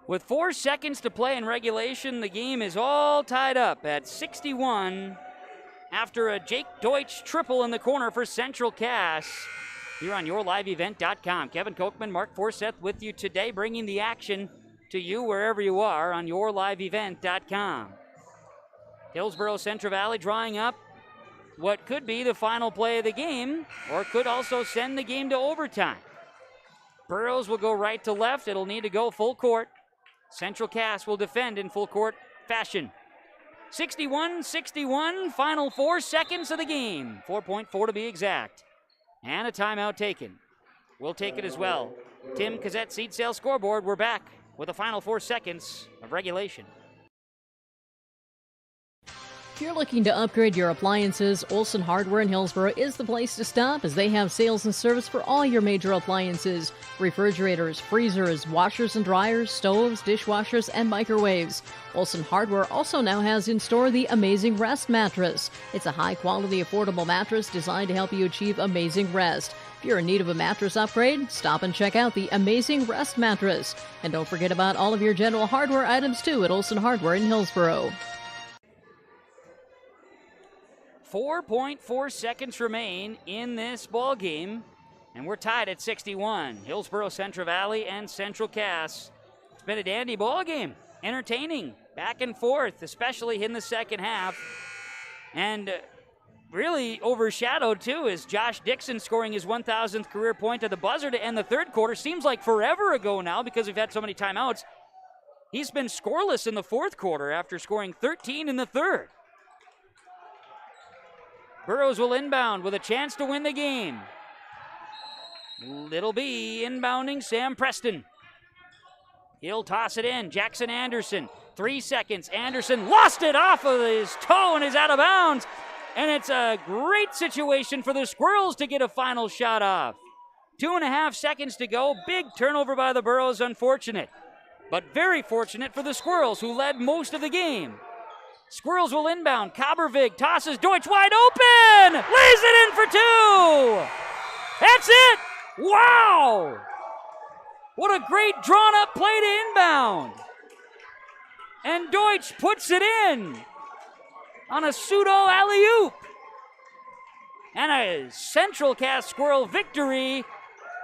With 4 seconds to play in regulation, the game is all tied up at 61 after a Jake Deutsch triple in the corner for Central Cass. Here on YourLiveEvent.com. Kevin Kochman, Mark Forseth with you today, bringing the action to you wherever you are on YourLiveEvent.com. Hillsboro Central Valley drawing up what could be the final play of the game, or could also send the game to overtime. Burrows will go right to left. It'll need to go full court. Central Cass will defend in full court fashion. 61-61, final 4 seconds of the game. 4.4 to be exact. And a timeout taken. We'll take it as well. Tim Cassette Seed Sale Scoreboard. We're back with the final 4 seconds of regulation. If you're looking to upgrade your appliances, Olson Hardware in Hillsboro is the place to stop, as they have sales and service for all your major appliances: refrigerators, freezers, washers and dryers, stoves, dishwashers, and microwaves. Olson Hardware also now has in store the Amazing Rest mattress. It's a high-quality, affordable mattress designed to help you achieve amazing rest. If you're in need of a mattress upgrade, stop and check out the Amazing Rest mattress. And don't forget about all of your general hardware items, too, at Olson Hardware in Hillsboro. 4.4 seconds remain in this ball game, and we're tied at 61. Hillsboro Central Valley and Central Cass. It's been a dandy ball game, entertaining, back and forth, especially in the second half, and really overshadowed too is Josh Dixon scoring his 1,000th career point at the buzzer to end the third quarter. Seems like forever ago now because we've had so many timeouts. He's been scoreless in the fourth quarter after scoring 13 in the third. Burrows will inbound with a chance to win the game. It'll be inbounding Sam Preston. He'll toss it in. Jackson Anderson, 3 seconds. Anderson lost it off of his toe and is out of bounds. And it's a great situation for the Squirrels to get a final shot off. 2.5 seconds to go. Big turnover by the Burrows, unfortunate. But very fortunate for the Squirrels, who led most of the game. Squirrels will inbound. Kabervig tosses Deutsch wide open! Lays it in for 2! That's it! Wow! What a great drawn-up play to inbound. And Deutsch puts it in on a pseudo alley-oop. And a Central Cass Squirrel victory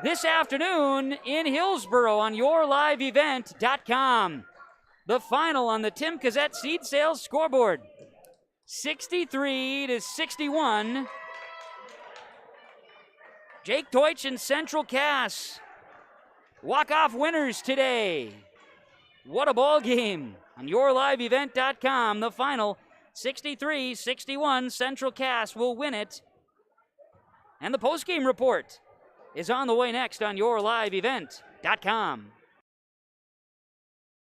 this afternoon in Hillsboro on YourLiveEvent.com. The final on the Tim Cassette Seed Sales scoreboard. 63-61. Jake Deutsch and Central Cass walk-off winners today. What a ball game. On YourLiveEvent.com, the final 63-61. Central Cass will win it. And the postgame report is on the way next on YourLiveEvent.com.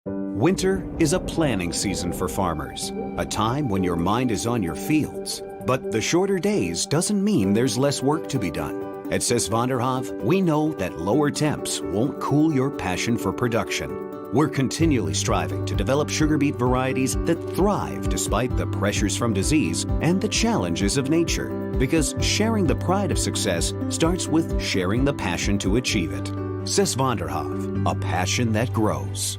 Winter is a planning season for farmers, a time when your mind is on your fields. But the shorter days doesn't mean there's less work to be done. At Sis van der Haaf, we know that lower temps won't cool your passion for production. We're continually striving to develop sugar beet varieties that thrive despite the pressures from disease and the challenges of nature. Because sharing the pride of success starts with sharing the passion to achieve it. Sis van der Haaf, a passion that grows.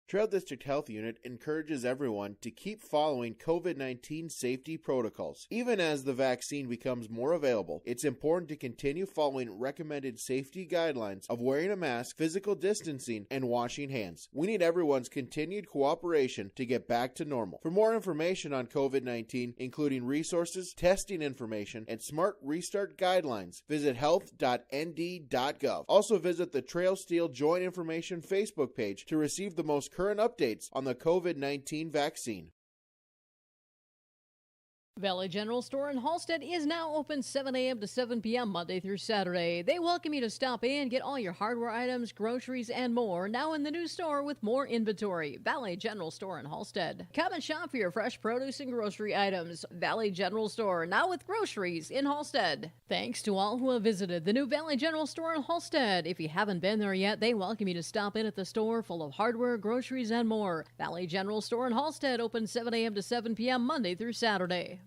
Trail District Health Unit encourages everyone to keep following COVID-19 safety protocols. Even as the vaccine becomes more available, it's important to continue following recommended safety guidelines of wearing a mask, physical distancing, and washing hands. We need everyone's continued cooperation to get back to normal. For more information on COVID-19, including resources, testing information, and smart restart guidelines, visit health.nd.gov. Also visit the Trail Steel Joint Information Facebook page to receive the most current updates on the COVID-19 vaccine. Valley General Store in Halstead is now open 7 a.m. to 7 p.m. Monday through Saturday. They welcome you to stop in, get all your hardware items, groceries, and more now in the new store with more inventory. Valley General Store in Halstead. Come and shop for your fresh produce and grocery items. Valley General Store, now with groceries in Halstead. Thanks to all who have visited the new Valley General Store in Halstead. If you haven't been there yet, they welcome you to stop in at the store full of hardware, groceries, and more. Valley General Store in Halstead, open 7 a.m. to 7 p.m. Monday through Saturday.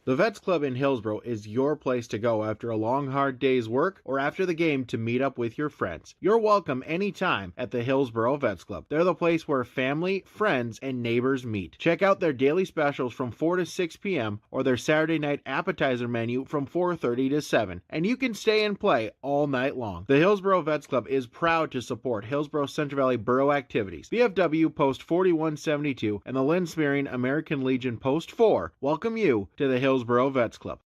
The Vets Club in Hillsboro is your place to go after a long, hard day's work or after the game to meet up with your friends. You're welcome anytime at the Hillsboro Vets Club. They're the place where family, friends, and neighbors meet. Check out their daily specials from 4 to 6 p.m. or their Saturday night appetizer menu from 4:30 to 7. And you can stay and play all night long. The Hillsboro Vets Club is proud to support Hillsboro Central Valley Borough activities. VFW Post 4172 and the Lynn Smearing American Legion Post 4 welcome you to the Hillsboro Vets Club.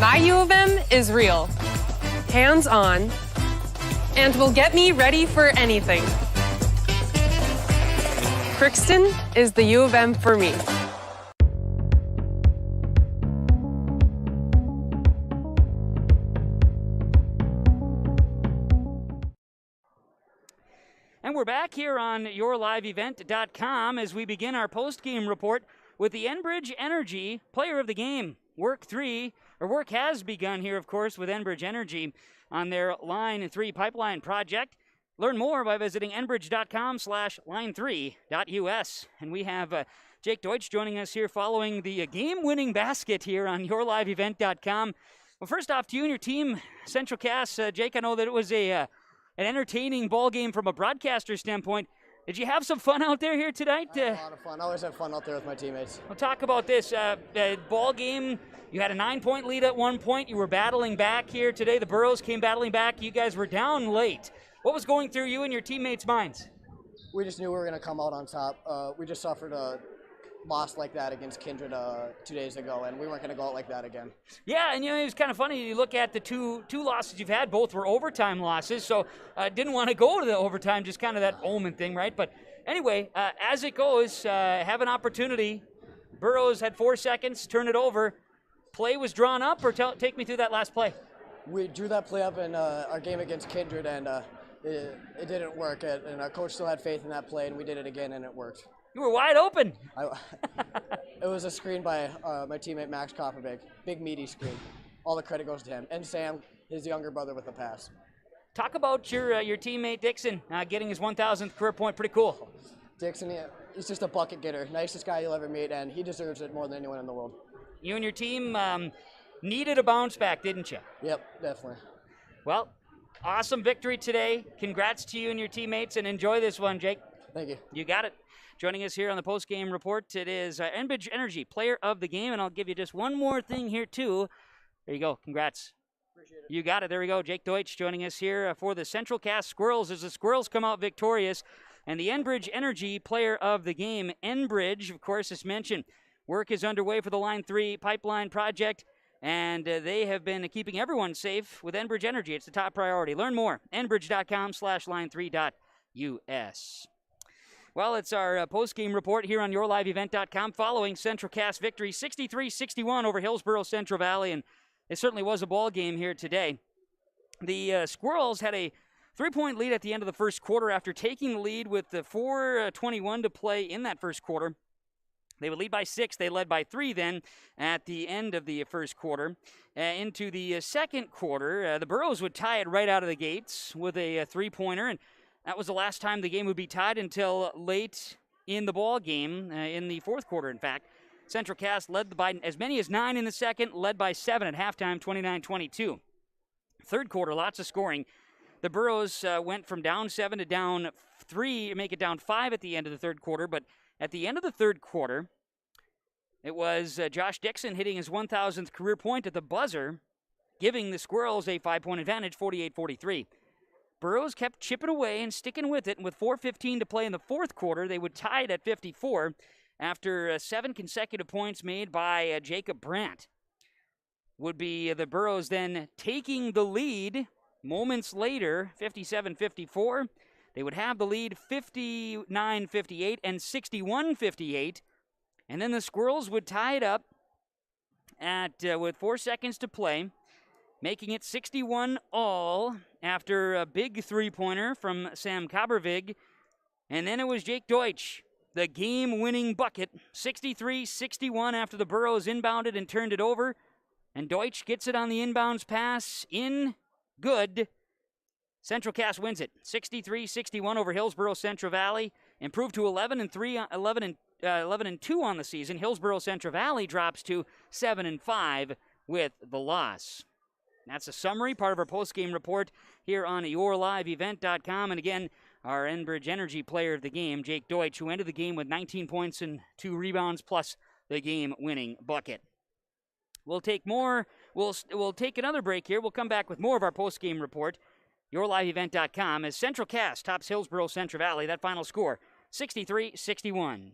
My U of M is real, hands-on, and will get me ready for anything. Crookston is the U of M for me. And we're back here on yourliveevent.com as we begin our post-game report with the Enbridge Energy Player of the Game. Work has begun here, of course, with Enbridge Energy on their Line 3 pipeline project. Learn more by visiting enbridge.com/line3.us. And we have Jake Deutsch joining us here following the game-winning basket here on yourliveevent.com. Well, first off, to you and your team, Central Cass, Jake, I know that it was an entertaining ball game from a broadcaster standpoint. Did you have some fun out there here tonight? I had a lot of fun. I always have fun out there with my teammates. We'll talk about this ball game. You had a 9-point lead at one point. You were battling back here today. The Burros came battling back. You guys were down late. What was going through you and your teammates' minds? We just knew we were going to come out on top. We just suffered a loss like that against Kindred 2 days ago, and we weren't going to go out like that again. Yeah, and it was kind of funny. You look at the two losses you've had. Both were overtime losses, so didn't want to go to the overtime, just kind of that omen thing, right? But anyway, as it goes, have an opportunity. Burros had 4 seconds, turn it over. Play was drawn up, or take me through that last play. We drew that play up in our game against Kindred, and it didn't work. And our coach still had faith in that play, and we did it again, and it worked. You were wide open. It was a screen by my teammate Max Copperbig. Big, meaty screen. All the credit goes to him. And Sam, his younger brother, with the pass. Talk about your teammate Dixon getting his 1,000th career point. Pretty cool. Dixon, he's just a bucket getter. Nicest guy you'll ever meet, and he deserves it more than anyone in the world. You and your team needed a bounce back, didn't you? Yep, definitely. Well, awesome victory today. Congrats to you and your teammates, and enjoy this one, Jake. Thank you. You got it. Joining us here on the post-game report, it is Enbridge Energy Player of the Game, and I'll give you just one more thing here, too. There you go. Congrats. Appreciate it. You got it. There we go. Jake Deutsch joining us here for the Central Cass Squirrels as the Squirrels come out victorious. And the Enbridge Energy Player of the Game. Enbridge, of course, as mentioned, work is underway for the Line 3 pipeline project, and they have been keeping everyone safe with Enbridge Energy. It's the top priority. Learn more. enbridge.com/line3.us. Well, it's our post-game report here on yourliveevent.com following Central Cass victory 63-61 over Hillsboro Central Valley, and it certainly was a ball game here today. The Squirrels had a 3-point lead at the end of the first quarter after taking the lead with the 4:21 to play in that first quarter. They would lead by 6. They led by 3 then at the end of the first quarter. Into the second quarter, the Burros would tie it right out of the gates with a 3-pointer, and that was the last time the game would be tied until late in the ball game, in the fourth quarter, in fact. Central Cass led by as many as 9 in the second, led by 7 at halftime, 29-22. Third quarter, lots of scoring. The Burros went from down 7 to down 3, make it down 5 at the end of the third quarter. But at the end of the third quarter, it was Josh Dixon hitting his 1,000th career point at the buzzer, giving the Squirrels a 5-point advantage, 48-43. Burros kept chipping away and sticking with it, and with 4:15 to play in the fourth quarter, they would tie it at 54 after 7 consecutive points made by Jacob Brandt. Would be the Burros then taking the lead moments later, 57-54. They would have the lead 59-58 and 61-58, and then the Squirrels would tie it up at with 4 seconds to play, making it 61-all after a big three-pointer from Sam Kabervig. And then it was Jake Deutsch, the game-winning bucket, 63-61 after the Burros inbounded and turned it over. And Deutsch gets it on the inbounds pass in good. Central Cass wins it, 63-61 over Hillsboro Central Valley. Improved to 11-2 on the season. Hillsboro Central Valley drops to 7-5 with the loss. That's a summary, part of our post-game report here on yourliveevent.com. And again, our Enbridge Energy player of the game, Jake Deutsch, who ended the game with 19 points and 2 rebounds plus the game-winning bucket. We'll take more. We'll take another break here. We'll come back with more of our post-game report. yourliveevent.com as Central Cass tops Hillsboro Central Valley. That final score, 63-61.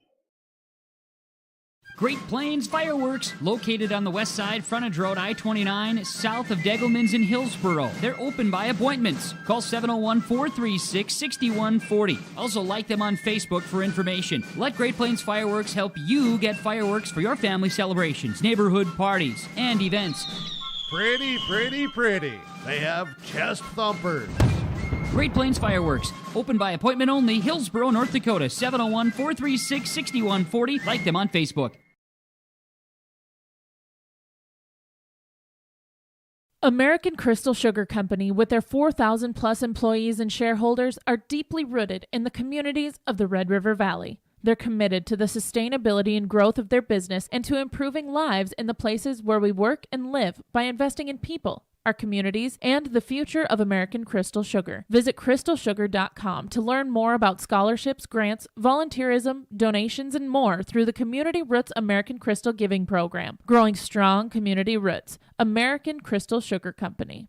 Great Plains Fireworks, located on the west side, frontage road I-29, south of Degelman's in Hillsboro. They're open by appointments. Call 701-436-6140. Also like them on Facebook for information. Let Great Plains Fireworks help you get fireworks for your family celebrations, neighborhood parties, and events. Pretty, pretty, pretty. They have chest thumpers. Great Plains Fireworks, open by appointment only, Hillsboro, North Dakota, 701-436-6140. Like them on Facebook. American Crystal Sugar Company, with their 4,000 plus employees and shareholders, are deeply rooted in the communities of the Red River Valley. They're committed to the sustainability and growth of their business and to improving lives in the places where we work and live by investing in people, our communities, and the future of American Crystal Sugar. Visit crystalsugar.com to learn more about scholarships, grants, volunteerism, donations, and more through the Community Roots American Crystal Giving Program. Growing strong community roots. American Crystal Sugar Company.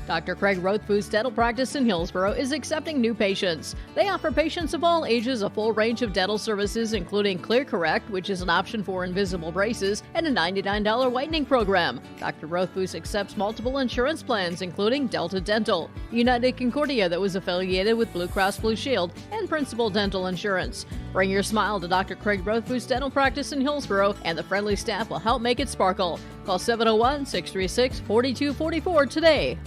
Dr. Craig Rothfuss Dental Practice in Hillsboro is accepting new patients. They offer patients of all ages a full range of dental services, including Clear Correct, which is an option for invisible braces, and a $99 whitening program. Dr. Rothfuss accepts multiple insurance plans, including Delta Dental, United Concordia, that was affiliated with Blue Cross Blue Shield, and Principal Dental Insurance. Bring your smile to Dr. Craig Rothfuss Dental Practice in Hillsboro, and the friendly staff will help make it sparkle. Call 701-636-4244 today.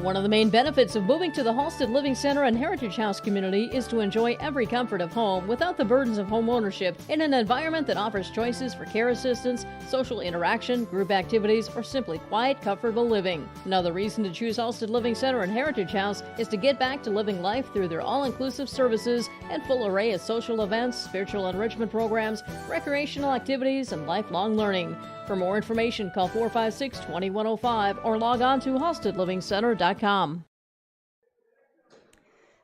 One of the main benefits of moving to the Halstead Living Center and Heritage House community is to enjoy every comfort of home without the burdens of home ownership in an environment that offers choices for care assistance, social interaction, group activities, or simply quiet, comfortable living. Another reason to choose Halstead Living Center and Heritage House is to get back to living life through their all-inclusive services and full array of social events, spiritual enrichment programs, recreational activities, and lifelong learning. For more information, call 456-2105 or log on to halsteadlivingcenter.com.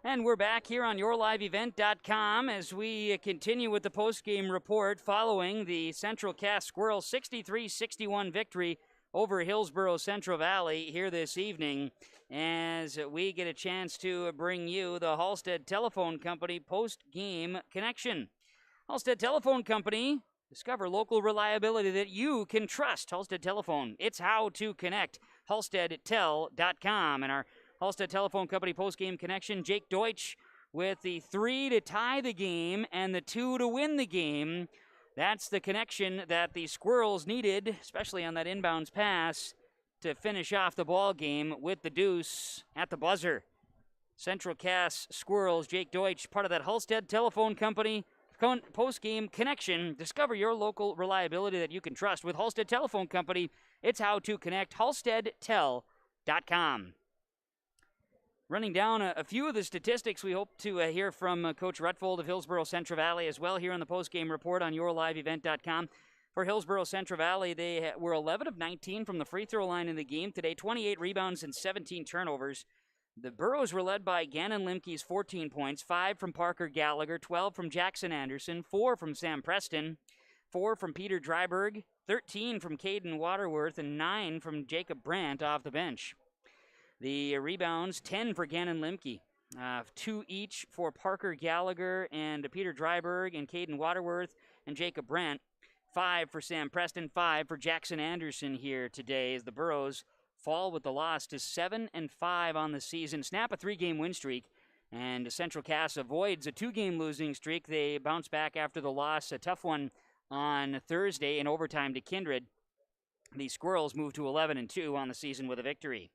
And we're back here on yourliveevent.com as we continue with the post-game report following the Central Cass Squirrels 63-61 victory over Hillsboro Central Valley here this evening, as we get a chance to bring you the Halstead Telephone Company post-game connection. Halstead Telephone Company, discover local reliability that you can trust. Halstead Telephone, it's how to connect. HalsteadTel.com. And our Halstead Telephone Company post-game connection, Jake Deutsch with the 3 to tie the game and the 2 to win the game. That's the connection that the Squirrels needed, especially on that inbounds pass, to finish off the ball game with the deuce at the buzzer. Central Cass Squirrels, Jake Deutsch, part of that Halstead Telephone Company post-game connection. Discover your local reliability that you can trust with Halstead Telephone Company. It's how to connect. HalsteadTel.com. Running down a few of the statistics, we hope to hear from Coach Rutfold of Hillsboro Central Valley as well here on the postgame report on yourliveevent.com. For Hillsboro Central Valley, they were 11 of 19 from the free throw line in the game today, 28 rebounds and 17 turnovers. The Burros were led by Gannon Limke's 14 points, 5 from Parker Gallagher, 12 from Jackson Anderson, 4 from Sam Preston, 4 from Peter Dryberg, 13 from Caden Waterworth, and 9 from Jacob Brandt off the bench. The rebounds, 10 for Gannon Limke, 2 each for Parker Gallagher and Peter Dryberg and Caden Waterworth and Jacob Brandt, 5 for Sam Preston, 5 for Jackson Anderson here today as the Burros fall with the loss to 7-5 on the season, snap a 3-game win streak, and Central Cass avoids a 2-game losing streak. They bounce back after the loss, a tough one on Thursday in overtime to Kindred. The Squirrels move to 11-2 on the season with a victory.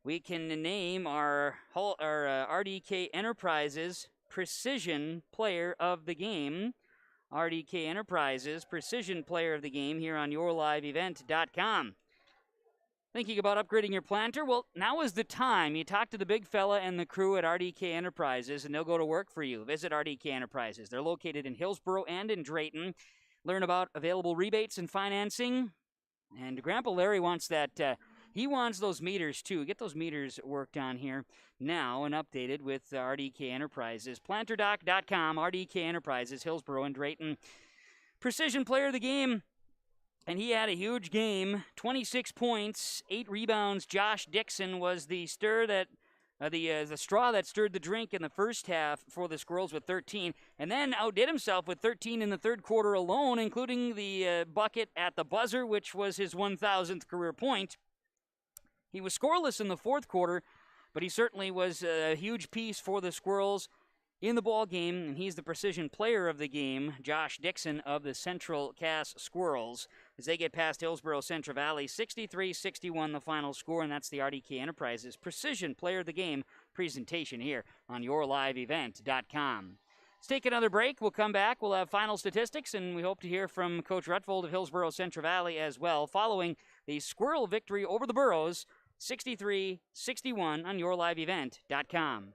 We can name our RDK Enterprises Precision Player of the Game. RDK Enterprises Precision Player of the Game here on yourliveevent.com. Thinking about upgrading your planter? Well, now is the time. You talk to the big fella and the crew at RDK Enterprises, and they'll go to work for you. Visit RDK Enterprises. They're located in Hillsboro and in Drayton. Learn about available rebates and financing. And Grandpa Larry wants that... he wants those meters, too. Get those meters worked on here now and updated with RDK Enterprises. Planterdoc.com, RDK Enterprises, Hillsboro and Drayton. Precision Player of the Game. And he had a huge game, 26 points, 8 rebounds. Josh Dixon was the straw that stirred the drink in the first half for the Squirrels with 13, and then outdid himself with 13 in the third quarter alone, including the bucket at the buzzer, which was his 1,000th career point. He was scoreless in the fourth quarter, but he certainly was a huge piece for the Squirrels in the ball game, and he's the precision player of the game, Josh Dixon of the Central Cass Squirrels, as they get past Hillsboro Central Valley. 63-61 the final score, and that's the RDK Enterprises Precision Player of the Game presentation here on yourliveevent.com. Let's take another break. We'll come back. We'll have final statistics, and we hope to hear from Coach Rutfold of Hillsboro Central Valley as well, following the Squirrel victory over the Burros, 63-61 on yourliveevent.com.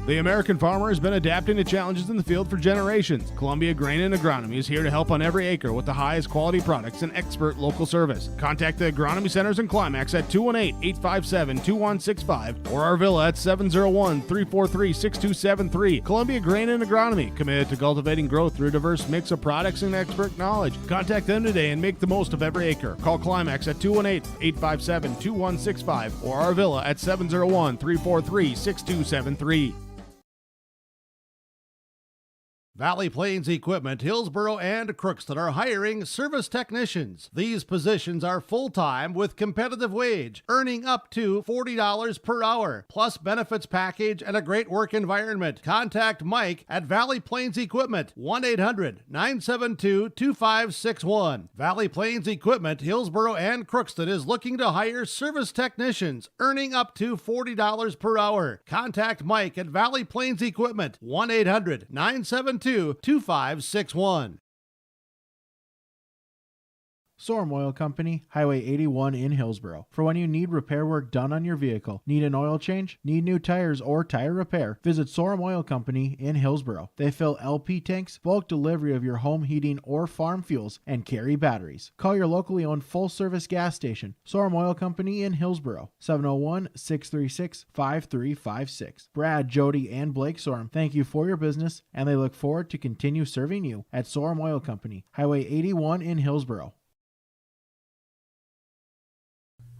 The American farmer has been adapting to challenges in the field for generations. Columbia Grain and Agronomy is here to help on every acre with the highest quality products and expert local service. Contact the Agronomy Centers in Climax at 218-857-2165 or our Villa at 701-343-6273. Columbia Grain and Agronomy, committed to cultivating growth through a diverse mix of products and expert knowledge. Contact them today and make the most of every acre. Call Climax at 218-857-2165 or our Villa at 701-343-6273. Valley Plains Equipment, Hillsboro, and Crookston are hiring service technicians. These positions are full-time with competitive wage, earning up to $40 per hour, plus benefits package and a great work environment. Contact Mike at Valley Plains Equipment, 1-800-972-2561. Valley Plains Equipment, Hillsboro, and Crookston is looking to hire service technicians, earning up to $40 per hour. Contact Mike at Valley Plains Equipment, 1-800-972-2561. Sorum Oil Company, Highway 81 in Hillsboro. For when you need repair work done on your vehicle, need an oil change, need new tires or tire repair, visit Sorum Oil Company in Hillsboro. They fill LP tanks, bulk delivery of your home heating or farm fuels, and carry batteries. Call your locally owned full-service gas station, Sorum Oil Company in Hillsboro, 701-636-5356. Brad, Jody, and Blake Sorum thank you for your business, and they look forward to continue serving you at Sorum Oil Company, Highway 81 in Hillsboro.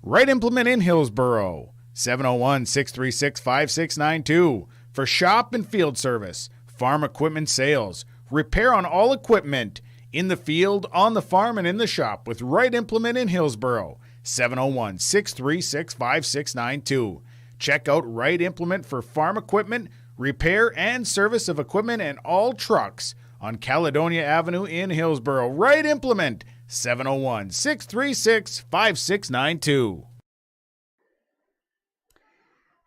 Right Implement in Hillsboro, 701-636-5692. For shop and field service, farm equipment sales, repair on all equipment, in the field, on the farm, and in the shop with Right Implement in Hillsboro, 701-636-5692. Check out Right Implement for farm equipment, repair and service of equipment and all trucks on Caledonia Avenue in Hillsboro. Right Implement, 701-636-5692.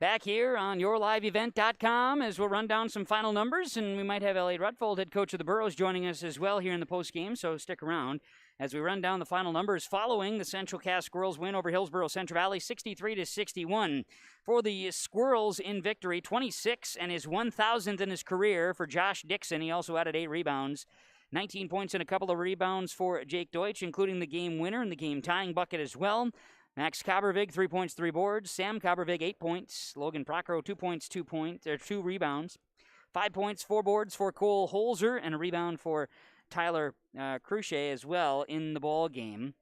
Back here on yourliveevent.com as we'll run down some final numbers, and we might have Elliot Rutfold, head coach of the Burros, joining us as well here in the postgame, so stick around as we run down the final numbers following the Central Cass Squirrels win over Hillsboro Central Valley 63-61. For the Squirrels in victory, 26 and his 1,000th in his career for Josh Dixon. He also added 8 rebounds. 19 points and a couple of rebounds for Jake Deutsch, including the game winner and the game tying bucket as well. Max Kabervig, 3 points, 3 boards. Sam Kabervig, 8 points. Logan Procro, 2 points, 2 rebounds. 5 points, 4 boards for Cole Holzer, and a rebound for Tyler Cruchet as well in the ball game.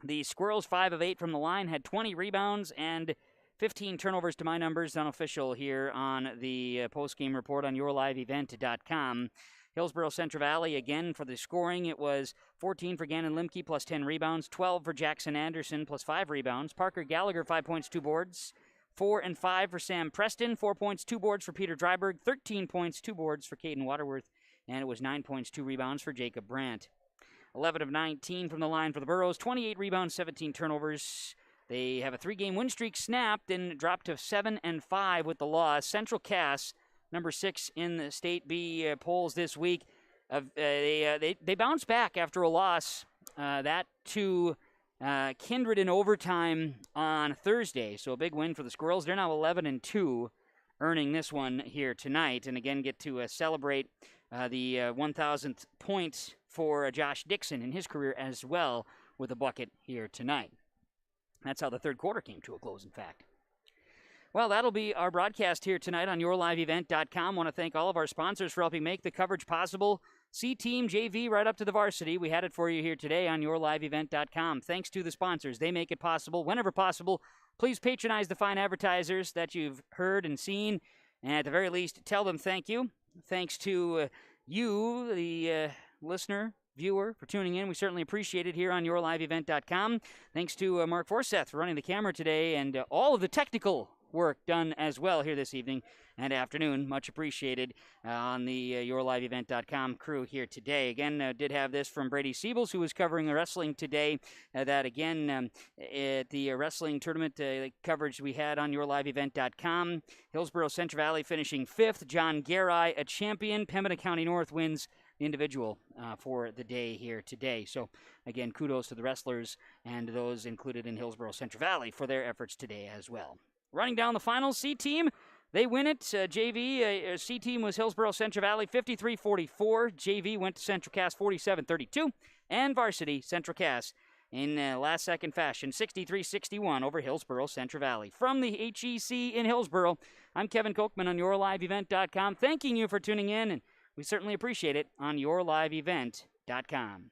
The Squirrels, 5 of 8 from the line, had 20 rebounds and 15 turnovers to my numbers, unofficial here on the post-game report on yourliveevent.com. Hillsboro Central Valley, again, for the scoring, it was 14 for Gannon Limke, plus 10 rebounds, 12 for Jackson Anderson, plus 5 rebounds. Parker Gallagher, 5 points, 2 boards. 4 and 5 for Sam Preston, 4 points, 2 boards for Peter Dryberg, 13 points, 2 boards for Caden Waterworth, and it was 9 points, 2 rebounds for Jacob Brandt. 11 of 19 from the line for the Burros, 28 rebounds, 17 turnovers. They have a 3-game win streak snapped and dropped to 7 and 5 with the loss. Central Cass, number 6 in the State B polls this week. They bounced back after a loss that to Kindred in overtime on Thursday. So a big win for the Squirrels. They're now 11-2, earning this one here tonight, and again get to celebrate the 1,000th point for Josh Dixon in his career as well with a bucket here tonight. That's how the third quarter came to a close, in fact. Well, that'll be our broadcast here tonight on yourliveevent.com. I want to thank all of our sponsors for helping make the coverage possible. C-Team, JV, right up to the varsity. We had it for you here today on yourliveevent.com. Thanks to the sponsors. They make it possible. Whenever possible, please patronize the fine advertisers that you've heard and seen. And at the very least, tell them thank you. Thanks to you, the listener, viewer, for tuning in. We certainly appreciate it here on yourliveevent.com. Thanks to Mark Forseth for running the camera today and all of the technical work done as well here this evening and afternoon. Much appreciated on the yourliveevent.com crew here today. Again, did have this from Brady Siebels, who was covering the wrestling today. That again, at the wrestling tournament coverage we had on yourliveevent.com. Hillsboro Central Valley finishing 5th. John Garai, a champion. Pembina County North wins the individual for the day here today. So again, kudos to the wrestlers and those included in Hillsboro Central Valley for their efforts today as well. Running down the finals, C-Team, they win it. JV, C-Team was Hillsboro Central Valley 53-44. JV went to Central Cass 47-32. And varsity, Central Cass, in last-second fashion, 63-61 over Hillsboro Central Valley. From the HEC in Hillsboro, I'm Kevin Kochman on yourliveevent.com, thanking you for tuning in, and we certainly appreciate it on yourliveevent.com.